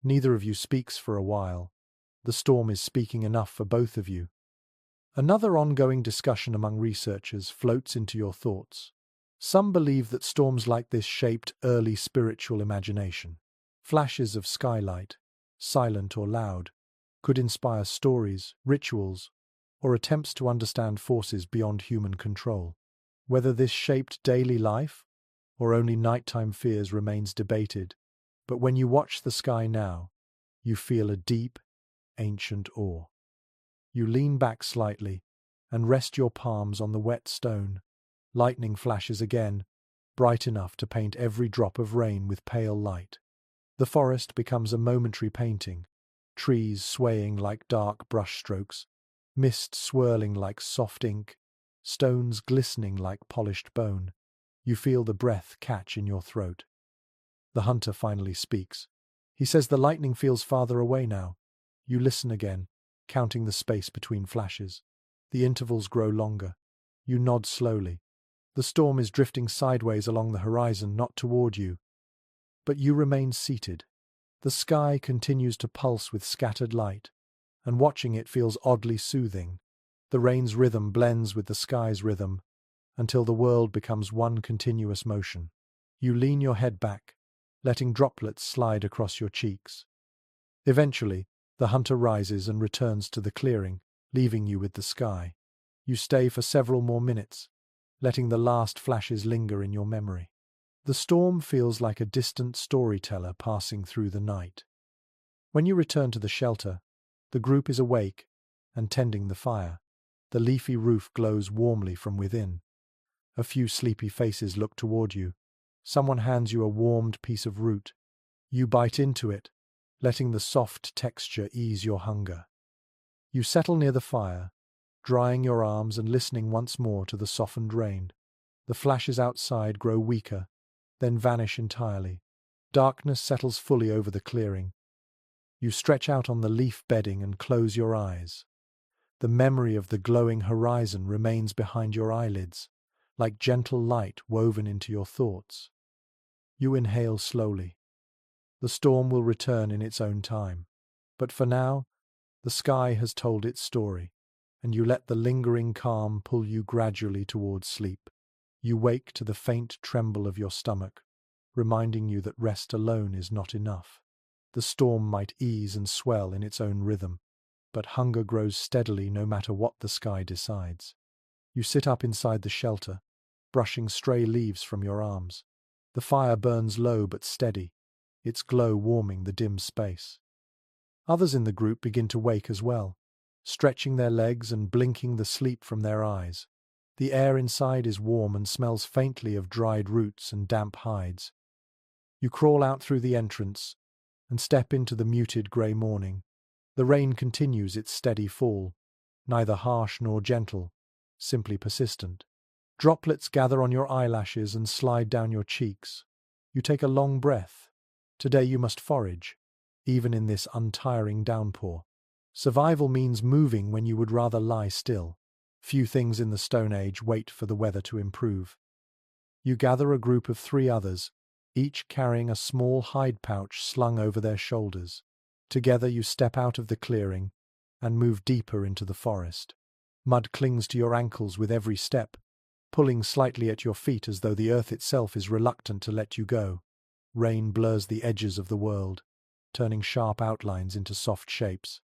A: Neither of you speaks for a while. The storm is speaking enough for both of you. Another ongoing discussion among researchers floats into your thoughts. Some believe that storms like this shaped early spiritual imagination. Flashes of skylight, silent or loud, could inspire stories, rituals, or attempts to understand forces beyond human control. Whether this shaped daily life or only nighttime fears remains debated, but when you watch the sky now, you feel a deep, ancient awe. You lean back slightly and rest your palms on the wet stone. Lightning flashes again, bright enough to paint every drop of rain with pale light. The forest becomes a momentary painting, trees swaying like dark brushstrokes, mist swirling like soft ink, stones glistening like polished bone. You feel the breath catch in your throat. The hunter finally speaks. He says the lightning feels farther away now. You listen again, counting the space between flashes. The intervals grow longer. You nod slowly. The storm is drifting sideways along the horizon, not toward you. But you remain seated. The sky continues to pulse with scattered light, and watching it feels oddly soothing. The rain's rhythm blends with the sky's rhythm, until the world becomes one continuous motion. You lean your head back, letting droplets slide across your cheeks. Eventually, the hunter rises and returns to the clearing, leaving you with the sky. You stay for several more minutes, letting the last flashes linger in your memory. The storm feels like a distant storyteller passing through the night. When you return to the shelter, the group is awake and tending the fire. The leafy roof glows warmly from within. A few sleepy faces look toward you. Someone hands you a warmed piece of root. You bite into it, letting the soft texture ease your hunger. You settle near the fire, drying your arms and listening once more to the softened rain. The flashes outside grow weaker, then vanish entirely. Darkness settles fully over the clearing. You stretch out on the leaf bedding and close your eyes. The memory of the glowing horizon remains behind your eyelids, like gentle light woven into your thoughts. You inhale slowly. The storm will return in its own time. But for now, the sky has told its story, and you let the lingering calm pull you gradually towards sleep. You wake to the faint tremble of your stomach, reminding you that rest alone is not enough. The storm might ease and swell in its own rhythm, but hunger grows steadily no matter what the sky decides. You sit up inside the shelter, brushing stray leaves from your arms. The fire burns low but steady, its glow warming the dim space. Others in the group begin to wake as well, stretching their legs and blinking the sleep from their eyes. The air inside is warm and smells faintly of dried roots and damp hides. You crawl out through the entrance and step into the muted grey morning. The rain continues its steady fall, neither harsh nor gentle, simply persistent. Droplets gather on your eyelashes and slide down your cheeks. You take a long breath. Today you must forage, even in this untiring downpour. Survival means moving when you would rather lie still. Few things in the Stone Age wait for the weather to improve. You gather a group of 3 others, each carrying a small hide pouch slung over their shoulders. Together you step out of the clearing and move deeper into the forest. Mud clings to your ankles with every step, pulling slightly at your feet as though the earth itself is reluctant to let you go. Rain blurs the edges of the world, turning sharp outlines into soft shapes.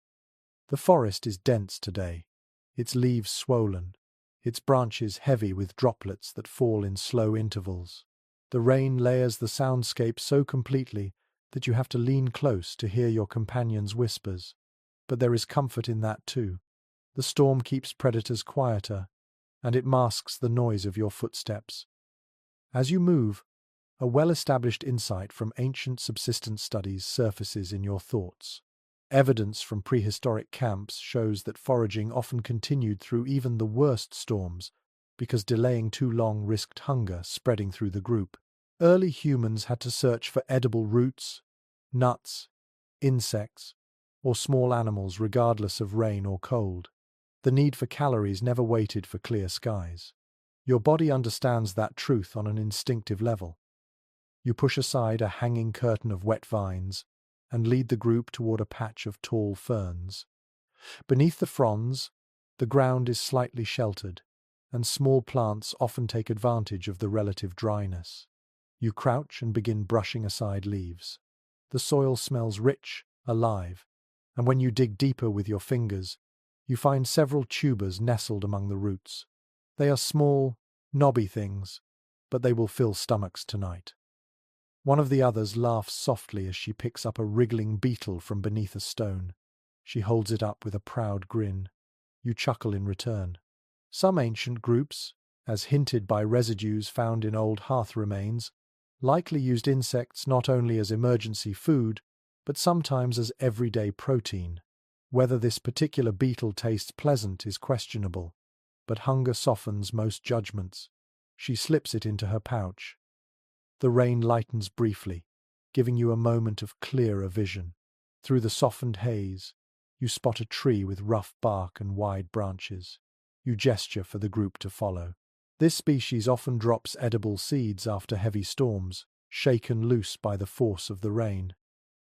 A: The forest is dense today, its leaves swollen, its branches heavy with droplets that fall in slow intervals. The rain layers the soundscape so completely that you have to lean close to hear your companion's whispers. But there is comfort in that too. The storm keeps predators quieter, and it masks the noise of your footsteps. As you move, a well-established insight from ancient subsistence studies surfaces in your thoughts. Evidence from prehistoric camps shows that foraging often continued through even the worst storms, because delaying too long risked hunger spreading through the group. Early humans had to search for edible roots, nuts, insects, or small animals regardless of rain or cold. The need for calories never waited for clear skies. Your body understands that truth on an instinctive level. You push aside a hanging curtain of wet vines and lead the group toward a patch of tall ferns. Beneath the fronds, the ground is slightly sheltered, and small plants often take advantage of the relative dryness. You crouch and begin brushing aside leaves. The soil smells rich, alive, and when you dig deeper with your fingers, you find several tubers nestled among the roots. They are small, knobby things, but they will fill stomachs tonight. One of the others laughs softly as she picks up a wriggling beetle from beneath a stone. She holds it up with a proud grin. You chuckle in return. Some ancient groups, as hinted by residues found in old hearth remains, likely used insects not only as emergency food, but sometimes as everyday protein. Whether this particular beetle tastes pleasant is questionable, but hunger softens most judgments. She slips it into her pouch. The rain lightens briefly, giving you a moment of clearer vision. Through the softened haze, you spot a tree with rough bark and wide branches. You gesture for the group to follow. This species often drops edible seeds after heavy storms, shaken loose by the force of the rain.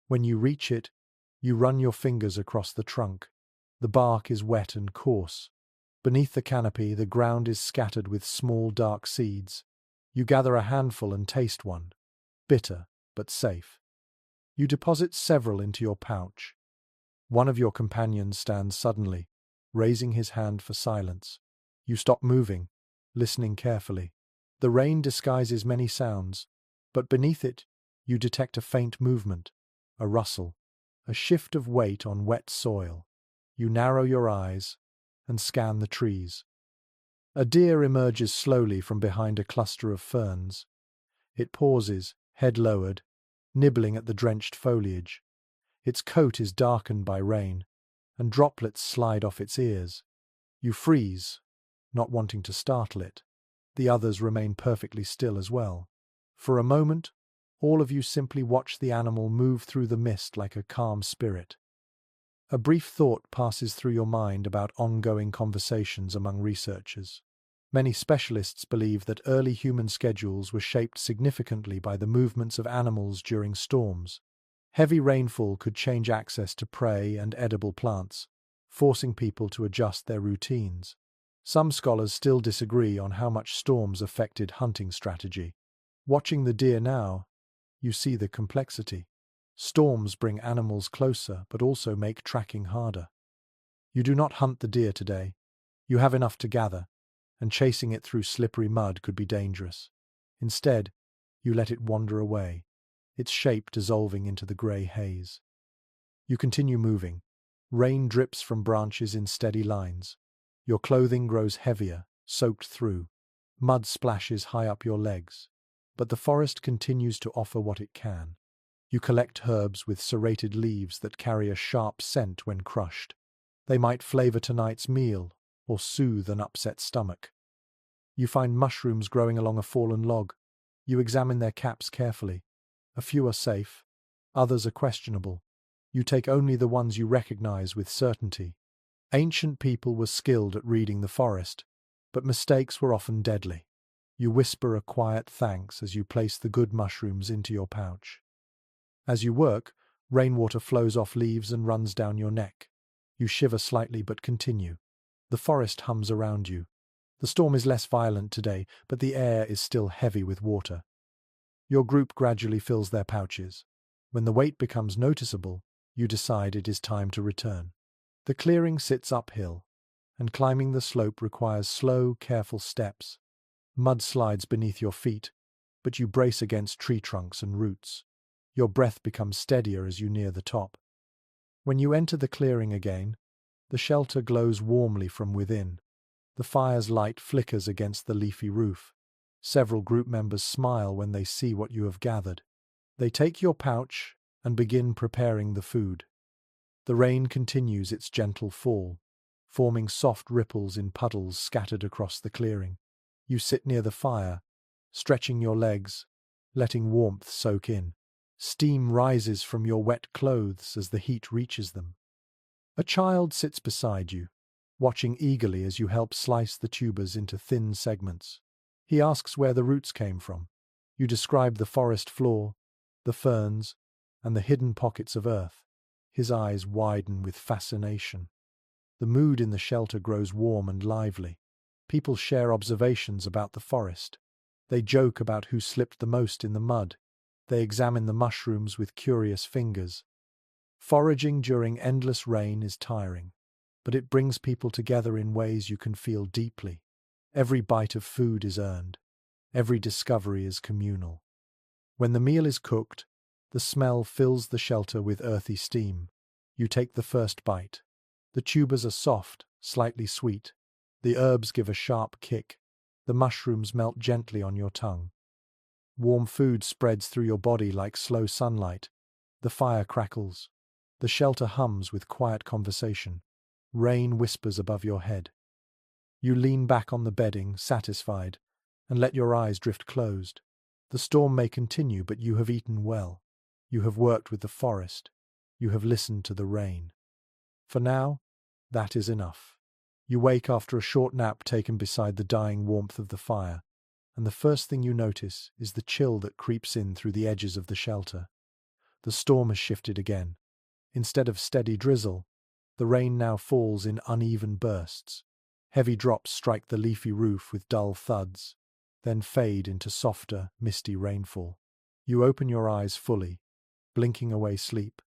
A: When you reach it, you run your fingers across the trunk. The bark is wet and coarse. Beneath the canopy, the ground is scattered with small dark seeds. You gather a handful and taste one. Bitter, but safe. You deposit several into your pouch. One of your companions stands suddenly, raising his hand for silence. You stop moving, listening carefully. The rain disguises many sounds, but beneath it, you detect a faint movement, a rustle, a shift of weight on wet soil. You narrow your eyes and scan the trees. A deer emerges slowly from behind a cluster of ferns. It pauses, head lowered, nibbling at the drenched foliage. Its coat is darkened by rain, and droplets slide off its ears. You freeze, not wanting to startle it. The others remain perfectly still as well. For a moment, all of you simply watch the animal move through the mist like a calm spirit. A brief thought passes through your mind about ongoing conversations among researchers. Many specialists believe that early human schedules were shaped significantly by the movements of animals during storms. Heavy rainfall could change access to prey and edible plants, forcing people to adjust their routines. Some scholars still disagree on how much storms affected hunting strategy. Watching the deer now, you see the complexity. Storms bring animals closer but also make tracking harder. You do not hunt the deer today. You have enough to gather, and chasing it through slippery mud could be dangerous. Instead, you let it wander away, its shape dissolving into the grey haze. You continue moving. Rain drips from branches in steady lines. Your clothing grows heavier, soaked through. Mud splashes high up your legs. But the forest continues to offer what it can. You collect herbs with serrated leaves that carry a sharp scent when crushed. They might flavor tonight's meal or soothe an upset stomach. You find mushrooms growing along a fallen log. You examine their caps carefully. A few are safe, others are questionable. You take only the ones you recognize with certainty. Ancient people were skilled at reading the forest, but mistakes were often deadly. You whisper a quiet thanks as you place the good mushrooms into your pouch. As you work, rainwater flows off leaves and runs down your neck. You shiver slightly but continue. The forest hums around you. The storm is less violent today, but the air is still heavy with water. Your group gradually fills their pouches. When the weight becomes noticeable, you decide it is time to return. The clearing sits uphill, and climbing the slope requires slow, careful steps. Mud slides beneath your feet, but you brace against tree trunks and roots. Your breath becomes steadier as you near the top. When you enter the clearing again, the shelter glows warmly from within. The fire's light flickers against the leafy roof. Several group members smile when they see what you have gathered. They take your pouch and begin preparing the food. The rain continues its gentle fall, forming soft ripples in puddles scattered across the clearing. You sit near the fire, stretching your legs, letting warmth soak in. Steam rises from your wet clothes as the heat reaches them. A child sits beside you, watching eagerly as you help slice the tubers into thin segments. He asks where the roots came from. You describe the forest floor, the ferns, and the hidden pockets of earth. His eyes widen with fascination. The mood in the shelter grows warm and lively. People share observations about the forest. They joke about who slipped the most in the mud. They examine the mushrooms with curious fingers. Foraging during endless rain is tiring, but it brings people together in ways you can feel deeply. Every bite of food is earned. Every discovery is communal. When the meal is cooked, the smell fills the shelter with earthy steam. You take the first bite. The tubers are soft, slightly sweet. The herbs give a sharp kick. The mushrooms melt gently on your tongue. Warm food spreads through your body like slow sunlight. The fire crackles. The shelter hums with quiet conversation. Rain whispers above your head. You lean back on the bedding, satisfied, and let your eyes drift closed. The storm may continue, but you have eaten well. You have worked with the forest. You have listened to the rain. For now, that is enough. You wake after a short nap taken beside the dying warmth of the fire, and the first thing you notice is the chill that creeps in through the edges of the shelter. The storm has shifted again. Instead of steady drizzle, the rain now falls in uneven bursts. Heavy drops strike the leafy roof with dull thuds, then fade into softer, misty rainfall. You open your eyes fully, blinking away sleep,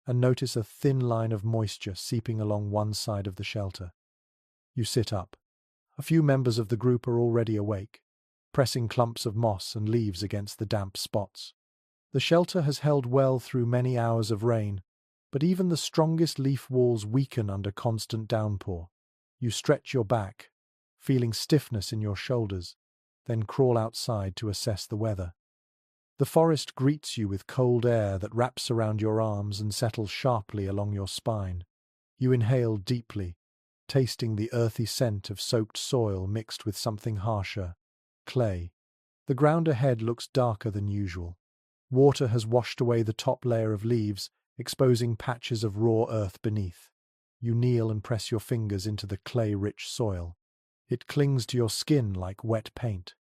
A: and notice a thin line of moisture seeping along one side of the shelter. You sit up. A few members of the group are already awake, pressing clumps of moss and leaves against the damp spots. The shelter has held well through many hours of rain, but even the strongest leaf walls weaken under constant downpour. You stretch your back, feeling stiffness in your shoulders, then crawl outside to assess the weather. The forest greets you with cold air that wraps around your arms and settles sharply along your spine. You inhale deeply, tasting the earthy scent of soaked soil mixed with something harsher, clay. The ground ahead looks darker than usual. Water has washed away the top layer of leaves, exposing patches of raw earth beneath. You kneel and press your fingers into the clay-rich soil. It clings to your skin like wet paint.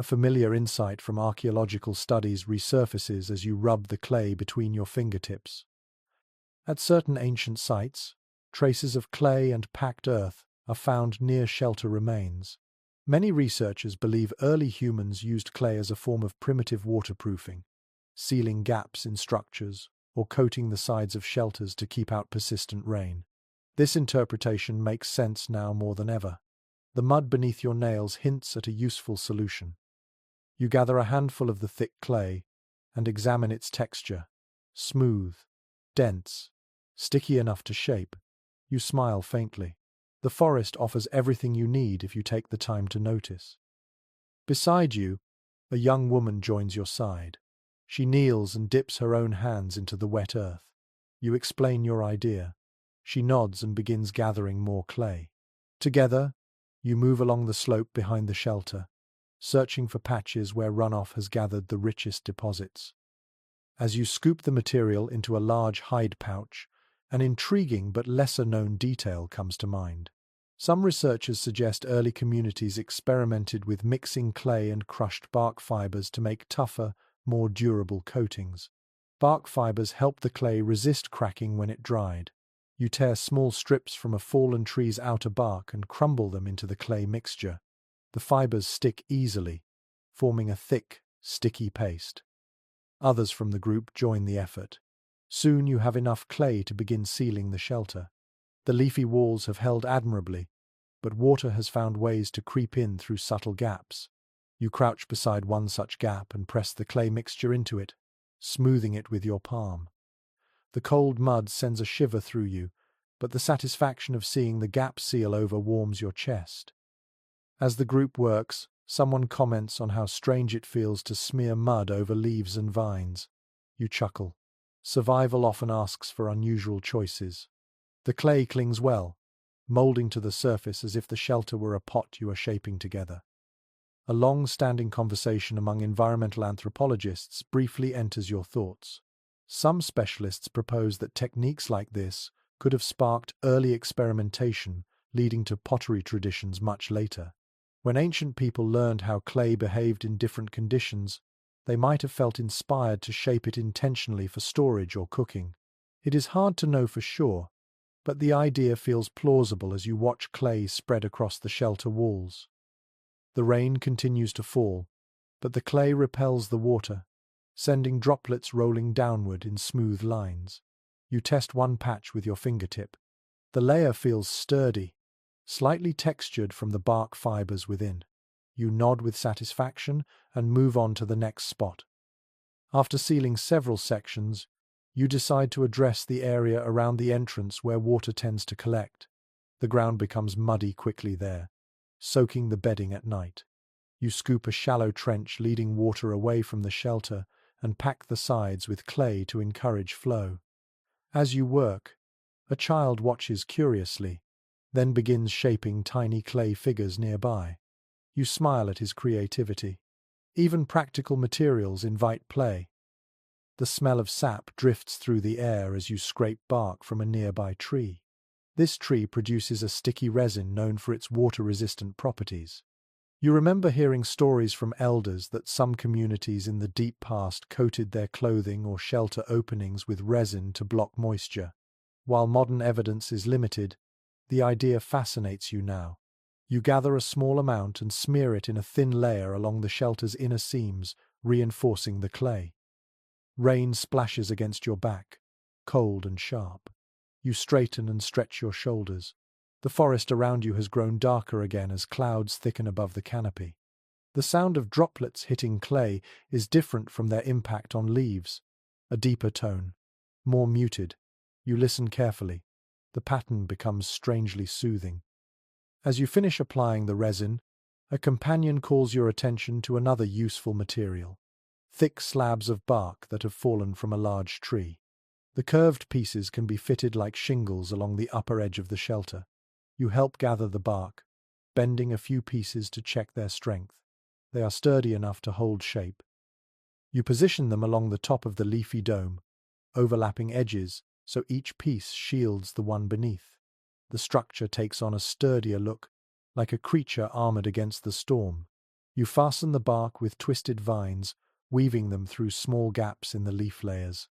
A: A familiar insight from archaeological studies resurfaces as you rub the clay between your fingertips. At certain ancient sites, traces of clay and packed earth are found near shelter remains. Many researchers believe early humans used clay as a form of primitive waterproofing, sealing gaps in structures or coating the sides of shelters to keep out persistent rain. This interpretation makes sense now more than ever. The mud beneath your nails hints at a useful solution. You gather a handful of the thick clay and examine its texture. Smooth, dense, sticky enough to shape. You smile faintly. The forest offers everything you need if you take the time to notice. Beside you, a young woman joins your side. She kneels and dips her own hands into the wet earth. You explain your idea. She nods and begins gathering more clay. Together, you move along the slope behind the shelter, searching for patches where runoff has gathered the richest deposits. As you scoop the material into a large hide pouch, an intriguing but lesser-known detail comes to mind. Some researchers suggest early communities experimented with mixing clay and crushed bark fibers to make tougher, more durable coatings. Bark fibers help the clay resist cracking when it dried. You tear small strips from a fallen tree's outer bark and crumble them into the clay mixture. The fibers stick easily, forming a thick, sticky paste. Others from the group join the effort. Soon you have enough clay to begin sealing the shelter. The leafy walls have held admirably, but water has found ways to creep in through subtle gaps. You crouch beside one such gap and press the clay mixture into it, smoothing it with your palm. The cold mud sends a shiver through you, but the satisfaction of seeing the gap seal over warms your chest. As the group works, someone comments on how strange it feels to smear mud over leaves and vines. You chuckle. Survival often asks for unusual choices. The clay clings well, molding to the surface as if the shelter were a pot you are shaping together. A long-standing conversation among environmental anthropologists briefly enters your thoughts. Some specialists propose that techniques like this could have sparked early experimentation, leading to pottery traditions much later. When ancient people learned how clay behaved in different conditions, they might have felt inspired to shape it intentionally for storage or cooking. It is hard to know for sure, but the idea feels plausible as you watch clay spread across the shelter walls. The rain continues to fall, but the clay repels the water, sending droplets rolling downward in smooth lines. You test one patch with your fingertip. The layer feels sturdy, slightly textured from the bark fibers within. You nod with satisfaction and move on to the next spot. After sealing several sections, you decide to address the area around the entrance where water tends to collect. The ground becomes muddy quickly there, soaking the bedding at night. You scoop a shallow trench leading water away from the shelter and pack the sides with clay to encourage flow. As you work, a child watches curiously, then begins shaping tiny clay figures nearby. You smile at his creativity. Even practical materials invite play. The smell of sap drifts through the air as you scrape bark from a nearby tree. This tree produces a sticky resin known for its water-resistant properties. You remember hearing stories from elders that some communities in the deep past coated their clothing or shelter openings with resin to block moisture. While modern evidence is limited, the idea fascinates you now. You gather a small amount and smear it in a thin layer along the shelter's inner seams, reinforcing the clay. Rain splashes against your back, cold and sharp. You straighten and stretch your shoulders. The forest around you has grown darker again as clouds thicken above the canopy. The sound of droplets hitting clay is different from their impact on leaves. A deeper tone, more muted. You listen carefully. The pattern becomes strangely soothing. As you finish applying the resin, a companion calls your attention to another useful material. thick slabs of bark that have fallen from a large tree. The curved pieces can be fitted like shingles along the upper edge of the shelter. You help gather the bark, bending a few pieces to check their strength. They are sturdy enough to hold shape. You position them along the top of the leafy dome, overlapping edges so each piece shields the one beneath. The structure takes on a sturdier look, like a creature armored against the storm. You fasten the bark with twisted vines, weaving them through small gaps in the leaf layers.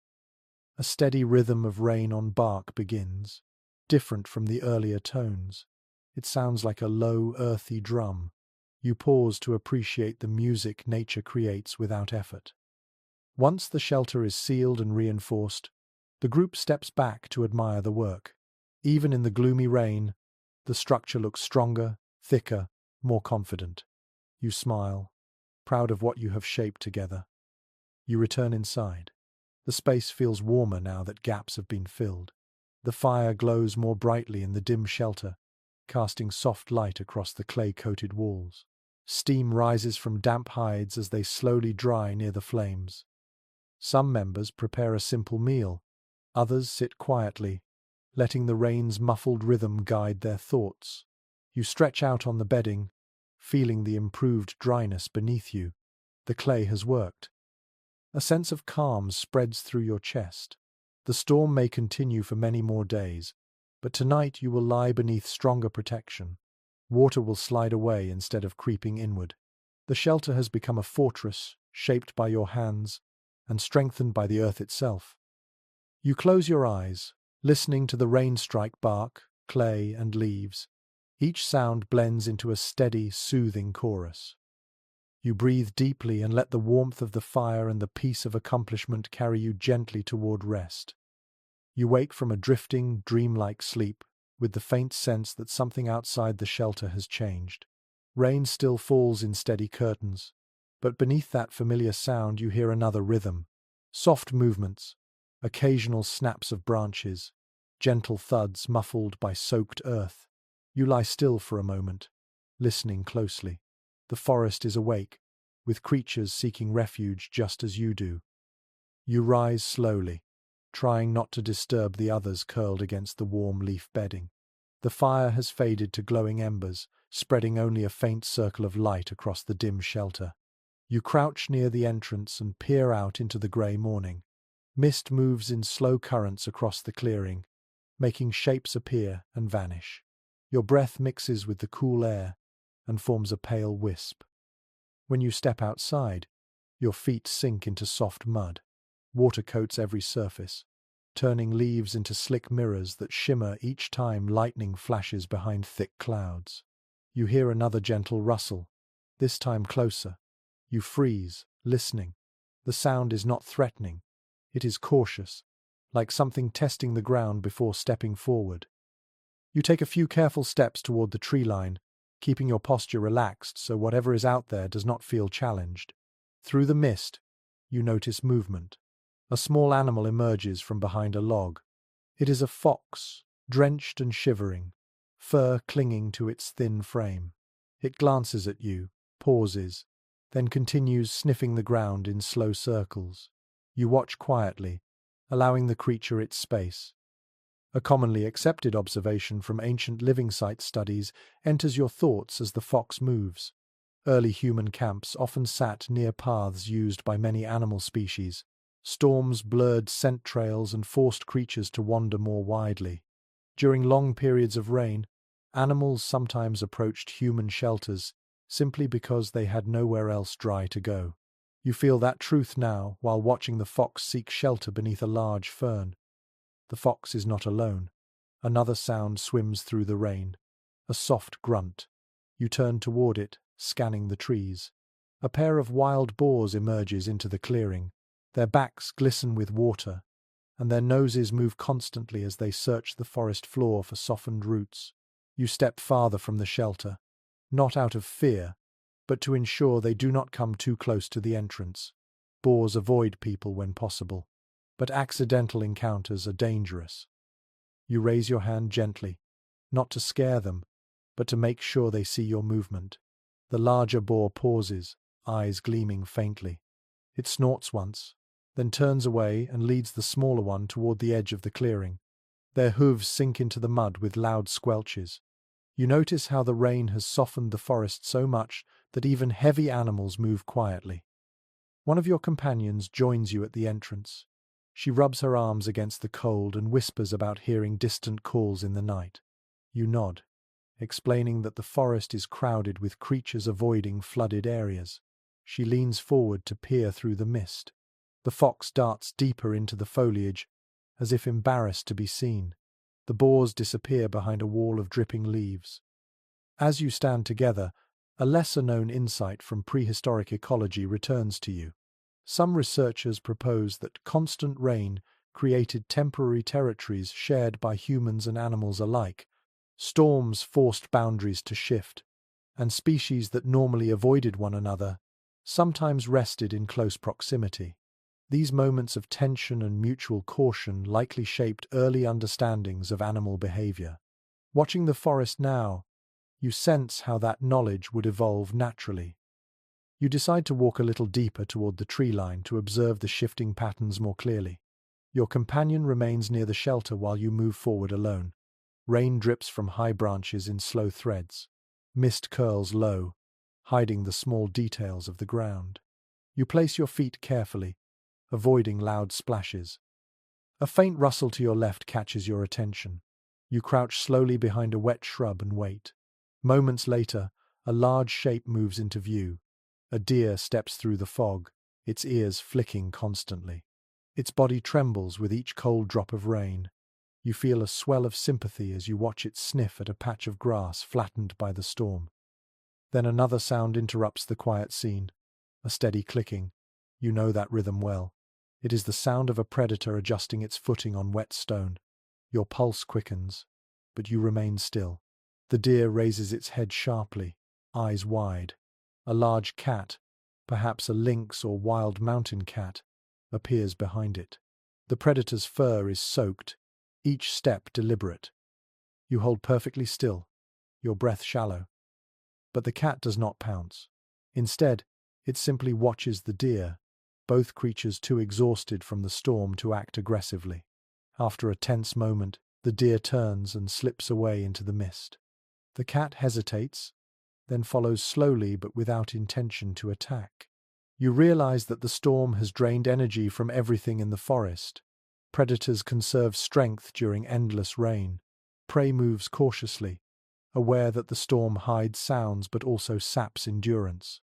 A: A steady rhythm of rain on bark begins, different from the earlier tones. It sounds like a low, earthy drum. You pause to appreciate the music nature creates without effort. Once the shelter is sealed and reinforced, the group steps back to admire the work. Even in the gloomy rain, the structure looks stronger, thicker, more confident. You smile, proud of what you have shaped together. You return inside. The space feels warmer now that gaps have been filled. The fire glows more brightly in the dim shelter, casting soft light across the clay-coated walls. Steam rises from damp hides as they slowly dry near the flames. Some members prepare a simple meal. Others sit quietly, letting the rain's muffled rhythm guide their thoughts. You stretch out on the bedding, feeling the improved dryness beneath you. The clay has worked. A sense of calm spreads through your chest. The storm may continue for many more days, but tonight you will lie beneath stronger protection. Water will slide away instead of creeping inward. The shelter has become a fortress, shaped by your hands and strengthened by the earth itself. You close your eyes, listening to the rain strike bark, clay, and leaves. Each sound blends into a steady, soothing chorus. You breathe deeply and let the warmth of the fire and the peace of accomplishment carry you gently toward rest. You wake from a drifting, dreamlike sleep, with the faint sense that something outside the shelter has changed. Rain still falls in steady curtains, but beneath that familiar sound you hear another rhythm. Soft movements, occasional snaps of branches, gentle thuds muffled by soaked earth. You lie still for a moment, listening closely. The forest is awake, with creatures seeking refuge just as you do. You rise slowly, trying not to disturb the others curled against the warm leaf bedding. The fire has faded to glowing embers, spreading only a faint circle of light across the dim shelter. You crouch near the entrance and peer out into the grey morning. Mist moves in slow currents across the clearing, making shapes appear and vanish. Your breath mixes with the cool air and forms a pale wisp. When you step outside, your feet sink into soft mud. Water coats every surface, turning leaves into slick mirrors that shimmer each time lightning flashes behind thick clouds. You hear another gentle rustle, this time closer. You freeze, listening. The sound is not threatening. It is cautious, like something testing the ground before stepping forward. You take a few careful steps toward the tree line, keeping your posture relaxed so whatever is out there does not feel challenged. Through the mist, you notice movement. A small animal emerges from behind a log. It is a fox, drenched and shivering, fur clinging to its thin frame. It glances at you, pauses, then continues sniffing the ground in slow circles. You watch quietly, allowing the creature its space. A commonly accepted observation from ancient living site studies enters your thoughts as the fox moves. Early human camps often sat near paths used by many animal species. Storms blurred scent trails and forced creatures to wander more widely. During long periods of rain, animals sometimes approached human shelters simply because they had nowhere else dry to go. You feel that truth now while watching the fox seek shelter beneath a large fern. The fox is not alone. Another sound swims through the rain, a soft grunt. You turn toward it, scanning the trees. A pair of wild boars emerges into the clearing. Their backs glisten with water, and their noses move constantly as they search the forest floor for softened roots. You step farther from the shelter, not out of fear, but to ensure they do not come too close to the entrance. Boars avoid people when possible, but accidental encounters are dangerous. You raise your hand gently, not to scare them, but to make sure they see your movement. The larger boar pauses, eyes gleaming faintly. It snorts once, then turns away and leads the smaller one toward the edge of the clearing. Their hooves sink into the mud with loud squelches. You notice how the rain has softened the forest so much that even heavy animals move quietly. One of your companions joins you at the entrance. She rubs her arms against the cold and whispers about hearing distant calls in the night. You nod, explaining that the forest is crowded with creatures avoiding flooded areas. She leans forward to peer through the mist. The fox darts deeper into the foliage, as if embarrassed to be seen. The boars disappear behind a wall of dripping leaves. As you stand together, a lesser-known insight from prehistoric ecology returns to you. Some researchers propose that constant rain created temporary territories shared by humans and animals alike. Storms forced boundaries to shift, and species that normally avoided one another sometimes rested in close proximity. These moments of tension and mutual caution likely shaped early understandings of animal behavior. Watching the forest now, you sense how that knowledge would evolve naturally. You decide to walk a little deeper toward the tree line to observe the shifting patterns more clearly. Your companion remains near the shelter while you move forward alone. Rain drips from high branches in slow threads. Mist curls low, hiding the small details of the ground. You place your feet carefully, avoiding loud splashes. A faint rustle to your left catches your attention. You crouch slowly behind a wet shrub and wait. Moments later, a large shape moves into view. A deer steps through the fog, its ears flicking constantly. Its body trembles with each cold drop of rain. You feel a swell of sympathy as you watch it sniff at a patch of grass flattened by the storm. Then another sound interrupts the quiet scene. A steady clicking. You know that rhythm well. It is the sound of a predator adjusting its footing on wet stone. Your pulse quickens, but you remain still. The deer raises its head sharply, eyes wide. A large cat, perhaps a lynx or wild mountain cat, appears behind it. The predator's fur is soaked, each step deliberate. You hold perfectly still, your breath shallow. But the cat does not pounce. Instead, it simply watches the deer, both creatures too exhausted from the storm to act aggressively. After a tense moment, the deer turns and slips away into the mist. The cat hesitates, then follows slowly but without intention to attack. You realize that the storm has drained energy from everything in the forest. Predators conserve strength during endless rain. Prey moves cautiously, aware that the storm hides sounds but also saps endurance.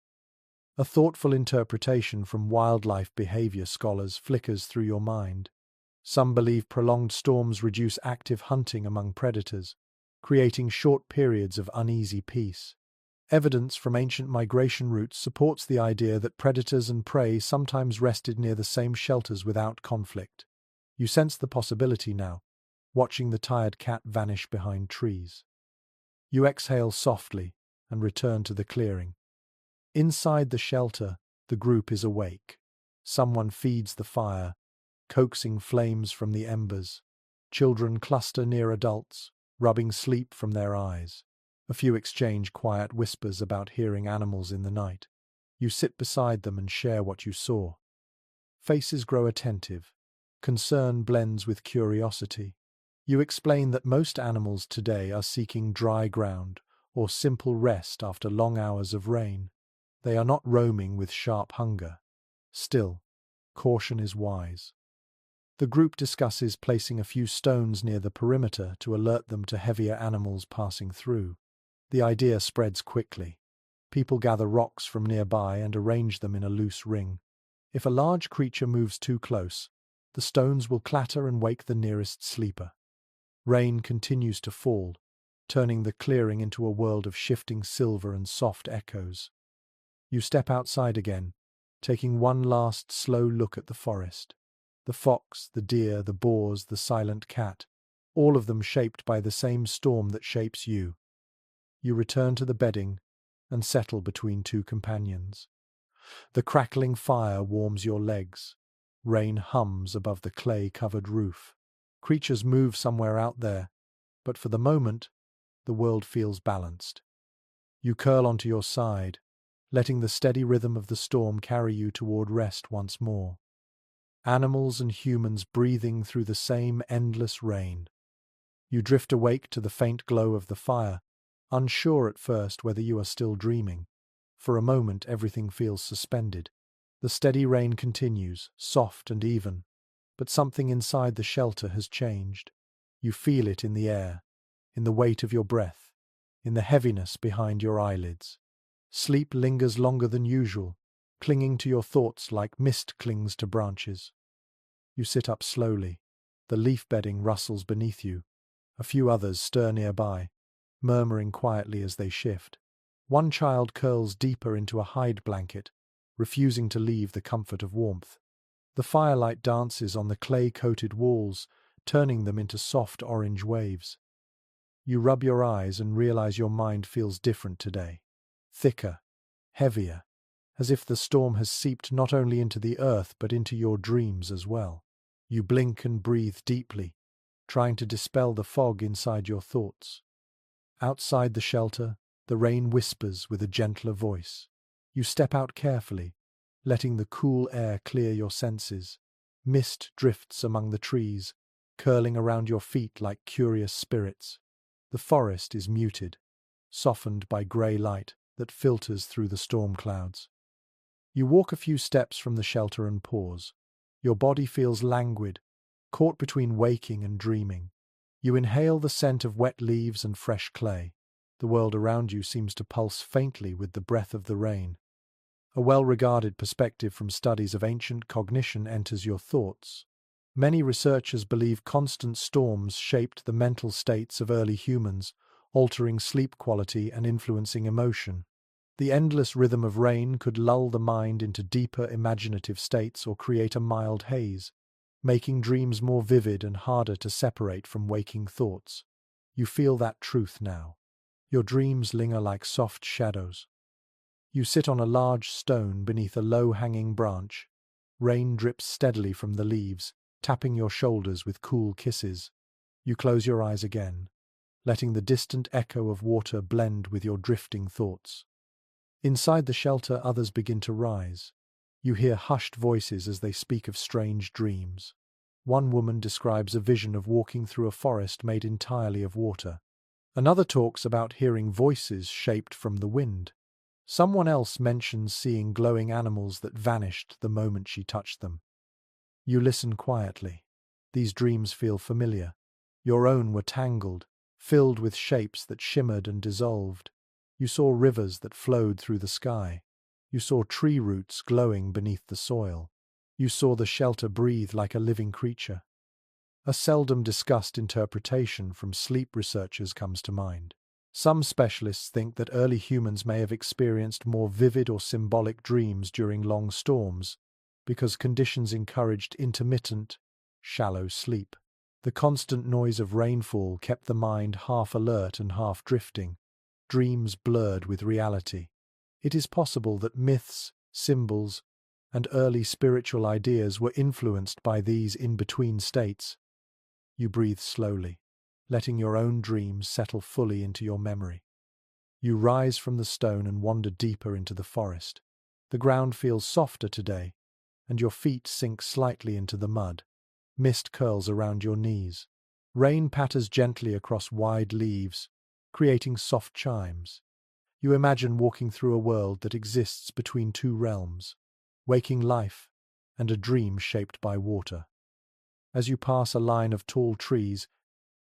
A: A thoughtful interpretation from wildlife behavior scholars flickers through your mind. Some believe prolonged storms reduce active hunting among predators, creating short periods of uneasy peace. Evidence from ancient migration routes supports the idea that predators and prey sometimes rested near the same shelters without conflict. You sense the possibility now, watching the tired cat vanish behind trees. You exhale softly and return to the clearing. Inside the shelter, the group is awake. Someone feeds the fire, coaxing flames from the embers. Children cluster near adults, rubbing sleep from their eyes. A few exchange quiet whispers about hearing animals in the night. You sit beside them and share what you saw. Faces grow attentive. Concern blends with curiosity. You explain that most animals today are seeking dry ground or simple rest after long hours of rain. They are not roaming with sharp hunger. Still, caution is wise. The group discusses placing a few stones near the perimeter to alert them to heavier animals passing through. The idea spreads quickly. People gather rocks from nearby and arrange them in a loose ring. If a large creature moves too close, the stones will clatter and wake the nearest sleeper. Rain continues to fall, turning the clearing into a world of shifting silver and soft echoes. You step outside again, taking one last slow look at the forest. The fox, the deer, the boars, the silent cat, all of them shaped by the same storm that shapes you. You return to the bedding and settle between two companions. The crackling fire warms your legs. Rain hums above the clay-covered roof. Creatures move somewhere out there, but for the moment, the world feels balanced. You curl onto your side, letting the steady rhythm of the storm carry you toward rest once more. Animals and humans breathing through the same endless rain. You drift awake to the faint glow of the fire, unsure at first whether you are still dreaming. For a moment everything feels suspended. The steady rain continues, soft and even, but something inside the shelter has changed. You feel it in the air, in the weight of your breath, in the heaviness behind your eyelids. Sleep lingers longer than usual, clinging to your thoughts like mist clings to branches. You sit up slowly. The leaf bedding rustles beneath you. A few others stir nearby, murmuring quietly as they shift. One child curls deeper into a hide blanket, refusing to leave the comfort of warmth. The firelight dances on the clay-coated walls, turning them into soft orange waves. You rub your eyes and realize your mind feels different today. Thicker, heavier, as if the storm has seeped not only into the earth but into your dreams as well. You blink and breathe deeply, trying to dispel the fog inside your thoughts. Outside the shelter, the rain whispers with a gentler voice. You step out carefully, letting the cool air clear your senses. Mist drifts among the trees, curling around your feet like curious spirits. The forest is muted, softened by grey light that filters through the storm clouds. You walk a few steps from the shelter and pause. Your body feels languid, caught between waking and dreaming. You inhale the scent of wet leaves and fresh clay. The world around you seems to pulse faintly with the breath of the rain. A well-regarded perspective from studies of ancient cognition enters your thoughts. Many researchers believe constant storms shaped the mental states of early humans, altering sleep quality and influencing emotion. The endless rhythm of rain could lull the mind into deeper imaginative states or create a mild haze, making dreams more vivid and harder to separate from waking thoughts. You feel that truth now. Your dreams linger like soft shadows. You sit on a large stone beneath a low-hanging branch. Rain drips steadily from the leaves, tapping your shoulders with cool kisses. You close your eyes again, letting the distant echo of water blend with your drifting thoughts. Inside the shelter, others begin to rise. You hear hushed voices as they speak of strange dreams. One woman describes a vision of walking through a forest made entirely of water. Another talks about hearing voices shaped from the wind. Someone else mentions seeing glowing animals that vanished the moment she touched them. You listen quietly. These dreams feel familiar. Your own were tangled, filled with shapes that shimmered and dissolved. You saw rivers that flowed through the sky. You saw tree roots glowing beneath the soil. You saw the shelter breathe like a living creature. A seldom discussed interpretation from sleep researchers comes to mind. Some specialists think that early humans may have experienced more vivid or symbolic dreams during long storms, because conditions encouraged intermittent, shallow sleep. The constant noise of rainfall kept the mind half alert and half drifting, dreams blurred with reality. It is possible that myths, symbols, and early spiritual ideas were influenced by these in-between states. You breathe slowly, letting your own dreams settle fully into your memory. You rise from the stone and wander deeper into the forest. The ground feels softer today, and your feet sink slightly into the mud. Mist curls around your knees. Rain patters gently across wide leaves, creating soft chimes. You imagine walking through a world that exists between two realms, waking life and a dream shaped by water. As you pass a line of tall trees,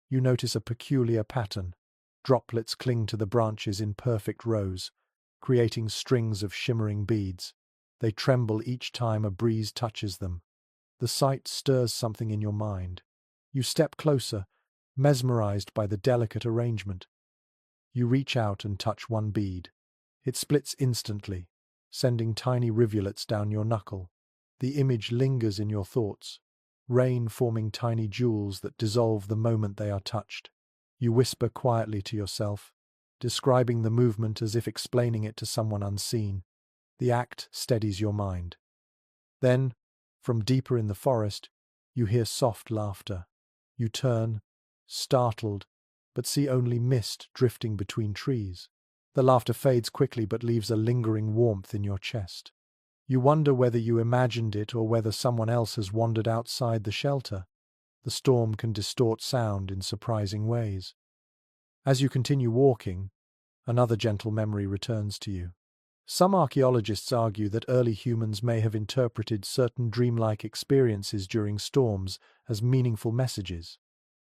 A: you notice a peculiar pattern. Droplets cling to the branches in perfect rows, creating strings of shimmering beads. They tremble each time a breeze touches them. The sight stirs something in your mind. You step closer, mesmerized by the delicate arrangement. You reach out and touch one bead. It splits instantly, sending tiny rivulets down your knuckle. The image lingers in your thoughts, rain forming tiny jewels that dissolve the moment they are touched. You whisper quietly to yourself, describing the movement as if explaining it to someone unseen. The act steadies your mind. Then, from deeper in the forest, you hear soft laughter. You turn, startled, but see only mist drifting between trees. The laughter fades quickly but leaves a lingering warmth in your chest. You wonder whether you imagined it or whether someone else has wandered outside the shelter. The storm can distort sound in surprising ways. As you continue walking, another gentle memory returns to you. Some archaeologists argue that early humans may have interpreted certain dreamlike experiences during storms as meaningful messages.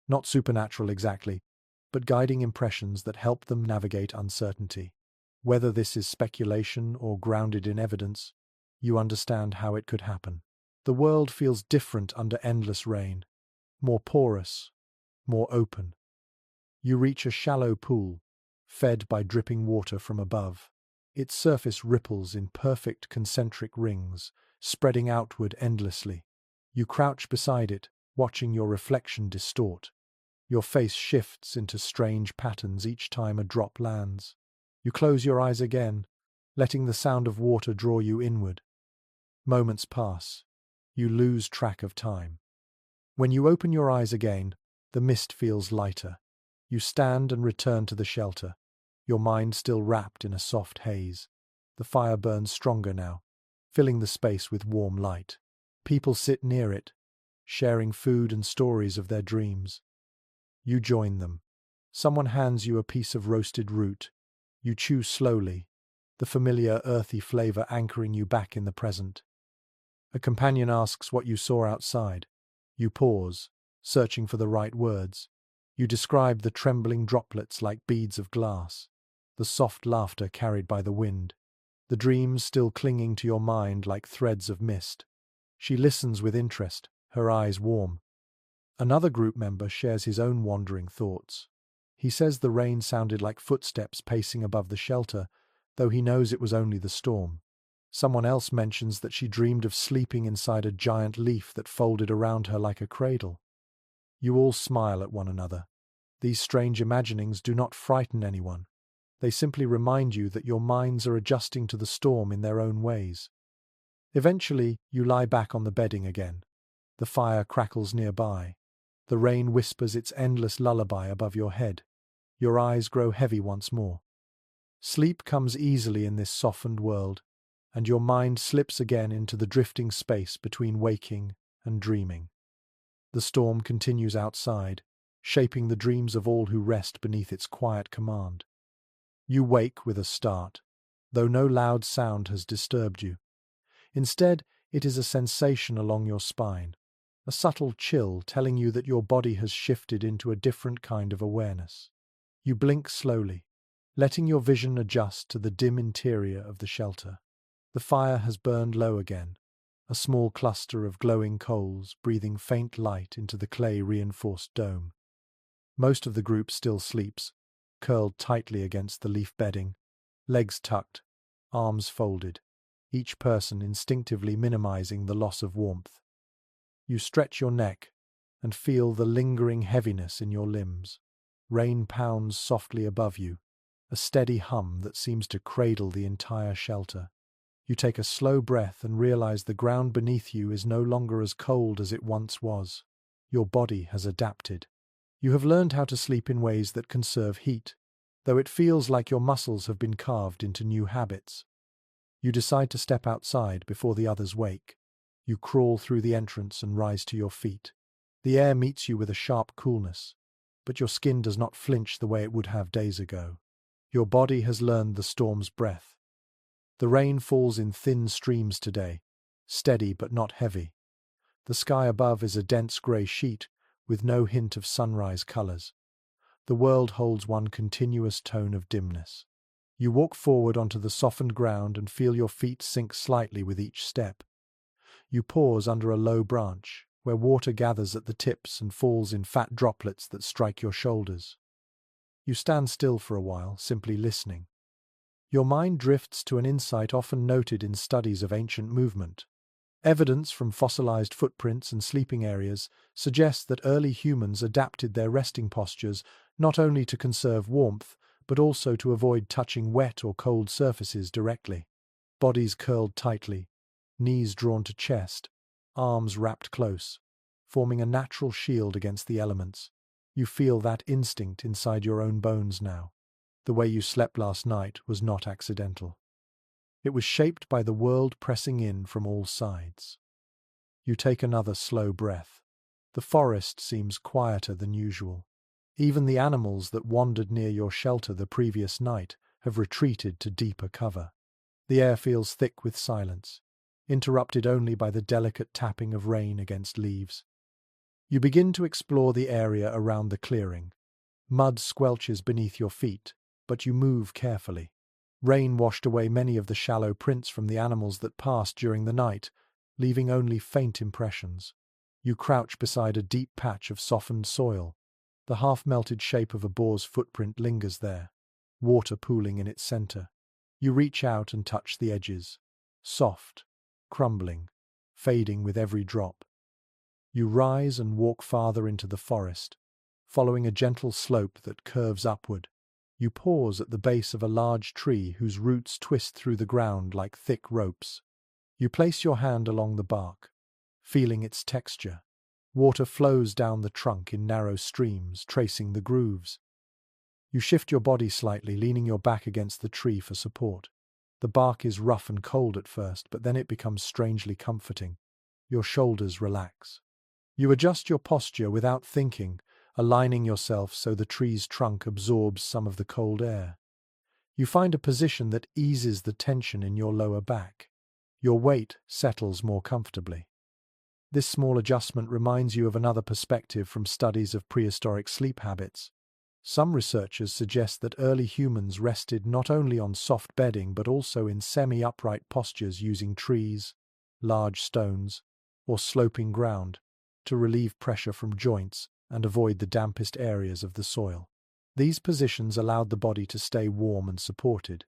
A: Not supernatural exactly, but guiding impressions that help them navigate uncertainty. Whether this is speculation or grounded in evidence, you understand how it could happen. The world feels different under endless rain, more porous, more open. You reach a shallow pool, fed by dripping water from above. Its surface ripples in perfect concentric rings, spreading outward endlessly. You crouch beside it, watching your reflection distort. Your face shifts into strange patterns each time a drop lands. You close your eyes again, letting the sound of water draw you inward. Moments pass. You lose track of time. When you open your eyes again, the mist feels lighter. You stand and return to the shelter, your mind still wrapped in a soft haze. The fire burns stronger now, filling the space with warm light. People sit near it, sharing food and stories of their dreams. You join them. Someone hands you a piece of roasted root. You chew slowly, the familiar earthy flavor anchoring you back in the present. A companion asks what you saw outside. You pause, searching for the right words. You describe the trembling droplets like beads of glass, the soft laughter carried by the wind, the dreams still clinging to your mind like threads of mist. She listens with interest, her eyes warm. Another group member shares his own wandering thoughts. He says the rain sounded like footsteps pacing above the shelter, though he knows it was only the storm. Someone else mentions that she dreamed of sleeping inside a giant leaf that folded around her like a cradle. You all smile at one another. These strange imaginings do not frighten anyone. They simply remind you that your minds are adjusting to the storm in their own ways. Eventually, you lie back on the bedding again. The fire crackles nearby. The rain whispers its endless lullaby above your head. Your eyes grow heavy once more. Sleep comes easily in this softened world, and your mind slips again into the drifting space between waking and dreaming. The storm continues outside, shaping the dreams of all who rest beneath its quiet command. You wake with a start, though no loud sound has disturbed you. Instead, it is a sensation along your spine, a subtle chill telling you that your body has shifted into a different kind of awareness. You blink slowly, letting your vision adjust to the dim interior of the shelter. The fire has burned low again, a small cluster of glowing coals breathing faint light into the clay-reinforced dome. Most of the group still sleeps, curled tightly against the leaf bedding, legs tucked, arms folded, each person instinctively minimizing the loss of warmth. You stretch your neck and feel the lingering heaviness in your limbs. Rain pounds softly above you, a steady hum that seems to cradle the entire shelter. You take a slow breath and realize the ground beneath you is no longer as cold as it once was. Your body has adapted. You have learned how to sleep in ways that conserve heat, though it feels like your muscles have been carved into new habits. You decide to step outside before the others wake. You crawl through the entrance and rise to your feet. The air meets you with a sharp coolness, but your skin does not flinch the way it would have days ago. Your body has learned the storm's breath. The rain falls in thin streams today, steady but not heavy. The sky above is a dense grey sheet with no hint of sunrise colours. The world holds one continuous tone of dimness. You walk forward onto the softened ground and feel your feet sink slightly with each step. You pause under a low branch, where water gathers at the tips and falls in fat droplets that strike your shoulders. You stand still for a while, simply listening. Your mind drifts to an insight often noted in studies of ancient movement. Evidence from fossilized footprints and sleeping areas suggests that early humans adapted their resting postures not only to conserve warmth, but also to avoid touching wet or cold surfaces directly. Bodies curled tightly, knees drawn to chest, arms wrapped close, forming a natural shield against the elements. You feel that instinct inside your own bones now. The way you slept last night was not accidental. It was shaped by the world pressing in from all sides. You take another slow breath. The forest seems quieter than usual. Even the animals that wandered near your shelter the previous night have retreated to deeper cover. The air feels thick with silence, interrupted only by the delicate tapping of rain against leaves. You begin to explore the area around the clearing. Mud squelches beneath your feet, but you move carefully. Rain washed away many of the shallow prints from the animals that passed during the night, leaving only faint impressions. You crouch beside a deep patch of softened soil. The half-melted shape of a boar's footprint lingers there, water pooling in its center. You reach out and touch the edges. Soft, crumbling, fading with every drop. You rise and walk farther into the forest, following a gentle slope that curves upward. You pause at the base of a large tree whose roots twist through the ground like thick ropes. You place your hand along the bark, feeling its texture. Water flows down the trunk in narrow streams, tracing the grooves. You shift your body slightly, leaning your back against the tree for support. The bark is rough and cold at first, but then it becomes strangely comforting. Your shoulders relax. You adjust your posture without thinking, aligning yourself so the tree's trunk absorbs some of the cold air. You find a position that eases the tension in your lower back. Your weight settles more comfortably. This small adjustment reminds you of another perspective from studies of prehistoric sleep habits. Some researchers suggest that early humans rested not only on soft bedding but also in semi-upright postures using trees, large stones, or sloping ground to relieve pressure from joints and avoid the dampest areas of the soil. These positions allowed the body to stay warm and supported,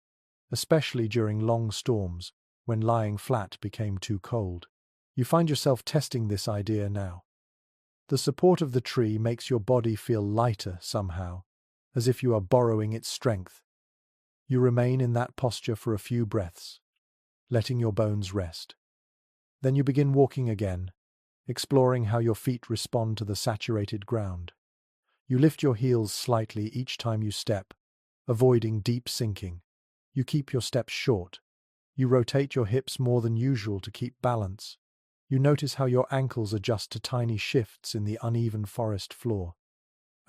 A: especially during long storms when lying flat became too cold. You find yourself testing this idea now. The support of the tree makes your body feel lighter somehow, as if you are borrowing its strength. You remain in that posture for a few breaths, letting your bones rest. Then you begin walking again, exploring how your feet respond to the saturated ground. You lift your heels slightly each time you step, avoiding deep sinking. You keep your steps short. You rotate your hips more than usual to keep balance. You notice how your ankles adjust to tiny shifts in the uneven forest floor.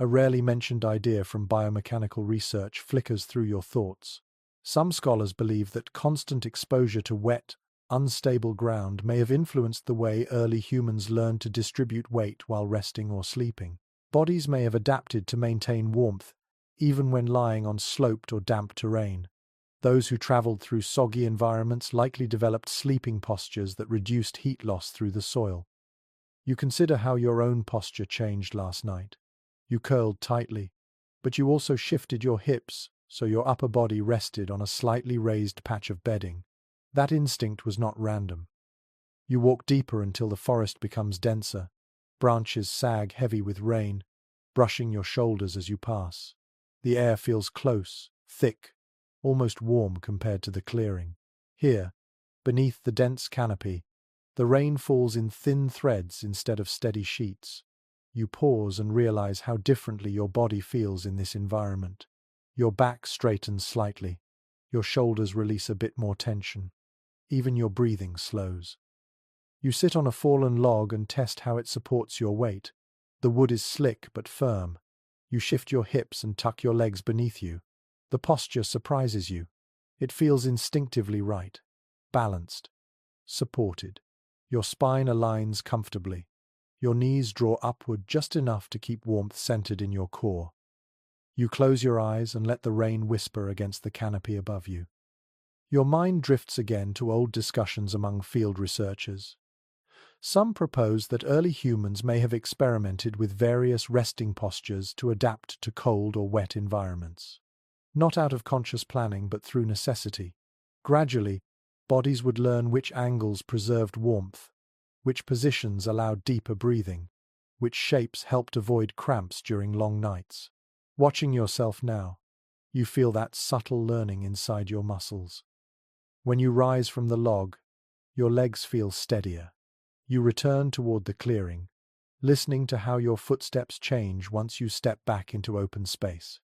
A: A rarely mentioned idea from biomechanical research flickers through your thoughts. Some scholars believe that constant exposure to wet, unstable ground may have influenced the way early humans learned to distribute weight while resting or sleeping. Bodies may have adapted to maintain warmth, even when lying on sloped or damp terrain. Those who traveled through soggy environments likely developed sleeping postures that reduced heat loss through the soil. You consider how your own posture changed last night. You curled tightly, but you also shifted your hips so your upper body rested on a slightly raised patch of bedding. That instinct was not random. You walk deeper until the forest becomes denser. Branches sag heavy with rain, brushing your shoulders as you pass. The air feels close, thick, almost warm compared to the clearing. Here, beneath the dense canopy, the rain falls in thin threads instead of steady sheets. You pause and realize how differently your body feels in this environment. Your back straightens slightly. Your shoulders release a bit more tension. Even your breathing slows. You sit on a fallen log and test how it supports your weight. The wood is slick but firm. You shift your hips and tuck your legs beneath you. The posture surprises you. It feels instinctively right, balanced, supported. Your spine aligns comfortably. Your knees draw upward just enough to keep warmth centered in your core. You close your eyes and let the rain whisper against the canopy above you. Your mind drifts again to old discussions among field researchers. Some propose that early humans may have experimented with various resting postures to adapt to cold or wet environments. Not out of conscious planning, but through necessity. Gradually, bodies would learn which angles preserved warmth, which positions allowed deeper breathing, which shapes helped avoid cramps during long nights. Watching yourself now, you feel that subtle learning inside your muscles. When you rise from the log, your legs feel steadier. You return toward the clearing, listening to how your footsteps change once you step back into open space.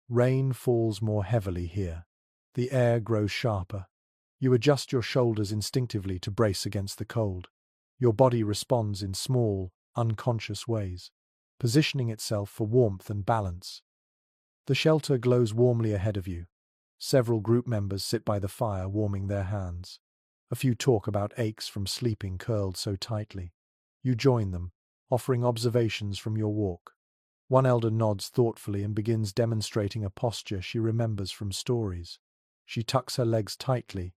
A: Rain falls more heavily here. The air grows sharper. You adjust your shoulders instinctively to brace against the cold. Your body responds in small, unconscious ways, positioning itself for warmth and balance. The shelter glows warmly ahead of you. Several group members sit by the fire warming their hands. A few talk about aches from sleeping curled so tightly. You join them, offering observations from your walk. One elder nods thoughtfully and begins demonstrating a posture she remembers from stories. She tucks her legs tightly,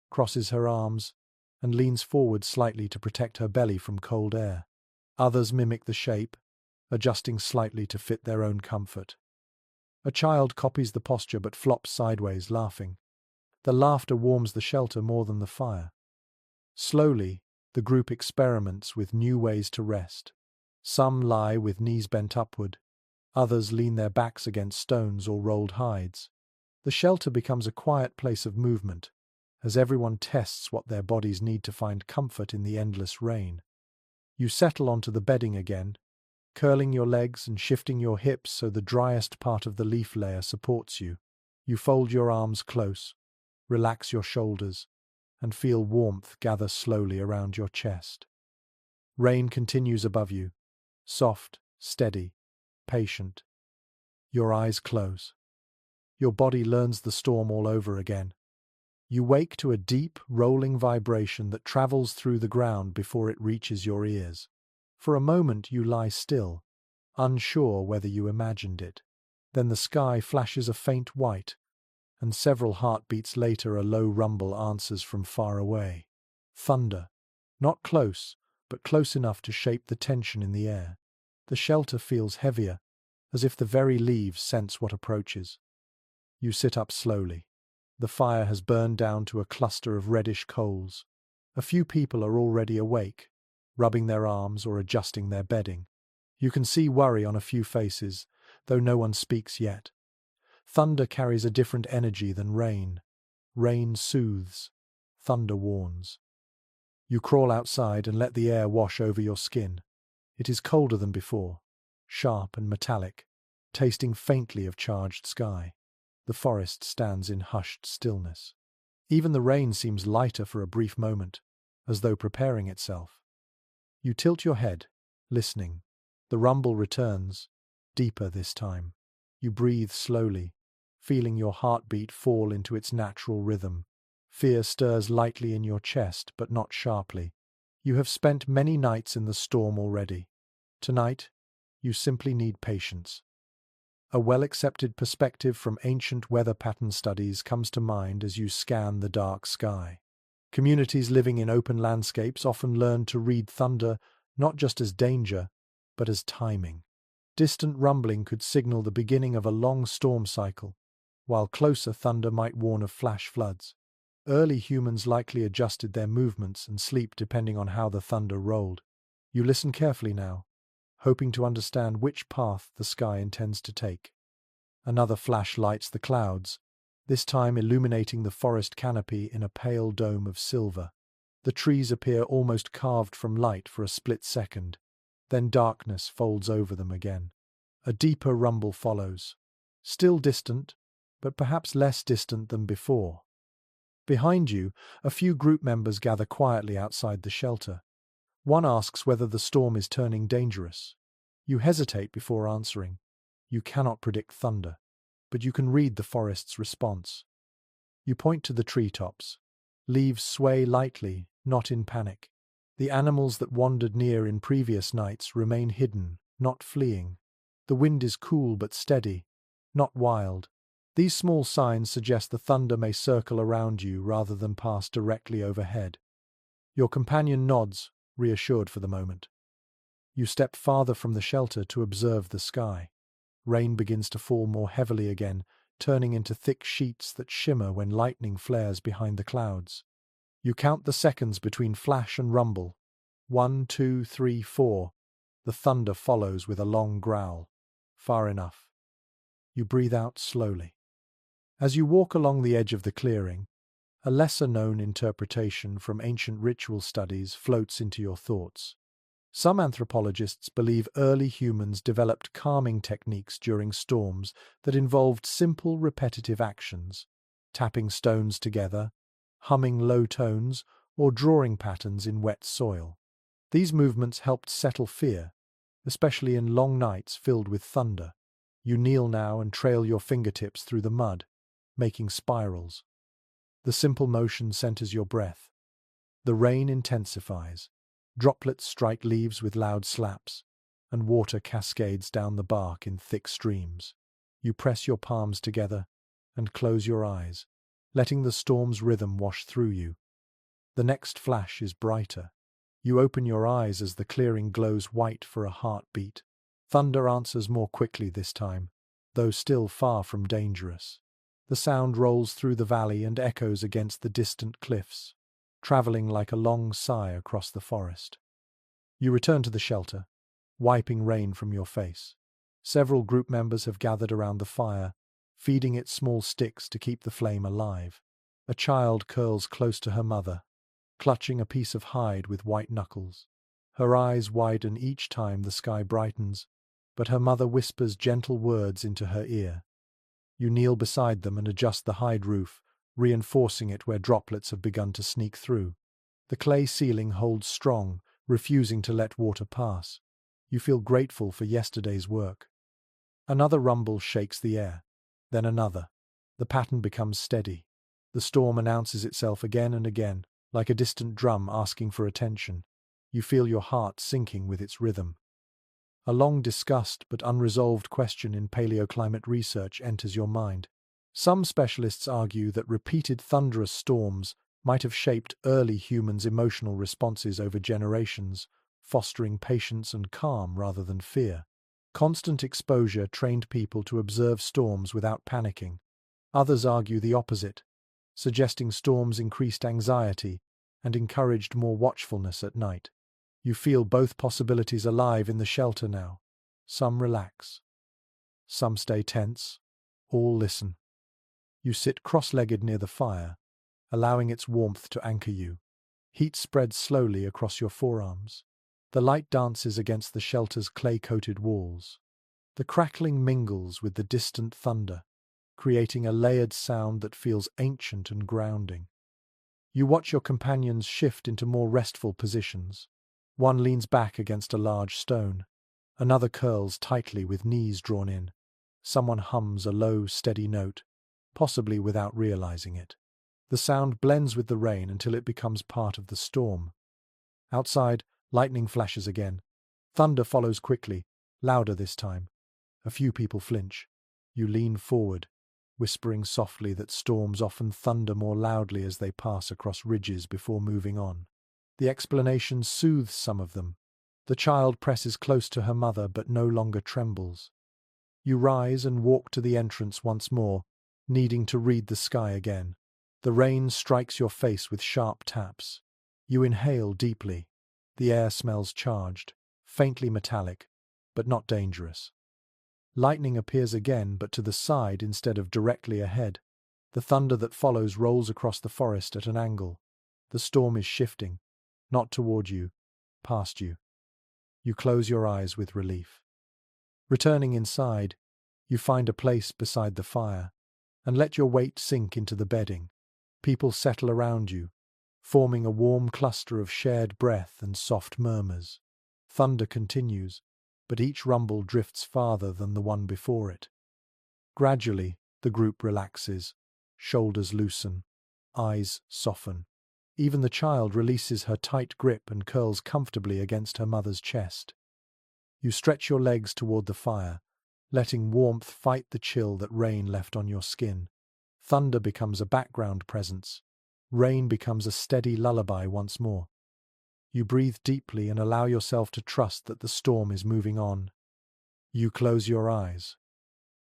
A: crosses her arms, and leans forward slightly to protect her belly from cold air. Others mimic the shape, adjusting slightly to fit their own comfort. A child copies the posture but flops sideways, laughing. The laughter warms the shelter more than the fire. Slowly, the group experiments with new ways to rest. Some lie with knees bent upward. Others lean their backs against stones or rolled hides. The shelter becomes a quiet place of movement, as everyone tests what their bodies need to find comfort in the endless rain. You settle onto the bedding again, curling your legs and shifting your hips so the driest part of the leaf layer supports you. You fold your arms close, relax your shoulders, and feel warmth gather slowly around your chest. Rain continues above you, soft, steady, patient. Your eyes close. Your body learns the storm all over again. You wake to a deep, rolling vibration that travels through the ground before it reaches your ears. For a moment you lie still, unsure whether you imagined it. Then the sky flashes a faint white, and several heartbeats later a low rumble answers from far away. Thunder. Not close, but close enough to shape the tension in the air. The shelter feels heavier, as if the very leaves sense what approaches. You sit up slowly. The fire has burned down to a cluster of reddish coals. A few people are already awake, rubbing their arms or adjusting their bedding. You can see worry on a few faces, though no one speaks yet. Thunder carries a different energy than rain. Rain soothes. Thunder warns. You crawl outside and let the air wash over your skin. It is colder than before, sharp and metallic, tasting faintly of charged sky. The forest stands in hushed stillness. Even the rain seems lighter for a brief moment, as though preparing itself. You tilt your head, listening. The rumble returns, deeper this time. You breathe slowly, feeling your heartbeat fall into its natural rhythm. Fear stirs lightly in your chest, but not sharply. You have spent many nights in the storm already. Tonight, you simply need patience. A well-accepted perspective from ancient weather pattern studies comes to mind as you scan the dark sky. Communities living in open landscapes often learn to read thunder not just as danger, but as timing. Distant rumbling could signal the beginning of a long storm cycle, while closer thunder might warn of flash floods. Early humans likely adjusted their movements and sleep depending on how the thunder rolled. You listen carefully now, hoping to understand which path the sky intends to take. Another flash lights the clouds, this time illuminating the forest canopy in a pale dome of silver. The trees appear almost carved from light for a split second, then darkness folds over them again. A deeper rumble follows, still distant, but perhaps less distant than before. Behind you, a few group members gather quietly outside the shelter. One asks whether the storm is turning dangerous. You hesitate before answering. You cannot predict thunder, but you can read the forest's response. You point to the treetops. Leaves sway lightly, not in panic. The animals that wandered near in previous nights remain hidden, not fleeing. The wind is cool but steady, not wild. These small signs suggest the thunder may circle around you rather than pass directly overhead. Your companion nods, reassured for the moment. You step farther from the shelter to observe the sky. Rain begins to fall more heavily again, turning into thick sheets that shimmer when lightning flares behind the clouds. You count the seconds between flash and rumble. 1, 2, 3, 4. The thunder follows with a long growl. Far enough. You breathe out slowly. As you walk along the edge of the clearing, a lesser-known interpretation from ancient ritual studies floats into your thoughts. Some anthropologists believe early humans developed calming techniques during storms that involved simple, repetitive actions, tapping stones together, humming low tones, or drawing patterns in wet soil. These movements helped settle fear, especially in long nights filled with thunder. You kneel now and trail your fingertips through the mud, making spirals. The simple motion centers your breath. The rain intensifies. Droplets strike leaves with loud slaps, and water cascades down the bark in thick streams. You press your palms together and close your eyes, letting the storm's rhythm wash through you. The next flash is brighter. You open your eyes as the clearing glows white for a heartbeat. Thunder answers more quickly this time, though still far from dangerous. The sound rolls through the valley and echoes against the distant cliffs, traveling like a long sigh across the forest. You return to the shelter, wiping rain from your face. Several group members have gathered around the fire, feeding it small sticks to keep the flame alive. A child curls close to her mother, clutching a piece of hide with white knuckles. Her eyes widen each time the sky brightens, but her mother whispers gentle words into her ear. You kneel beside them and adjust the hide roof, reinforcing it where droplets have begun to sneak through. The clay ceiling holds strong, refusing to let water pass. You feel grateful for yesterday's work. Another rumble shakes the air, then another. The pattern becomes steady. The storm announces itself again and again, like a distant drum asking for attention. You feel your heart sinking with its rhythm. A long-discussed but unresolved question in paleoclimate research enters your mind. Some specialists argue that repeated thunderous storms might have shaped early humans' emotional responses over generations, fostering patience and calm rather than fear. Constant exposure trained people to observe storms without panicking. Others argue the opposite, suggesting storms increased anxiety and encouraged more watchfulness at night. You feel both possibilities alive in the shelter now. Some relax. Some stay tense. All listen. You sit cross-legged near the fire, allowing its warmth to anchor you. Heat spreads slowly across your forearms. The light dances against the shelter's clay-coated walls. The crackling mingles with the distant thunder, creating a layered sound that feels ancient and grounding. You watch your companions shift into more restful positions. One leans back against a large stone. Another curls tightly with knees drawn in. Someone hums a low, steady note, possibly without realizing it. The sound blends with the rain until it becomes part of the storm. Outside, lightning flashes again. Thunder follows quickly, louder this time. A few people flinch. You lean forward, whispering softly that storms often thunder more loudly as they pass across ridges before moving on. The explanation soothes some of them. The child presses close to her mother but no longer trembles. You rise and walk to the entrance once more, needing to read the sky again. The rain strikes your face with sharp taps. You inhale deeply. The air smells charged, faintly metallic, but not dangerous. Lightning appears again, but to the side instead of directly ahead. The thunder that follows rolls across the forest at an angle. The storm is shifting, not toward you, past you. You close your eyes with relief. Returning inside, you find a place beside the fire, and let your weight sink into the bedding. People settle around you, forming a warm cluster of shared breath and soft murmurs. Thunder continues, but each rumble drifts farther than the one before it. Gradually, the group relaxes, shoulders loosen, eyes soften. Even the child releases her tight grip and curls comfortably against her mother's chest. You stretch your legs toward the fire, letting warmth fight the chill that rain left on your skin. Thunder becomes a background presence. Rain becomes a steady lullaby once more. You breathe deeply and allow yourself to trust that the storm is moving on. You close your eyes.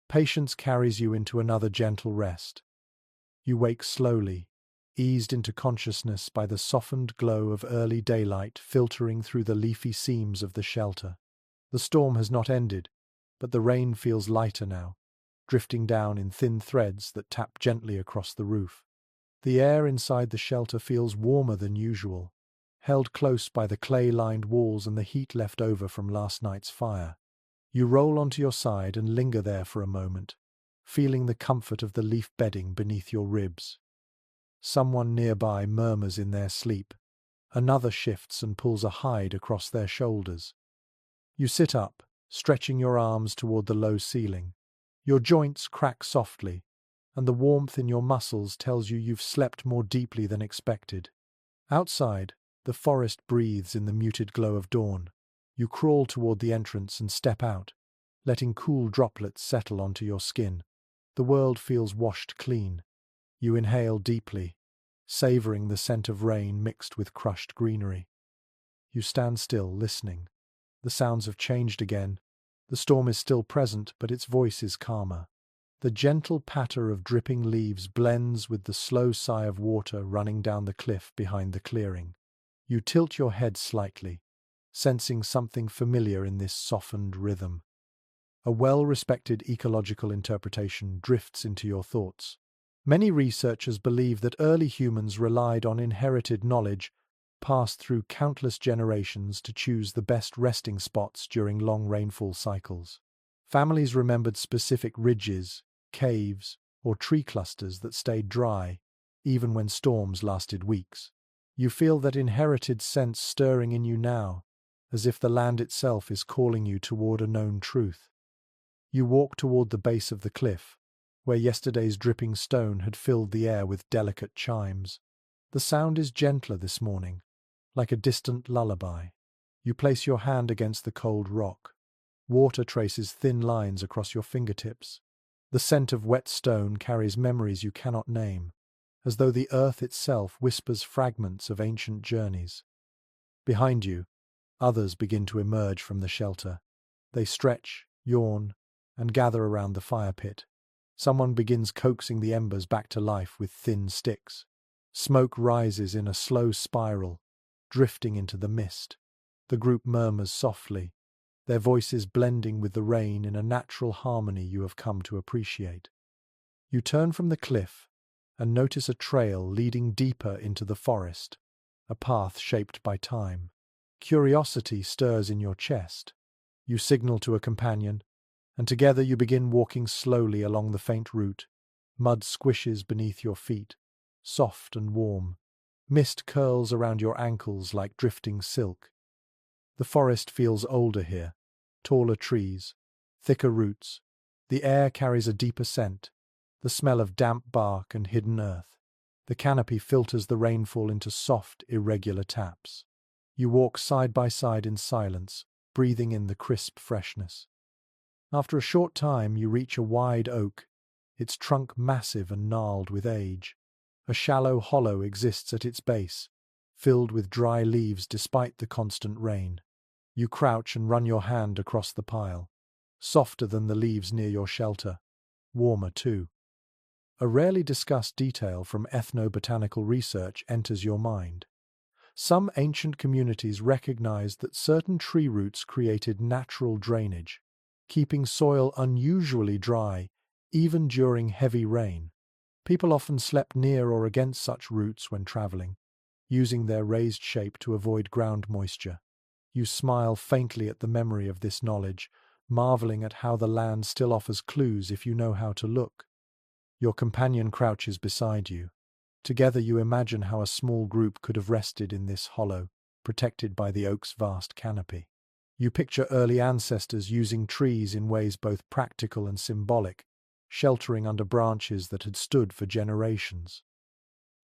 A: Patience carries you into another gentle rest. You wake slowly, eased into consciousness by the softened glow of early daylight filtering through the leafy seams of the shelter. The storm has not ended, but the rain feels lighter now, drifting down in thin threads that tap gently across the roof. The air inside the shelter feels warmer than usual, held close by the clay-lined walls and the heat left over from last night's fire. You roll onto your side and linger there for a moment, feeling the comfort of the leaf bedding beneath your ribs. Someone nearby murmurs in their sleep. Another shifts and pulls a hide across their shoulders. You sit up, stretching your arms toward the low ceiling. Your joints crack softly, and the warmth in your muscles tells you you've slept more deeply than expected. Outside, the forest breathes in the muted glow of dawn. You crawl toward the entrance and step out, letting cool droplets settle onto your skin. The world feels washed clean. You inhale deeply, savoring the scent of rain mixed with crushed greenery. You stand still, listening. The sounds have changed again. The storm is still present, but its voice is calmer. The gentle patter of dripping leaves blends with the slow sigh of water running down the cliff behind the clearing. You tilt your head slightly, sensing something familiar in this softened rhythm. A well-respected ecological interpretation drifts into your thoughts. Many researchers believe that early humans relied on inherited knowledge passed through countless generations to choose the best resting spots during long rainfall cycles. Families remembered specific ridges, caves, or tree clusters that stayed dry, even when storms lasted weeks. You feel that inherited sense stirring in you now, as if the land itself is calling you toward a known truth. You walk toward the base of the cliff, where yesterday's dripping stone had filled the air with delicate chimes. The sound is gentler this morning, like a distant lullaby. You place your hand against the cold rock. Water traces thin lines across your fingertips. The scent of wet stone carries memories you cannot name, as though the earth itself whispers fragments of ancient journeys. Behind you, others begin to emerge from the shelter. They stretch, yawn, and gather around the fire pit. Someone begins coaxing the embers back to life with thin sticks. Smoke rises in a slow spiral, drifting into the mist. The group murmurs softly, their voices blending with the rain in a natural harmony you have come to appreciate. You turn from the cliff and notice a trail leading deeper into the forest, a path shaped by time. Curiosity stirs in your chest. You signal to a companion, and together you begin walking slowly along the faint route. Mud squishes beneath your feet, soft and warm. Mist curls around your ankles like drifting silk. The forest feels older here, taller trees, thicker roots. The air carries a deeper scent, the smell of damp bark and hidden earth. The canopy filters the rainfall into soft, irregular taps. You walk side by side in silence, breathing in the crisp freshness. After a short time, you reach a wide oak, its trunk massive and gnarled with age. A shallow hollow exists at its base, filled with dry leaves despite the constant rain. You crouch and run your hand across the pile, softer than the leaves near your shelter, warmer too. A rarely discussed detail from ethnobotanical research enters your mind. Some ancient communities recognized that certain tree roots created natural drainage, keeping soil unusually dry even during heavy rain. People often slept near or against such roots when traveling, using their raised shape to avoid ground moisture. You smile faintly at the memory of this knowledge, marveling at how the land still offers clues if you know how to look. Your companion crouches beside you. Together you imagine how a small group could have rested in this hollow, protected by the oak's vast canopy. You picture early ancestors using trees in ways both practical and symbolic, sheltering under branches that had stood for generations.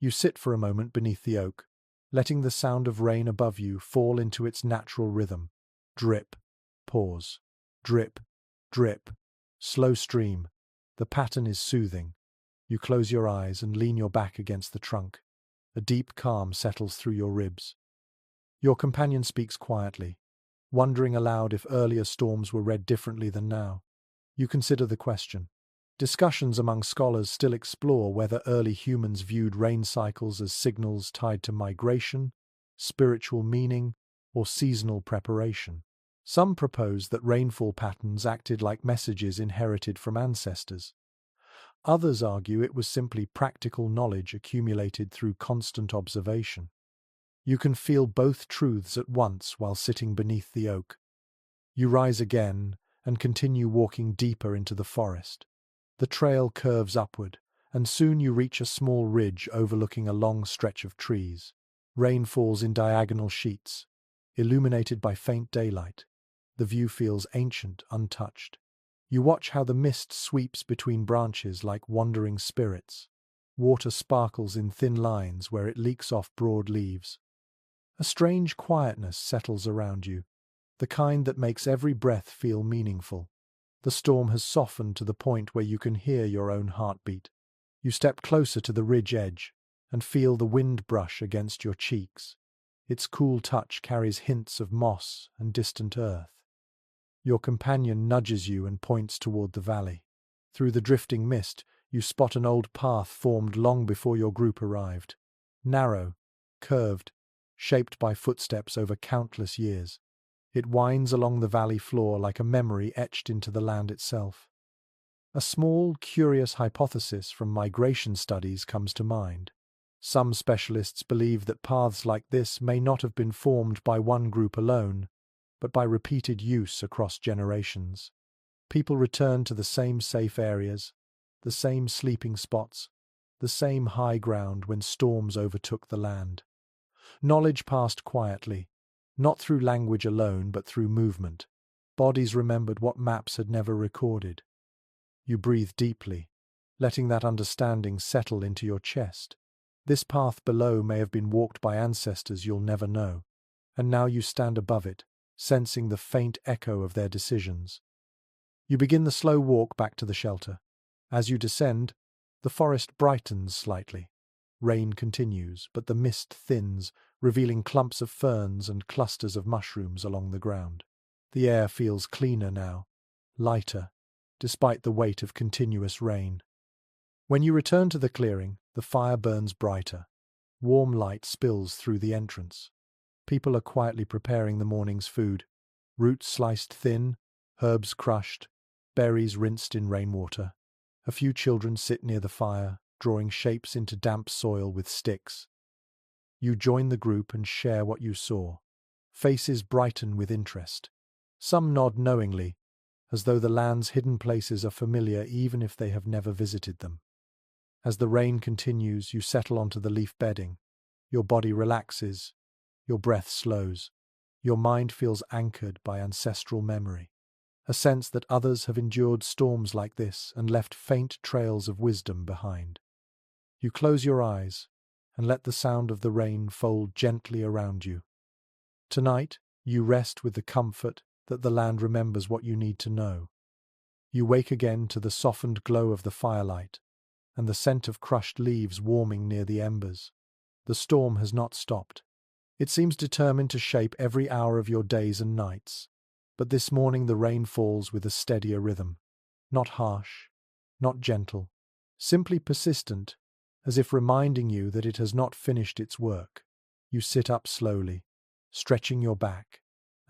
A: You sit for a moment beneath the oak, letting the sound of rain above you fall into its natural rhythm. Drip, pause, drip, drip, slow stream. The pattern is soothing. You close your eyes and lean your back against the trunk. A deep calm settles through your ribs. Your companion speaks quietly, wondering aloud if earlier storms were read differently than now. You consider the question. Discussions among scholars still explore whether early humans viewed rain cycles as signals tied to migration, spiritual meaning, or seasonal preparation. Some propose that rainfall patterns acted like messages inherited from ancestors. Others argue it was simply practical knowledge accumulated through constant observation. You can feel both truths at once while sitting beneath the oak. You rise again and continue walking deeper into the forest. The trail curves upward, and soon you reach a small ridge overlooking a long stretch of trees. Rain falls in diagonal sheets, illuminated by faint daylight. The view feels ancient, untouched. You watch how the mist sweeps between branches like wandering spirits. Water sparkles in thin lines where it leaks off broad leaves. A strange quietness settles around you, the kind that makes every breath feel meaningful. The storm has softened to the point where you can hear your own heartbeat. You step closer to the ridge edge and feel the wind brush against your cheeks. Its cool touch carries hints of moss and distant earth. Your companion nudges you and points toward the valley. Through the drifting mist, you spot an old path formed long before your group arrived. Narrow, curved, shaped by footsteps over countless years. It winds along the valley floor like a memory etched into the land itself. A small, curious hypothesis from migration studies comes to mind. Some specialists believe that paths like this may not have been formed by one group alone, but by repeated use across generations. People return to the same safe areas, the same sleeping spots, the same high ground when storms overtook the land. Knowledge passed quietly, not through language alone but through movement. Bodies remembered what maps had never recorded. You breathe deeply, letting that understanding settle into your chest. This path below may have been walked by ancestors you'll never know, and now you stand above it, sensing the faint echo of their decisions. You begin the slow walk back to the shelter. As you descend, the forest brightens slightly. Rain continues, but the mist thins, revealing clumps of ferns and clusters of mushrooms along the ground. The air feels cleaner now, lighter, despite the weight of continuous rain. When you return to the clearing, the fire burns brighter. Warm light spills through the entrance. People are quietly preparing the morning's food. Roots sliced thin, herbs crushed, berries rinsed in rainwater. A few children sit near the fire, drawing shapes into damp soil with sticks. You join the group and share what you saw. Faces brighten with interest. Some nod knowingly, as though the land's hidden places are familiar even if they have never visited them. As the rain continues, you settle onto the leaf bedding. Your body relaxes, your breath slows. Your mind feels anchored by ancestral memory, a sense that others have endured storms like this and left faint trails of wisdom behind. You close your eyes and let the sound of the rain fold gently around you. Tonight, you rest with the comfort that the land remembers what you need to know. You wake again to the softened glow of the firelight and the scent of crushed leaves warming near the embers. The storm has not stopped. It seems determined to shape every hour of your days and nights. But this morning the rain falls with a steadier rhythm. Not harsh, not gentle, simply persistent, as if reminding you that it has not finished its work. You sit up slowly, stretching your back,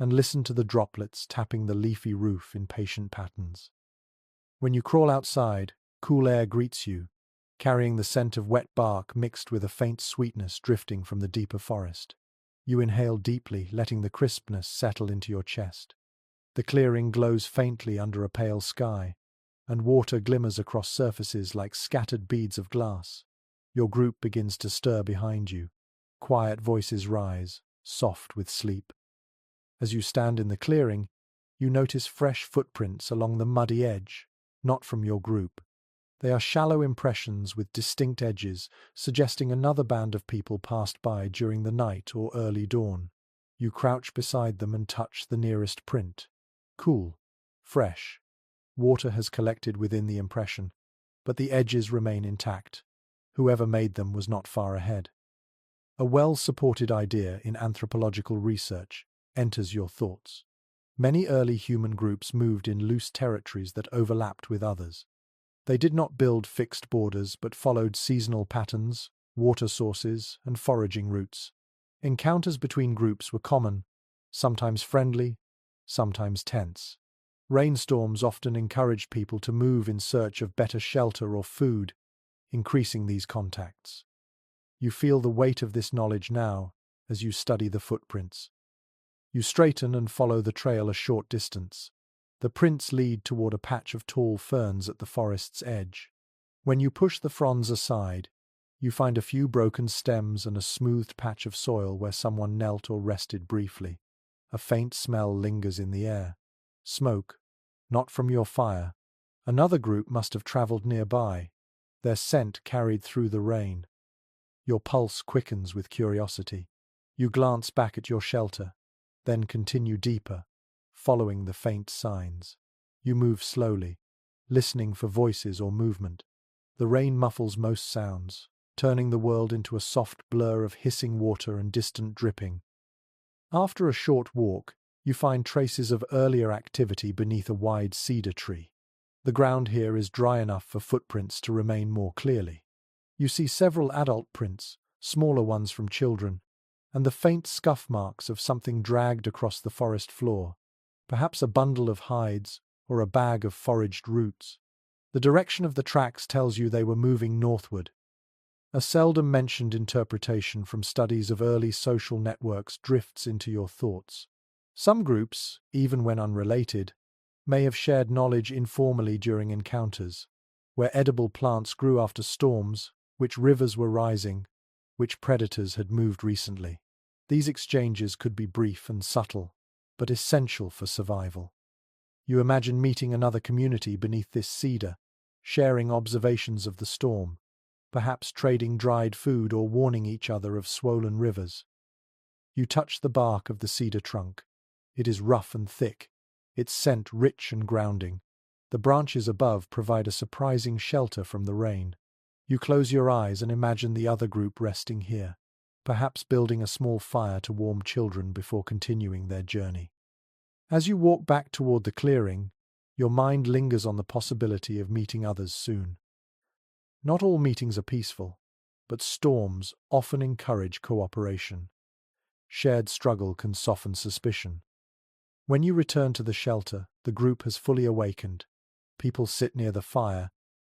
A: and listen to the droplets tapping the leafy roof in patient patterns. When you crawl outside, cool air greets you, carrying the scent of wet bark mixed with a faint sweetness drifting from the deeper forest. You inhale deeply, letting the crispness settle into your chest. The clearing glows faintly under a pale sky, and water glimmers across surfaces like scattered beads of glass. Your group begins to stir behind you. Quiet voices rise, soft with sleep. As you stand in the clearing, you notice fresh footprints along the muddy edge, not from your group. They are shallow impressions with distinct edges, suggesting another band of people passed by during the night or early dawn. You crouch beside them and touch the nearest print. Cool, fresh. Water has collected within the impression, but the edges remain intact. Whoever made them was not far ahead. A well-supported idea in anthropological research enters your thoughts. Many early human groups moved in loose territories that overlapped with others. They did not build fixed borders but followed seasonal patterns, water sources, and foraging routes. Encounters between groups were common, sometimes friendly, sometimes tense. Rainstorms often encouraged people to move in search of better shelter or food, increasing these contacts. You feel the weight of this knowledge now, as you study the footprints. You straighten and follow the trail a short distance. The prints lead toward a patch of tall ferns at the forest's edge. When you push the fronds aside, you find a few broken stems and a smoothed patch of soil where someone knelt or rested briefly. A faint smell lingers in the air. Smoke, not from your fire. Another group must have traveled nearby, their scent carried through the rain. Your pulse quickens with curiosity. You glance back at your shelter, then continue deeper, following the faint signs. You move slowly, listening for voices or movement. The rain muffles most sounds, turning the world into a soft blur of hissing water and distant dripping. After a short walk, you find traces of earlier activity beneath a wide cedar tree. The ground here is dry enough for footprints to remain more clearly. You see several adult prints, smaller ones from children, and the faint scuff marks of something dragged across the forest floor, perhaps a bundle of hides or a bag of foraged roots. The direction of the tracks tells you they were moving northward. A seldom mentioned interpretation from studies of early social networks drifts into your thoughts. Some groups, even when unrelated, may have shared knowledge informally during encounters, where edible plants grew after storms, which rivers were rising, which predators had moved recently. These exchanges could be brief and subtle, but essential for survival. You imagine meeting another community beneath this cedar, sharing observations of the storm, perhaps trading dried food or warning each other of swollen rivers. You touch the bark of the cedar trunk. It is rough and thick, its scent rich and grounding. The branches above provide a surprising shelter from the rain. You close your eyes and imagine the other group resting here, perhaps building a small fire to warm children before continuing their journey. As you walk back toward the clearing, your mind lingers on the possibility of meeting others soon. Not all meetings are peaceful, but storms often encourage cooperation. Shared struggle can soften suspicion. When you return to the shelter, the group has fully awakened. People sit near the fire,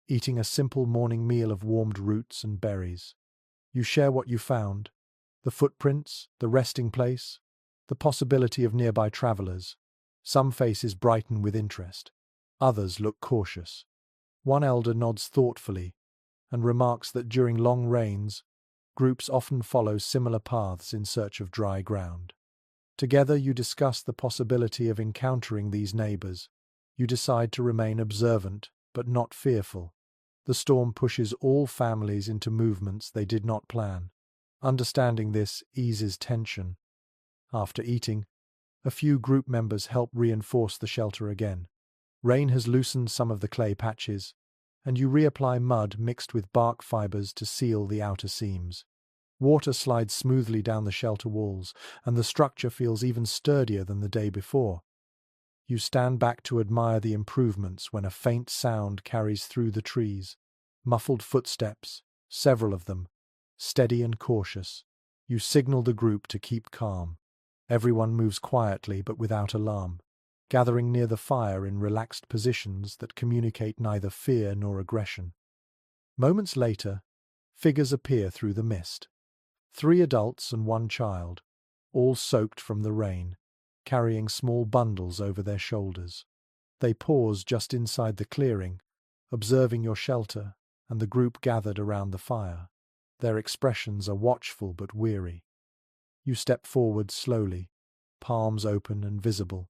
A: eating a simple morning meal of warmed roots and berries. You share what you found, the footprints, the resting place, the possibility of nearby travelers. Some faces brighten with interest. Others look cautious. One elder nods thoughtfully and remarks that during long rains, groups often follow similar paths in search of dry ground. Together you discuss the possibility of encountering these neighbors. You decide to remain observant, but not fearful. The storm pushes all families into movements they did not plan. Understanding this eases tension. After eating, a few group members help reinforce the shelter again. Rain has loosened some of the clay patches, and you reapply mud mixed with bark fibers to seal the outer seams. Water slides smoothly down the shelter walls, and the structure feels even sturdier than the day before. You stand back to admire the improvements when a faint sound carries through the trees. Muffled footsteps, several of them, steady and cautious. You signal the group to keep calm. Everyone moves quietly but without alarm, gathering near the fire in relaxed positions that communicate neither fear nor aggression. Moments later, figures appear through the mist. 3 adults and 1 child, all soaked from the rain, carrying small bundles over their shoulders. They pause just inside the clearing, observing your shelter and the group gathered around the fire. Their expressions are watchful but weary. You step forward slowly, palms open and visible.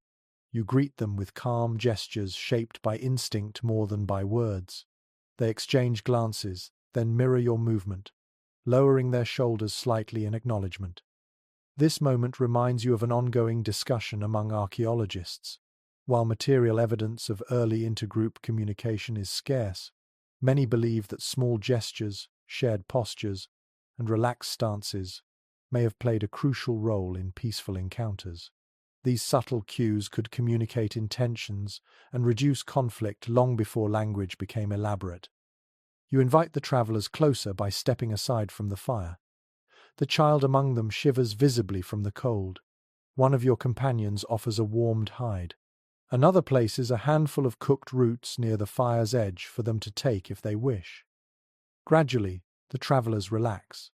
A: You greet them with calm gestures shaped by instinct more than by words. They exchange glances, then mirror your movement, lowering their shoulders slightly in acknowledgement. This moment reminds you of an ongoing discussion among archaeologists. While material evidence of early intergroup communication is scarce, many believe that small gestures, shared postures, and relaxed stances may have played a crucial role in peaceful encounters. These subtle cues could communicate intentions and reduce conflict long before language became elaborate. You invite the travelers closer by stepping aside from the fire. The child among them shivers visibly from the cold. One of your companions offers a warmed hide. Another places a handful of cooked roots near the fire's edge for them to take if they wish. Gradually, the travelers relax.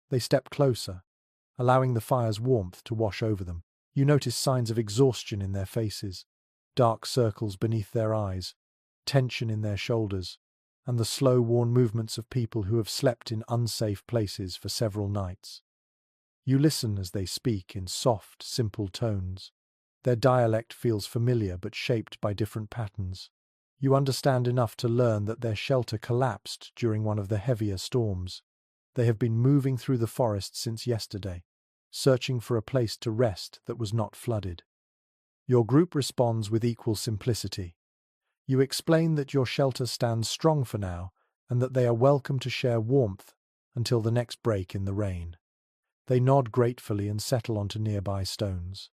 A: They step closer, allowing the fire's warmth to wash over them. You notice signs of exhaustion in their faces, dark circles beneath their eyes, tension in their shoulders, and the slow, worn movements of people who have slept in unsafe places for several nights. You listen as they speak in soft, simple tones. Their dialect feels familiar but shaped by different patterns. You understand enough to learn that their shelter collapsed during one of the heavier storms. They have been moving through the forest since yesterday, searching for a place to rest that was not flooded. Your group responds with equal simplicity. You explain that your shelter stands strong for now and that they are welcome to share warmth until the next break in the rain. They nod gratefully and settle onto nearby stones.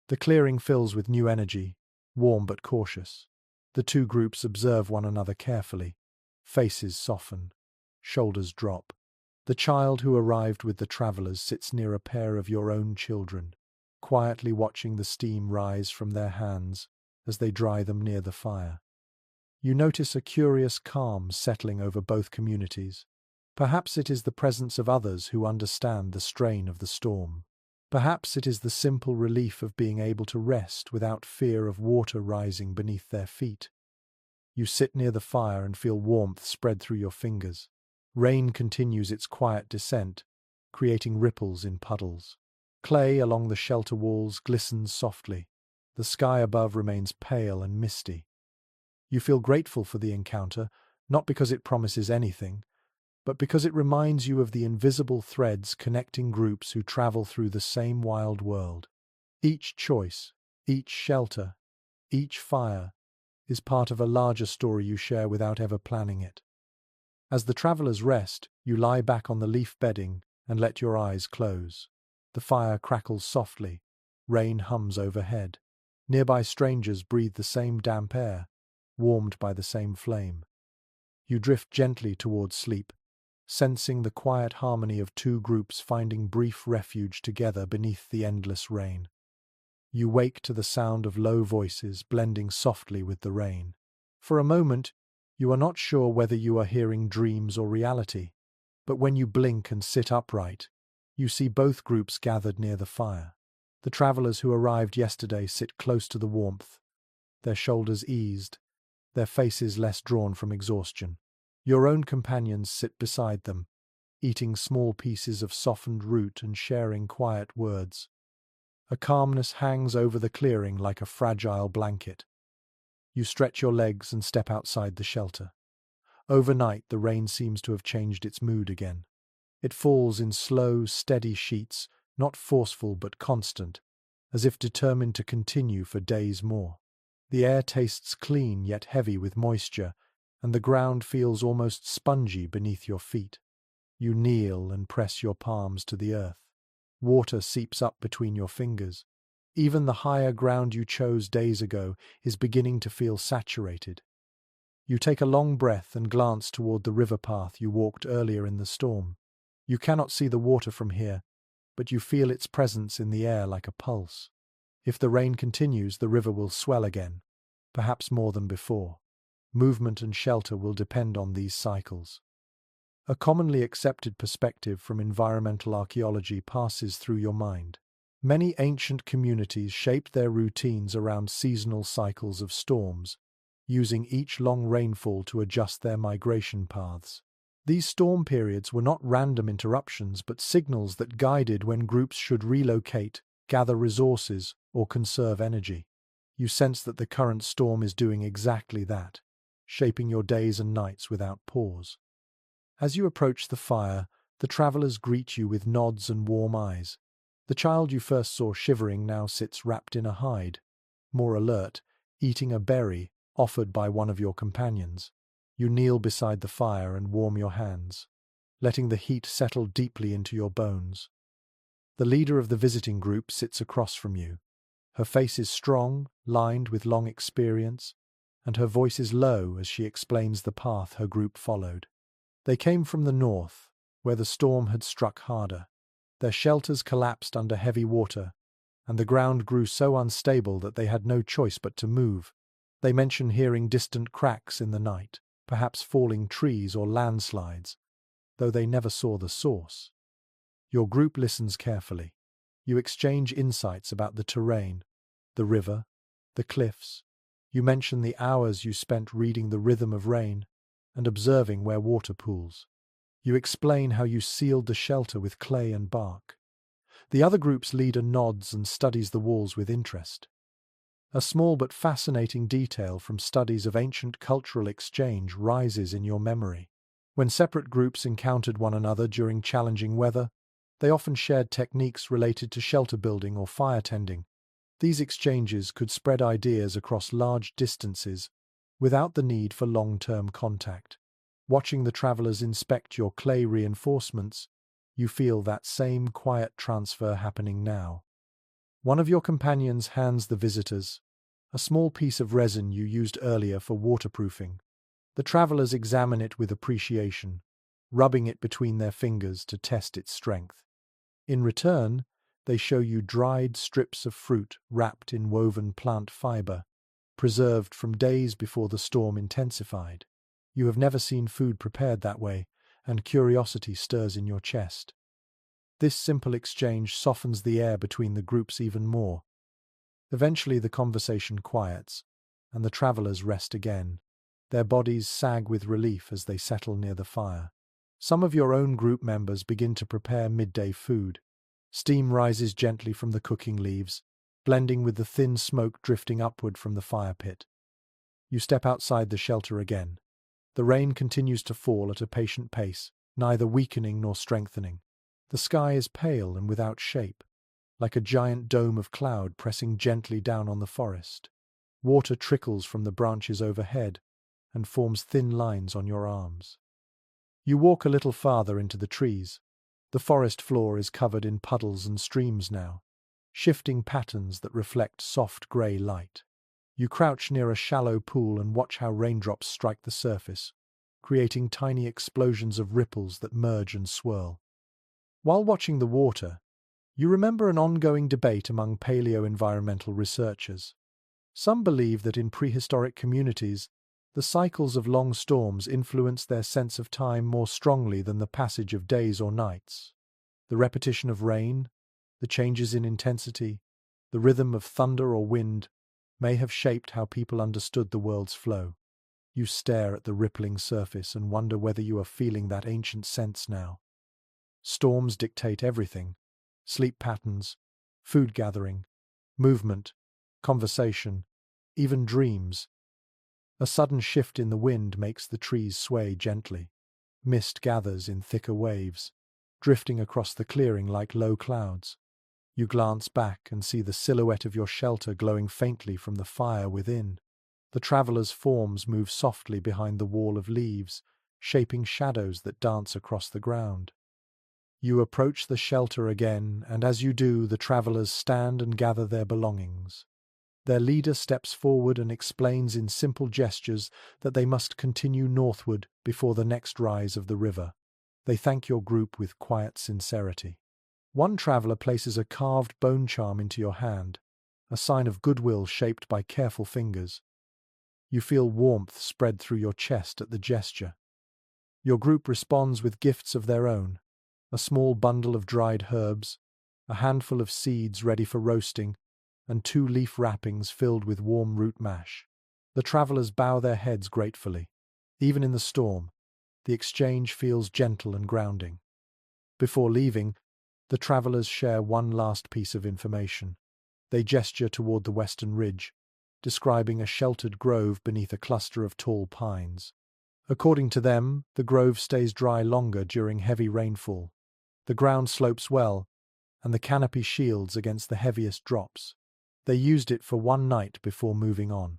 A: The clearing fills with new energy, warm but cautious. The two groups observe one another carefully. Faces soften, shoulders drop. The child who arrived with the travelers sits near a pair of your own children, quietly watching the steam rise from their hands as they dry them near the fire. You notice a curious calm settling over both communities. Perhaps it is the presence of others who understand the strain of the storm. Perhaps it is the simple relief of being able to rest without fear of water rising beneath their feet. You sit near the fire and feel warmth spread through your fingers. Rain continues its quiet descent, creating ripples in puddles. Clay along the shelter walls glistens softly. The sky above remains pale and misty. You feel grateful for the encounter, not because it promises anything, but because it reminds you of the invisible threads connecting groups who travel through the same wild world. Each choice, each shelter, each fire is part of a larger story you share without ever planning it. As the travelers rest, you lie back on the leaf bedding and let your eyes close. The fire crackles softly, rain hums overhead. Nearby strangers breathe the same damp air, warmed by the same flame. You drift gently towards sleep, sensing the quiet harmony of two groups finding brief refuge together beneath the endless rain. You wake to the sound of low voices blending softly with the rain. For a moment, you are not sure whether you are hearing dreams or reality, but when you blink and sit upright, you see both groups gathered near the fire. The travelers who arrived yesterday sit close to the warmth, their shoulders eased, their faces less drawn from exhaustion. Your own companions sit beside them, eating small pieces of softened root and sharing quiet words. A calmness hangs over the clearing like a fragile blanket. You stretch your legs and step outside the shelter. Overnight, the rain seems to have changed its mood again. It falls in slow, steady sheets, not forceful but constant, as if determined to continue for days more. The air tastes clean yet heavy with moisture, and the ground feels almost spongy beneath your feet. You kneel and press your palms to the earth. Water seeps up between your fingers. Even the higher ground you chose days ago is beginning to feel saturated. You take a long breath and glance toward the river path you walked earlier in the storm. You cannot see the water from here, but you feel its presence in the air like a pulse. If the rain continues, the river will swell again, perhaps more than before. Movement and shelter will depend on these cycles. A commonly accepted perspective from environmental archaeology passes through your mind. Many ancient communities shaped their routines around seasonal cycles of storms, using each long rainfall to adjust their migration paths. These storm periods were not random interruptions but signals that guided when groups should relocate, gather resources, or conserve energy. You sense that the current storm is doing exactly that, shaping your days and nights without pause. As you approach the fire, the travelers greet you with nods and warm eyes. The child you first saw shivering now sits wrapped in a hide, more alert, eating a berry offered by one of your companions. You kneel beside the fire and warm your hands, letting the heat settle deeply into your bones. The leader of the visiting group sits across from you. Her face is strong, lined with long experience, and her voice is low as she explains the path her group followed. They came from the north, where the storm had struck harder. Their shelters collapsed under heavy water, and the ground grew so unstable that they had no choice but to move. They mention hearing distant cracks in the night, perhaps falling trees or landslides, though they never saw the source. Your group listens carefully. You exchange insights about the terrain, the river, the cliffs. You mention the hours you spent reading the rhythm of rain and observing where water pools. You explain how you sealed the shelter with clay and bark. The other group's leader nods and studies the walls with interest. A small but fascinating detail from studies of ancient cultural exchange rises in your memory. When separate groups encountered one another during challenging weather, they often shared techniques related to shelter building or fire tending. These exchanges could spread ideas across large distances without the need for long-term contact. Watching the travelers inspect your clay reinforcements, you feel that same quiet transfer happening now. One of your companions hands the visitors a small piece of resin you used earlier for waterproofing. The travelers examine it with appreciation, rubbing it between their fingers to test its strength. In return, they show you dried strips of fruit wrapped in woven plant fiber, preserved from days before the storm intensified. You have never seen food prepared that way, and curiosity stirs in your chest. This simple exchange softens the air between the groups even more. Eventually the conversation quiets, and the travelers rest again. Their bodies sag with relief as they settle near the fire. Some of your own group members begin to prepare midday food. Steam rises gently from the cooking leaves, blending with the thin smoke drifting upward from the fire pit. You step outside the shelter again. The rain continues to fall at a patient pace, neither weakening nor strengthening. The sky is pale and without shape, like a giant dome of cloud pressing gently down on the forest. Water trickles from the branches overhead and forms thin lines on your arms. You walk a little farther into the trees. The forest floor is covered in puddles and streams now, shifting patterns that reflect soft grey light. You crouch near a shallow pool and watch how raindrops strike the surface, creating tiny explosions of ripples that merge and swirl. While watching the water, you remember an ongoing debate among paleo-environmental researchers. Some believe that in prehistoric communities, the cycles of long storms influence their sense of time more strongly than the passage of days or nights. The repetition of rain, the changes in intensity, the rhythm of thunder or wind may have shaped how people understood the world's flow. You stare at the rippling surface and wonder whether you are feeling that ancient sense now. Storms dictate everything: sleep patterns, food gathering, movement, conversation, even dreams. A sudden shift in the wind makes the trees sway gently. Mist gathers in thicker waves, drifting across the clearing like low clouds. You glance back and see the silhouette of your shelter glowing faintly from the fire within. The travelers' forms move softly behind the wall of leaves, shaping shadows that dance across the ground. You approach the shelter again, and as you do, the travelers stand and gather their belongings. Their leader steps forward and explains in simple gestures that they must continue northward before the next rise of the river. They thank your group with quiet sincerity. One traveler places a carved bone charm into your hand, a sign of goodwill shaped by careful fingers. You feel warmth spread through your chest at the gesture. Your group responds with gifts of their own: a small bundle of dried herbs, a handful of seeds ready for roasting, and 2 leaf wrappings filled with warm root mash. The travelers bow their heads gratefully. Even in the storm, the exchange feels gentle and grounding. Before leaving, the travelers share one last piece of information. They gesture toward the western ridge, describing a sheltered grove beneath a cluster of tall pines. According to them, the grove stays dry longer during heavy rainfall. The ground slopes well, and the canopy shields against the heaviest drops. They used it for one night before moving on.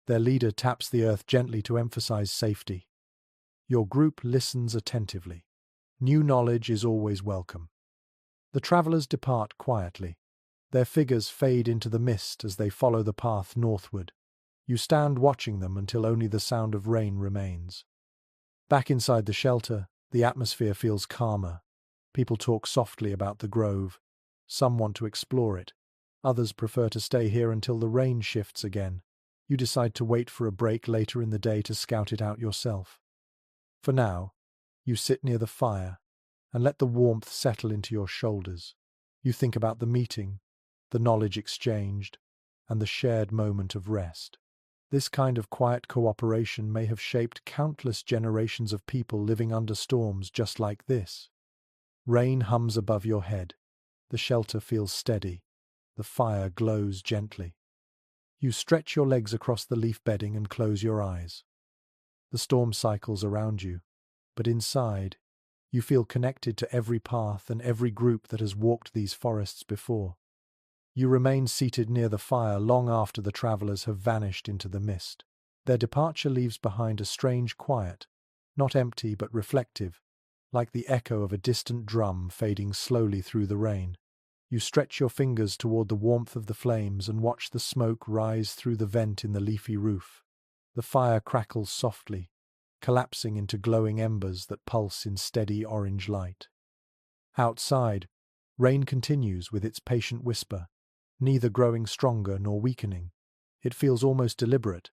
A: Their leader taps the earth gently to emphasize safety. Your group listens attentively. New knowledge is always welcome. The travelers depart quietly. Their figures fade into the mist as they follow the path northward. You stand watching them until only the sound of rain remains. Back inside the shelter, the atmosphere feels calmer. People talk softly about the grove. Some want to explore it. Others prefer to stay here until the rain shifts again. You decide to wait for a break later in the day to scout it out yourself. For now, you sit near the fire and let the warmth settle into your shoulders. You think about the meeting, the knowledge exchanged, and the shared moment of rest. This kind of quiet cooperation may have shaped countless generations of people living under storms just like this. Rain hums above your head. The shelter feels steady. The fire glows gently. You stretch your legs across the leaf bedding and close your eyes. The storm cycles around you, but inside, you feel connected to every path and every group that has walked these forests before. You remain seated near the fire long after the travelers have vanished into the mist. Their departure leaves behind a strange quiet, not empty but reflective, like the echo of a distant drum fading slowly through the rain. You stretch your fingers toward the warmth of the flames and watch the smoke rise through the vent in the leafy roof. The fire crackles softly, collapsing into glowing embers that pulse in steady orange light. Outside, rain continues with its patient whisper, neither growing stronger nor weakening. It feels almost deliberate,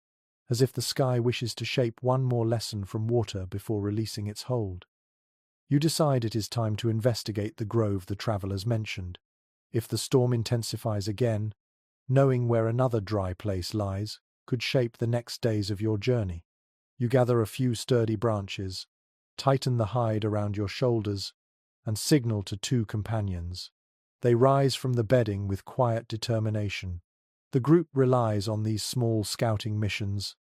A: as if the sky wishes to shape one more lesson from water before releasing its hold. You decide it is time to investigate the grove the travelers mentioned. If the storm intensifies again, knowing where another dry place lies could shape the next days of your journey. You gather a few sturdy branches, tighten the hide around your shoulders, and signal to two companions. They rise from the bedding with quiet determination. The group relies on these small scouting missions,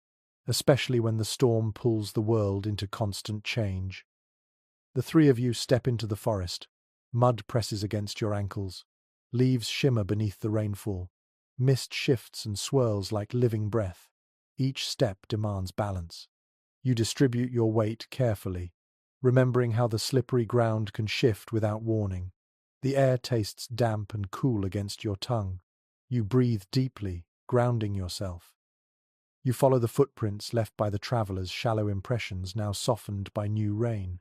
A: especially when the storm pulls the world into constant change. The three of you step into the forest. Mud presses against your ankles. Leaves shimmer beneath the rainfall. Mist shifts and swirls like living breath. Each step demands balance. You distribute your weight carefully, remembering how the slippery ground can shift without warning. The air tastes damp and cool against your tongue. You breathe deeply, grounding yourself. You follow the footprints left by the travelers' shallow impressions now softened by new rain.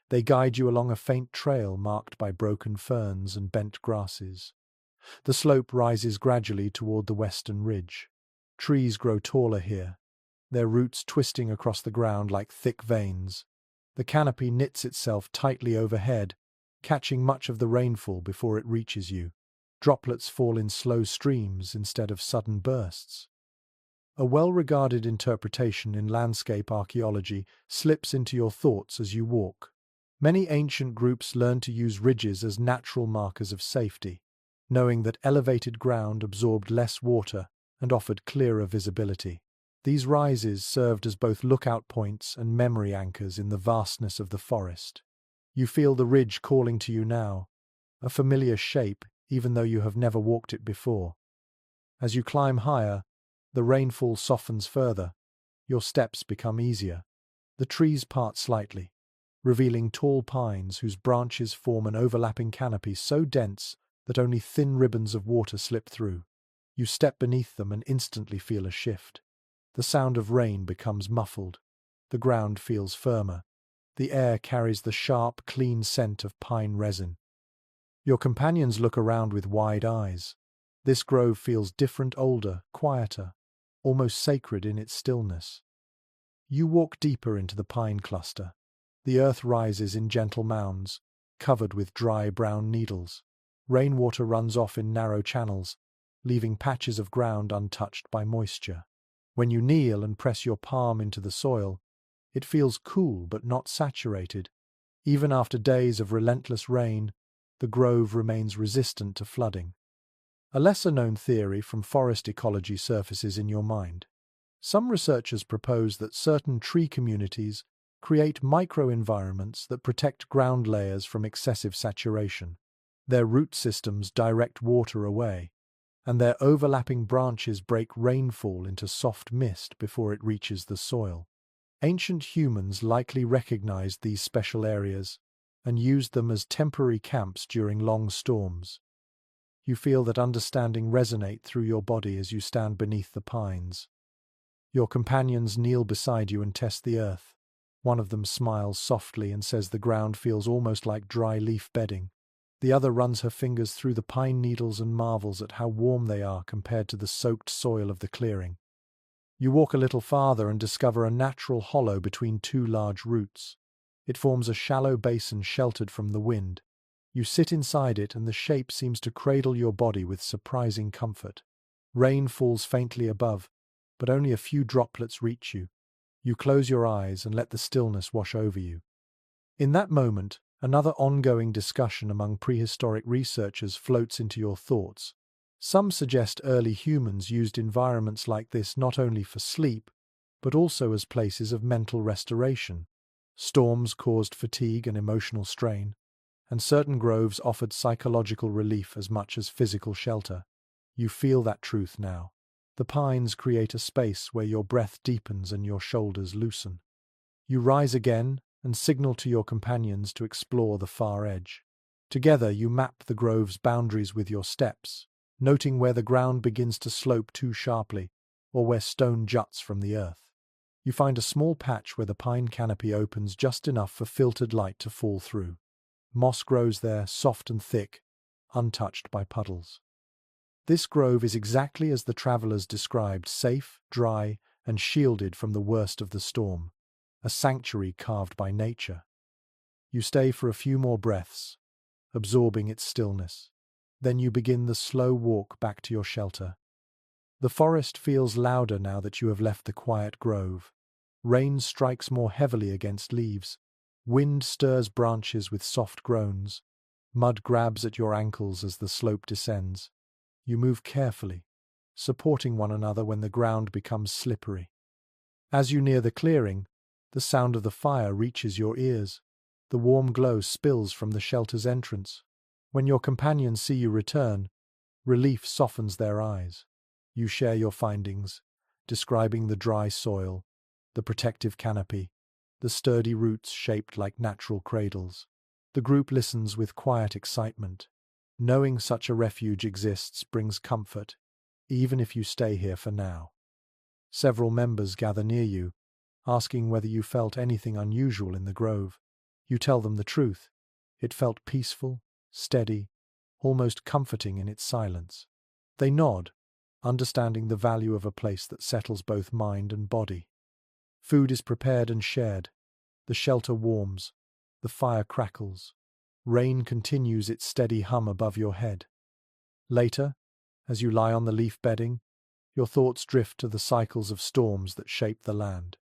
A: They guide you along a faint trail marked by broken ferns and bent grasses. The slope rises gradually toward the western ridge. Trees grow taller here, their roots twisting across the ground like thick veins. The canopy knits itself tightly overhead, catching much of the rainfall before it reaches you. Droplets fall in slow streams instead of sudden bursts. A well-regarded interpretation in landscape archaeology slips into your thoughts as you walk. Many ancient groups learned to use ridges as natural markers of safety, knowing that elevated ground absorbed less water and offered clearer visibility. These rises served as both lookout points and memory anchors in the vastness of the forest. You feel the ridge calling to you now, a familiar shape even though you have never walked it before. As you climb higher, the rainfall softens further. Your steps become easier. The trees part slightly, revealing tall pines whose branches form an overlapping canopy so dense that only thin ribbons of water slip through. You step beneath them and instantly feel a shift. The sound of rain becomes muffled. The ground feels firmer. The air carries the sharp, clean scent of pine resin. Your companions look around with wide eyes. This grove feels different, older, quieter, almost sacred in its stillness. You walk deeper into the pine cluster. The earth rises in gentle mounds, covered with dry brown needles. Rainwater runs off in narrow channels, leaving patches of ground untouched by moisture. When you kneel and press your palm into the soil, it feels cool but not saturated. Even after days of relentless rain, the grove remains resistant to flooding. A lesser-known theory from forest ecology surfaces in your mind. Some researchers propose that certain tree communities create microenvironments that protect ground layers from excessive saturation. Their root systems direct water away, and their overlapping branches break rainfall into soft mist before it reaches the soil. Ancient humans likely recognized these special areas and used them as temporary camps during long storms. You feel that understanding resonate through your body as you stand beneath the pines. Your companions kneel beside you and test the earth. One of them smiles softly and says the ground feels almost like dry leaf bedding. The other runs her fingers through the pine needles and marvels at how warm they are compared to the soaked soil of the clearing. You walk a little farther and discover a natural hollow between two large roots. It forms a shallow basin sheltered from the wind. You sit inside it and the shape seems to cradle your body with surprising comfort. Rain falls faintly above, but only a few droplets reach you. You close your eyes and let the stillness wash over you. In that moment, another ongoing discussion among prehistoric researchers floats into your thoughts. Some suggest early humans used environments like this not only for sleep, but also as places of mental restoration. Storms caused fatigue and emotional strain, and certain groves offered psychological relief as much as physical shelter. You feel that truth now. The pines create a space where your breath deepens and your shoulders loosen. You rise again and signal to your companions to explore the far edge. Together you map the grove's boundaries with your steps, noting where the ground begins to slope too sharply or where stone juts from the earth. You find a small patch where the pine canopy opens just enough for filtered light to fall through. Moss grows there, soft and thick, untouched by puddles. This grove is exactly as the travelers described, safe, dry, and shielded from the worst of the storm, a sanctuary carved by nature. You stay for a few more breaths, absorbing its stillness. Then you begin the slow walk back to your shelter. The forest feels louder now that you have left the quiet grove. Rain strikes more heavily against leaves. Wind stirs branches with soft groans. Mud grabs at your ankles as the slope descends. You move carefully, supporting one another when the ground becomes slippery. As you near the clearing, the sound of the fire reaches your ears. The warm glow spills from the shelter's entrance. When your companions see you return, relief softens their eyes. You share your findings, describing the dry soil, the protective canopy, the sturdy roots shaped like natural cradles. The group listens with quiet excitement. Knowing such a refuge exists brings comfort, even if you stay here for now. Several members gather near you, asking whether you felt anything unusual in the grove. You tell them the truth. It felt peaceful, steady, almost comforting in its silence. They nod, understanding the value of a place that settles both mind and body. Food is prepared and shared. The shelter warms. The fire crackles. Rain continues its steady hum above your head. Later, as you lie on the leaf bedding, your thoughts drift to the cycles of storms that shape the land.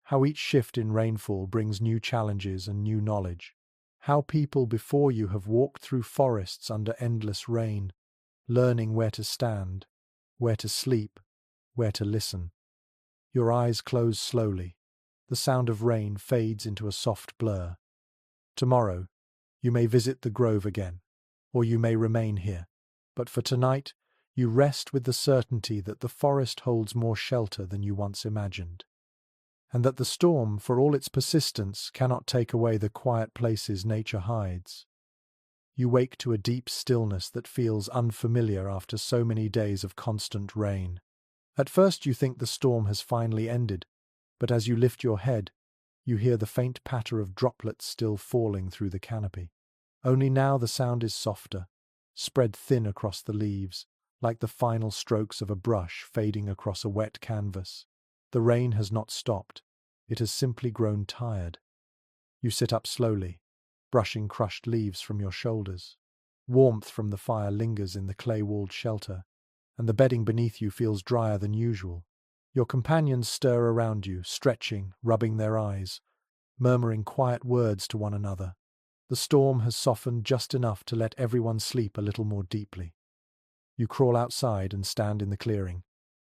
A: How each shift in rainfall brings new challenges and new knowledge. How people before you have walked through forests under endless rain, learning where to stand, where to sleep, where to listen. Your eyes close slowly. The sound of rain fades into a soft blur. Tomorrow, you may visit the grove again, or you may remain here. But for tonight, you rest with the certainty that the forest holds more shelter than you once imagined, and that the storm, for all its persistence, cannot take away the quiet places nature hides. You wake to a deep stillness that feels unfamiliar after so many days of constant rain. At first you think the storm has finally ended, but as you lift your head, you hear the faint patter of droplets still falling through the canopy. Only now the sound is softer, spread thin across the leaves, like the final strokes of a brush fading across a wet canvas. The rain has not stopped. It has simply grown tired. You sit up slowly, brushing crushed leaves from your shoulders. Warmth from the fire lingers in the clay-walled shelter, and the bedding beneath you feels drier than usual. Your companions stir around you, stretching, rubbing their eyes, murmuring quiet words to one another. The storm has softened just enough to let everyone sleep a little more deeply. You crawl outside and stand in the clearing.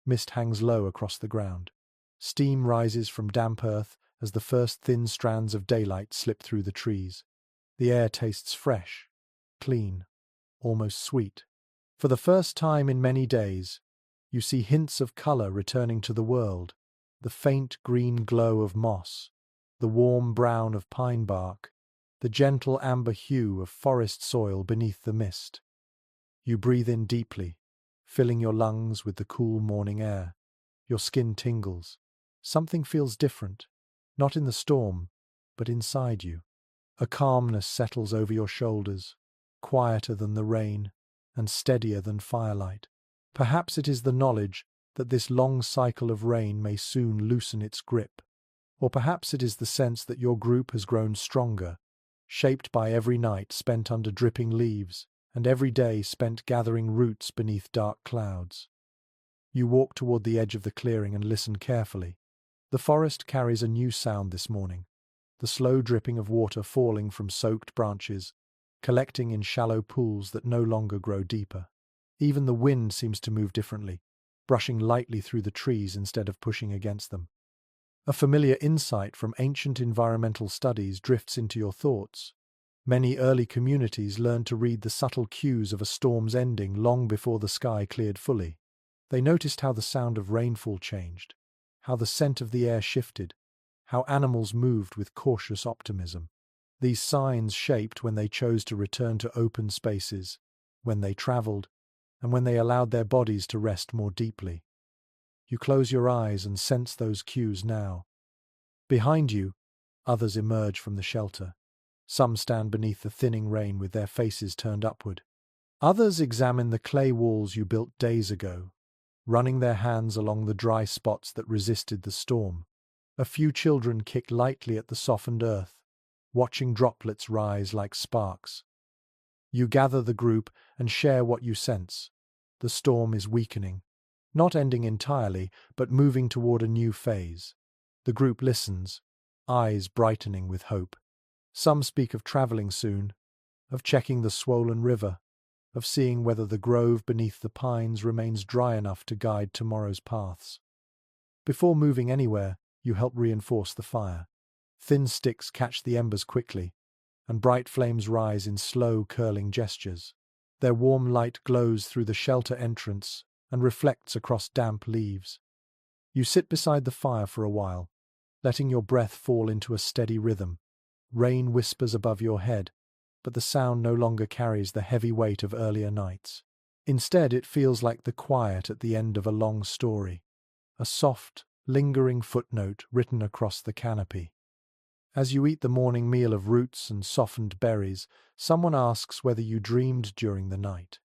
A: Mist hangs low across the ground. Steam rises from damp earth as the first thin strands of daylight slip through the trees. The air tastes fresh, clean, almost sweet. For the first time in many days, you see hints of color returning to the world, the faint green glow of moss, the warm brown of pine bark, the gentle amber hue of forest soil beneath the mist. You breathe in deeply, filling your lungs with the cool morning air. Your skin tingles. Something feels different, not in the storm, but inside you. A calmness settles over your shoulders, quieter than the rain and steadier than firelight. Perhaps it is the knowledge that this long cycle of rain may soon loosen its grip. Or perhaps it is the sense that your group has grown stronger, shaped by every night spent under dripping leaves and every day spent gathering roots beneath dark clouds. You walk toward the edge of the clearing and listen carefully. The forest carries a new sound this morning, the slow dripping of water falling from soaked branches, collecting in shallow pools that no longer grow deeper. Even the wind seems to move differently, brushing lightly through the trees instead of pushing against them. A familiar insight from ancient environmental studies drifts into your thoughts. Many early communities learned to read the subtle cues of a storm's ending long before the sky cleared fully. They noticed how the sound of rainfall changed, how the scent of the air shifted, how animals moved with cautious optimism. These signs shaped when they chose to return to open spaces, when they traveled, and when they allowed their bodies to rest more deeply. You close your eyes and sense those cues now. Behind you, others emerge from the shelter. Some stand beneath the thinning rain with their faces turned upward. Others examine the clay walls you built days ago, running their hands along the dry spots that resisted the storm. A few children kick lightly at the softened earth, watching droplets rise like sparks. You gather the group and share what you sense. The storm is weakening, not ending entirely, but moving toward a new phase. The group listens, eyes brightening with hope. Some speak of traveling soon, of checking the swollen river, of seeing whether the grove beneath the pines remains dry enough to guide tomorrow's paths. Before moving anywhere, you help reinforce the fire. Thin sticks catch the embers quickly, and bright flames rise in slow, curling gestures. Their warm light glows through the shelter entrance and reflects across damp leaves. You sit beside the fire for a while, letting your breath fall into a steady rhythm. Rain whispers above your head, but the sound no longer carries the heavy weight of earlier nights. Instead, it feels like the quiet at the end of a long story, a soft, lingering footnote written across the canopy. As you eat the morning meal of roots and softened berries, someone asks whether you dreamed during the night.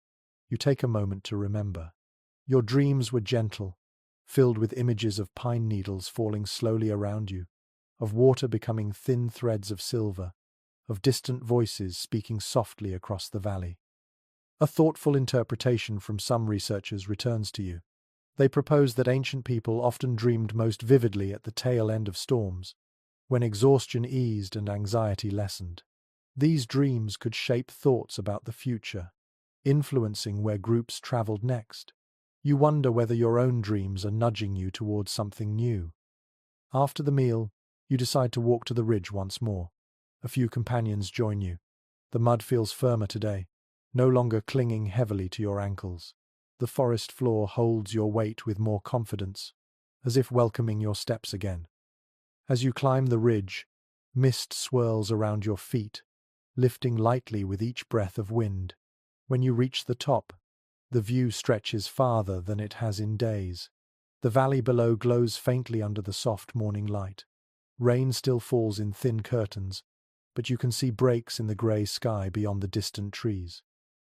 A: You take a moment to remember. Your dreams were gentle, filled with images of pine needles falling slowly around you, of water becoming thin threads of silver, of distant voices speaking softly across the valley. A thoughtful interpretation from some researchers returns to you. They propose that ancient people often dreamed most vividly at the tail end of storms, when exhaustion eased and anxiety lessened. These dreams could shape thoughts about the future, influencing where groups traveled next. You wonder whether your own dreams are nudging you towards something new. After the meal, you decide to walk to the ridge once more. A few companions join you. The mud feels firmer today, no longer clinging heavily to your ankles. The forest floor holds your weight with more confidence, as if welcoming your steps again. As you climb the ridge, mist swirls around your feet, lifting lightly with each breath of wind. When you reach the top, the view stretches farther than it has in days. The valley below glows faintly under the soft morning light. Rain still falls in thin curtains, but you can see breaks in the grey sky beyond the distant trees.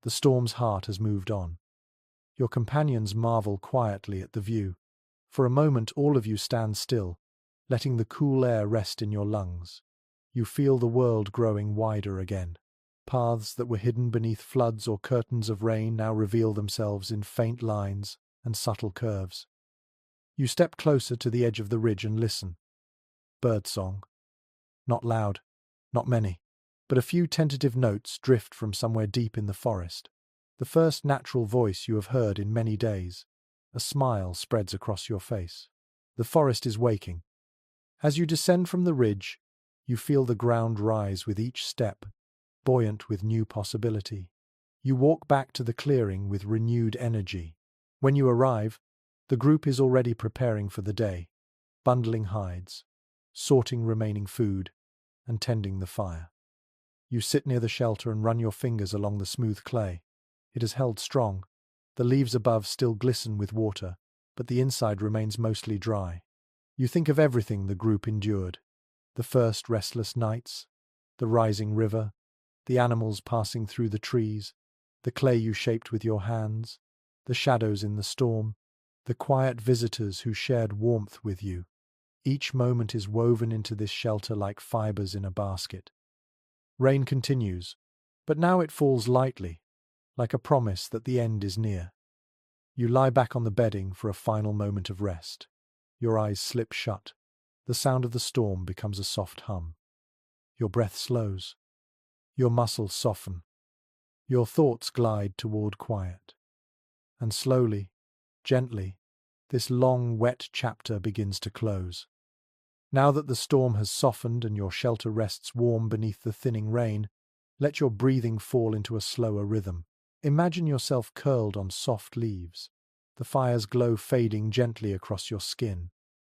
A: The storm's heart has moved on. Your companions marvel quietly at the view. For a moment all of you stand still, letting the cool air rest in your lungs. You feel the world growing wider again. Paths that were hidden beneath floods or curtains of rain now reveal themselves in faint lines and subtle curves. You step closer to the edge of the ridge and listen. Birdsong. Not loud, not many, but a few tentative notes drift from somewhere deep in the forest. The first natural voice you have heard in many days. A smile spreads across your face. The forest is waking. As you descend from the ridge, you feel the ground rise with each step, buoyant with new possibility. You walk back to the clearing with renewed energy. When you arrive, the group is already preparing for the day, bundling hides, sorting remaining food, and tending the fire. You sit near the shelter and run your fingers along the smooth clay. It has held strong. The leaves above still glisten with water, but the inside remains mostly dry. You think of everything the group endured. The first restless nights, the rising river, the animals passing through the trees, the clay you shaped with your hands, the shadows in the storm, the quiet visitors who shared warmth with you. Each moment is woven into this shelter like fibers in a basket. Rain continues, but now it falls lightly, like a promise that the end is near. You lie back on the bedding for a final moment of rest. Your eyes slip shut. The sound of the storm becomes a soft hum. Your breath slows. Your muscles soften. Your thoughts glide toward quiet. And slowly, gently, this long, wet chapter begins to close. Now that the storm has softened and your shelter rests warm beneath the thinning rain, let your breathing fall into a slower rhythm. Imagine yourself curled on soft leaves. The fire's glow fading gently across your skin.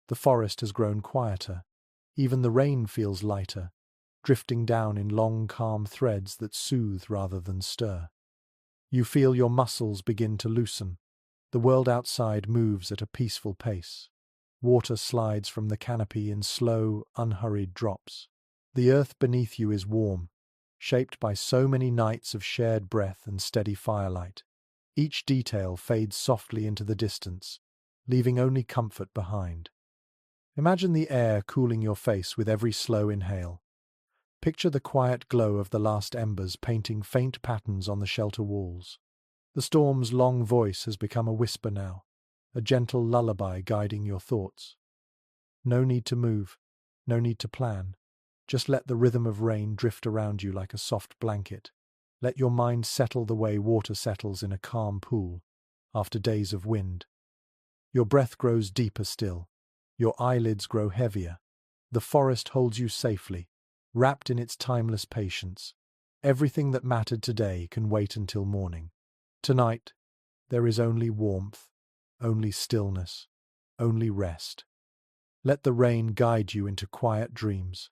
A: The forest has grown quieter. Even the rain feels lighter, drifting down in long, calm threads that soothe rather than stir. You feel your muscles begin to loosen. The world outside moves at a peaceful pace. Water slides from the canopy in slow, unhurried drops. The earth beneath you is warm, shaped by so many nights of shared breath and steady firelight. Each detail fades softly into the distance, leaving only comfort behind. Imagine the air cooling your face with every slow inhale. Picture the quiet glow of the last embers painting faint patterns on the shelter walls. The storm's long voice has become a whisper now, a gentle lullaby guiding your thoughts. No need to move, no need to plan. Just let the rhythm of rain drift around you like a soft blanket. Let your mind settle the way water settles in a calm pool after days of wind. Your breath grows deeper still. Your eyelids grow heavier. The forest holds you safely, wrapped in its timeless patience. Everything that mattered today can wait until morning. Tonight, there is only warmth, only stillness, only rest. Let the rain guide you into quiet dreams.